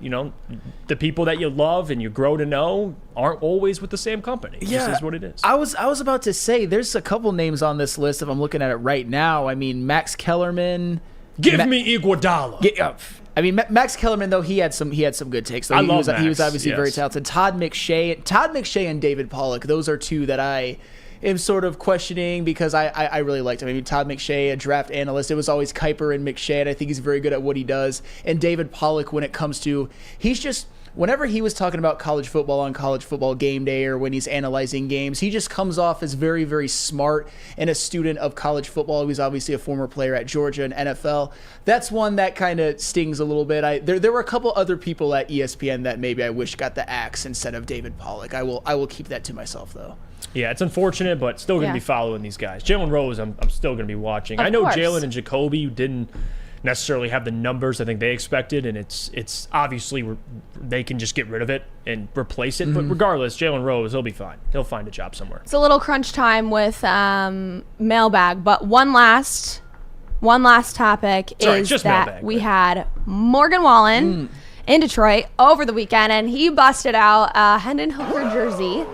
the people that you love and you grow to know aren't always with the same company. Yeah, this is what it is. I was about to say, there's a couple names on this list if I'm looking at it right now. I mean, Max Kellerman. Give me Iguodala. I mean, Max Kellerman, though, he had some good takes. So he was obviously very talented. Todd McShay and David Pollock, those are two that I am sort of questioning because I really liked him. I mean, Todd McShay, a draft analyst, it was always Kuiper and McShay, and I think he's very good at what he does. And David Pollock, when it comes to, he's just, whenever he was talking about college football on College Football Game Day or when he's analyzing games, he just comes off as very, very smart and a student of college football. He was obviously a former player at Georgia and NFL. That's one that kind of stings a little bit. There were a couple other people at ESPN that maybe I wish got the axe instead of David Pollock. I will keep that to myself, though. Yeah, it's unfortunate, but still going to be following these guys. Jalen Rose, I'm still going to be watching. I know Jalen and Jacoby didn't necessarily have the numbers I think they expected, and it's obviously they can just get rid of it and replace it. But regardless, Jalen Rose, he'll be fine. He'll find a job somewhere. It's a little crunch time with mailbag, but one last topic is that mailbag, we had Morgan Wallen in Detroit over the weekend, and he busted out a Hendon Hooker jersey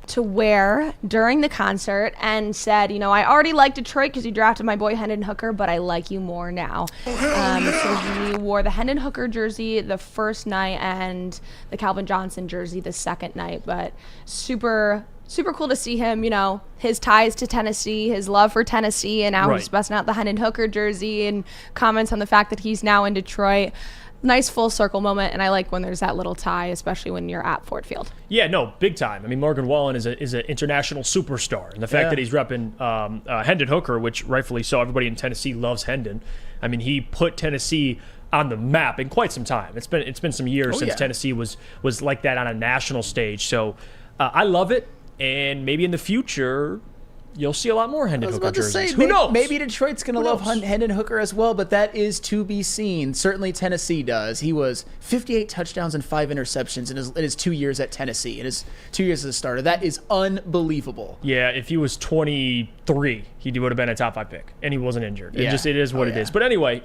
to wear during the concert and said, I already like Detroit because you drafted my boy Hendon Hooker, but I like you more now. So he wore the Hendon Hooker jersey the first night and the Calvin Johnson jersey the second night. But super cool to see him, his ties to Tennessee, his love for Tennessee, and now he's busting out the Hendon Hooker jersey and comments on the fact that he's now in Detroit. Nice full circle moment, and I like when there's that little tie, especially when you're at Ford Field. Yeah, no, big time. I mean, Morgan Wallen is an international superstar, and the fact that he's repping Hendon Hooker, which rightfully so, everybody in Tennessee loves Hendon. I mean, he put Tennessee on the map in quite some time. It's been some years since Tennessee was like that on a national stage. So I love it, and maybe in the future you'll see a lot more Hendon Hooker jerseys. Who knows? Maybe Detroit's going to love Hendon Hooker as well, but that is to be seen. Certainly Tennessee does. He was 58 touchdowns and 5 interceptions in his 2 years at Tennessee, in his 2 years as a starter. That is unbelievable. Yeah, if he was 23, he would have been a top 5 pick, and he wasn't injured. It is what it is. But anyway,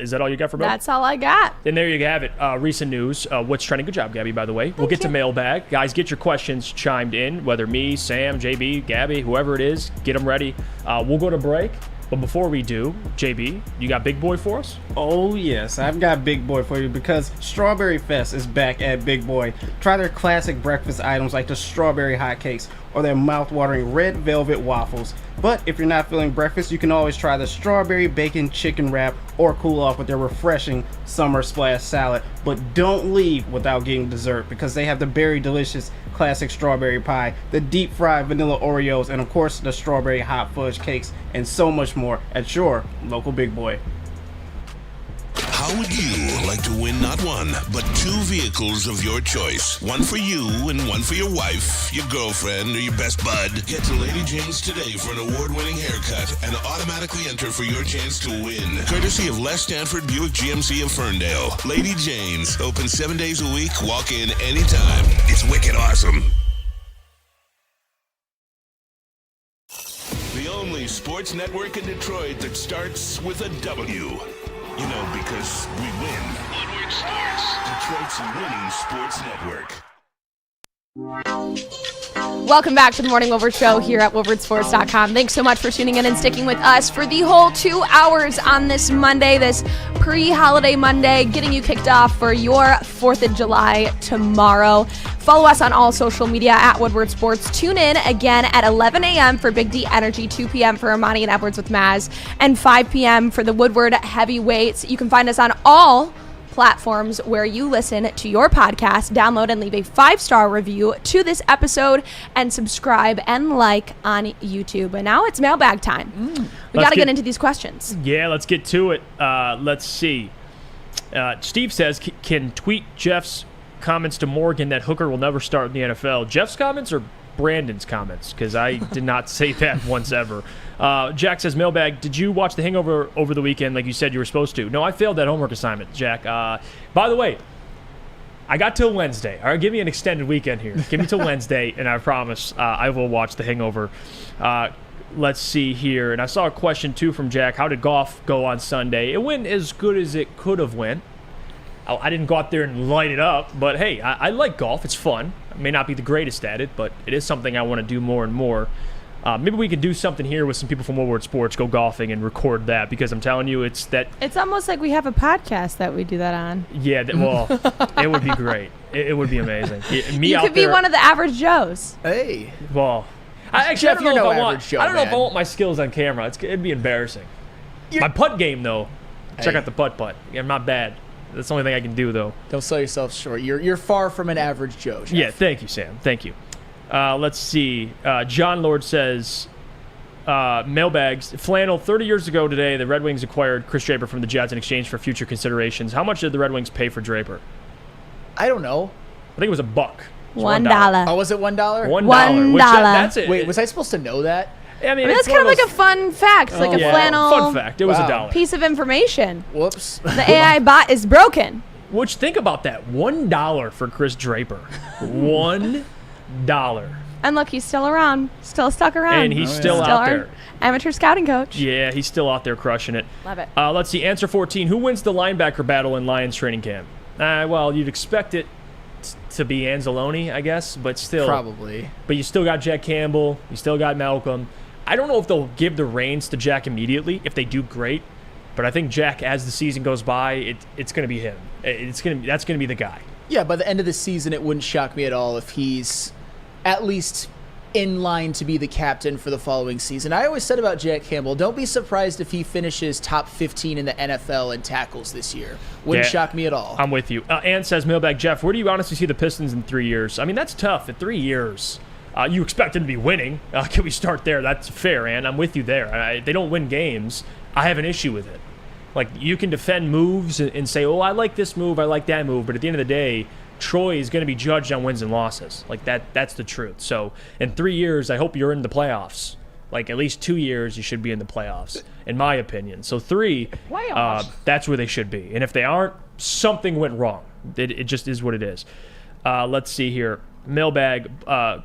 is that all you got for Bill? That's all I got. And there you have it. Recent news. What's trending? Good job, Gabby, by the way. We'll get to mailbag. Guys, get your questions chimed in, whether me, Sam, JB, Gabby, whoever it is, get them ready. We'll go to break. But before we do, JB, you got Big Boy for us? Oh, yes. I've got Big Boy for you because Strawberry Fest is back at Big Boy. Try their classic breakfast items like the strawberry hotcakes or their mouth-watering red velvet waffles. But if you're not feeling breakfast, you can always try the strawberry bacon chicken wrap or cool off with their refreshing summer splash salad. But don't leave without getting dessert because they have the berry delicious classic strawberry pie, the deep fried vanilla Oreos, and of course the strawberry hot fudge cakes, and so much more at your local Big Boy. How would you like to win not one, but 2 vehicles of your choice? One for you and one for your wife, your girlfriend, or your best bud. Get to Lady Jane's today for an award-winning haircut and automatically enter for your chance to win. Courtesy of Les Stanford Buick GMC of Ferndale. Lady Jane's, open 7 days a week, walk in anytime. It's wicked awesome. The only sports network in Detroit that starts with a W. You know, because we win. Woodward Sports, Detroit's winning sports network. Welcome back to the Morning Woodward Show here at WoodwardSports.com. Thanks so much for tuning in and sticking with us for the whole 2 hours on this Monday, this pre-holiday Monday, getting you kicked off for your 4th of July tomorrow. Follow us on all social media at Woodward Sports. Tune in again at 11 a.m. for Big D Energy, 2 p.m. for Ermanni and Edwards with Maz, and 5 p.m. for the Woodward Heavyweights. You can find us on all platforms where you listen to your podcast. Download and leave a 5-star review to this episode and subscribe and like on YouTube. And now it's mailbag time. We got to get into these questions. Yeah, let's get to it. Let's see. Steve says, can tweet Jeff's comments to Morgan that Hooker will never start in the NFL. Jeff's comments or Brandon's comments? Because I did not say that once ever. Jack says, mailbag, did you watch The Hangover over the weekend like you said you were supposed to? No, I failed that homework assignment, Jack. By the way, I got till Wednesday. All right, give me an extended weekend here. Give me till Wednesday, and I promise I will watch The Hangover. Let's see here. And I saw a question, too, from Jack. How did golf go on Sunday? It went as good as it could have went. I didn't go out there and light it up, but hey, I like golf. It's fun. I may not be the greatest at it, but it is something I want to do more and more. Maybe we could do something here with some people from Woodward Sports, go golfing and record that, because I'm telling you, it's almost like we have a podcast that we do that on. Yeah, it would be great. It would be amazing. You could be one of the average Joes. Hey. Well, I don't know if I want my skills on camera. It'd be embarrassing. My putt game, though, check out the putt. I'm not bad. That's the only thing I can do, though. Don't sell yourself short. You're far from an average Joe, Jeff. Yeah, thank you, Sam. Thank you. Let's see. John Lord says, mailbags. Flannel, 30 years ago today, the Red Wings acquired Chris Draper from the Jets in exchange for future considerations. How much did the Red Wings pay for Draper? I don't know. I think it was $1. $1. Oh, was it $1? $1. That's it. Wait, was I supposed to know that? I mean, that's kind of like a fun fact, like a flannel. Fun fact. It was $1. Piece of information. Whoops. The AI bot is broken. Which, think about that. $1 for Chris Draper. $1. And look, he's still around. Still stuck around. And he's still out there. Amateur scouting coach. Yeah, he's still out there crushing it. Love it. Let's see. Answer 14. Who wins the linebacker battle in Lions training camp? Well, you'd expect it to be Anzalone, I guess, but still. Probably. But you still got Jack Campbell. You still got Malcolm. I don't know if they'll give the reins to Jack immediately. If they do, great. But I think Jack, as the season goes by, it's going to be him. That's going to be the guy. Yeah, by the end of the season, it wouldn't shock me at all if he's at least in line to be the captain for the following season. I always said about Jack Campbell, don't be surprised if he finishes top 15 in the NFL in tackles this year. Wouldn't shock me at all. I'm with you. Ann says, Mailbag Jeff, where do you honestly see the Pistons in 3 years? I mean, that's tough. At 3 years, you expect them to be winning. Can we start there? That's fair, Ann. I'm with you there. They don't win games. I have an issue with it. Like, you can defend moves and say, oh, I like this move, I like that move, but at the end of the day, Troy is going to be judged on wins and losses. Like, that's the truth. So, in 3 years, I hope you're in the playoffs. Like, at least 2 years, you should be in the playoffs, in my opinion. So, 3, that's where they should be. And if they aren't, something went wrong. It just is what it is. Let's see here. Mailbag,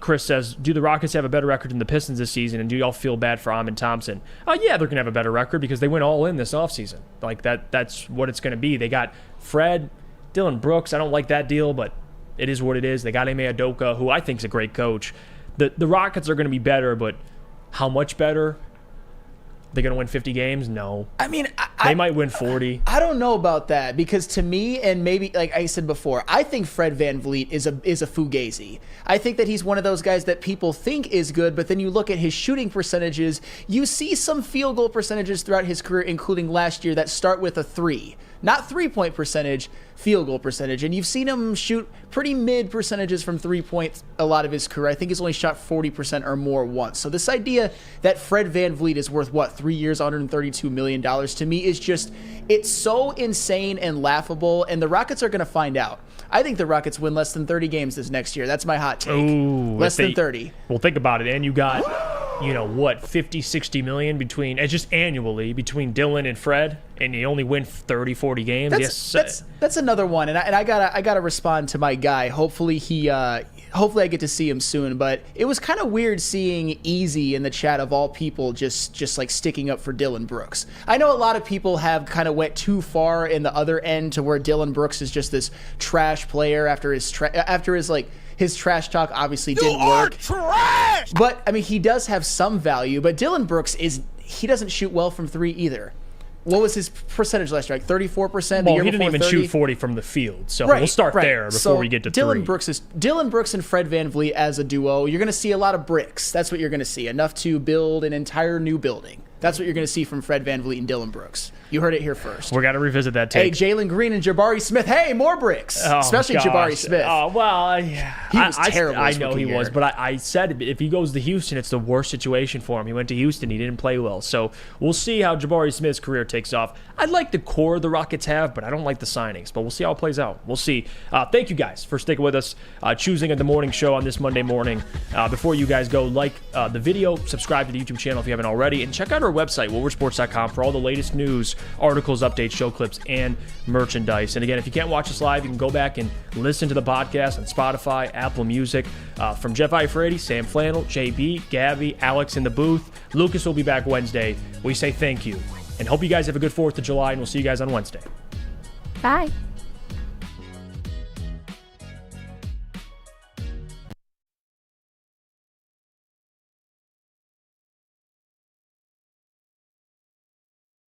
Chris says, do the Rockets have a better record than the Pistons this season, and do y'all feel bad for Amin Thompson? Yeah, they're going to have a better record because they went all in this offseason. Like, that's what it's going to be. They got Fred, Dylan Brooks. I don't like that deal, but it is what it is. They got Ime Udoka, who I think is a great coach. The Rockets are going to be better, but how much better? They're going to win 50 games? No. I mean, they might win 40. I don't know about that because to me, and maybe like I said before, I think Fred VanVleet is a fugazi. I think that he's one of those guys that people think is good, but then you look at his shooting percentages, you see some field goal percentages throughout his career, including last year, that start with a 3. Not 3-point percentage, field goal percentage. And you've seen him shoot pretty mid percentages from 3 points a lot of his career. I think he's only shot 40% or more once. So this idea that Fred VanVleet is worth, 3 years, $132 million to me is just, it's so insane and laughable. And the Rockets are going to find out. I think the Rockets win less than 30 games this next year. That's my hot take. Ooh, less than 30. Well, think about it. And you got, 50, 60 million between, and just annually between Dylan and Fred, and you only win 30, 40 games. That's another one. And I gotta respond to my guy. Hopefully hopefully I get to see him soon. But it was kind of weird seeing Easy in the chat of all people just like sticking up for Dylan Brooks. I know a lot of people have kind of went too far in the other end to where Dylan Brooks is just this trash player after his trash talk obviously didn't work. Trash! But I mean, he does have some value. But Dylan Brooks he doesn't shoot well from 3 either. What was his percentage last year? Like 34%? Well, he didn't even shoot 40 from the field. So we'll start there before we get to 3. Dylan Brooks and Fred VanVleet as a duo, you're going to see a lot of bricks. That's what you're going to see. Enough to build an entire new building. That's what you're going to see from Fred VanVleet and Dylan Brooks. You heard it here first. We're going to revisit that take. Hey, Jalen Green and Jabari Smith. Hey, more bricks. Especially Jabari Smith. Oh, well, yeah. He was terrible. I know he was, but I said if he goes to Houston, it's the worst situation for him. He went to Houston. He didn't play well. So we'll see how Jabari Smith's career takes off. I like the core the Rockets have, but I don't like the signings. But we'll see how it plays out. We'll see. Thank you guys for sticking with us, choosing at the morning show on this Monday morning. Before you guys go, like the video, subscribe to the YouTube channel if you haven't already, and check out our website, woodwardsports.com, for all the latest news, articles, updates, show clips, and merchandise. And again, if you can't watch us live, you can go back and listen to the podcast on Spotify, Apple Music. From Jeff Iafrate, Sam Flannel, JB, Gabby, Alex in the booth. Lucas will be back Wednesday. We say thank you and hope you guys have a good 4th of July, and we'll see you guys on Wednesday. Bye.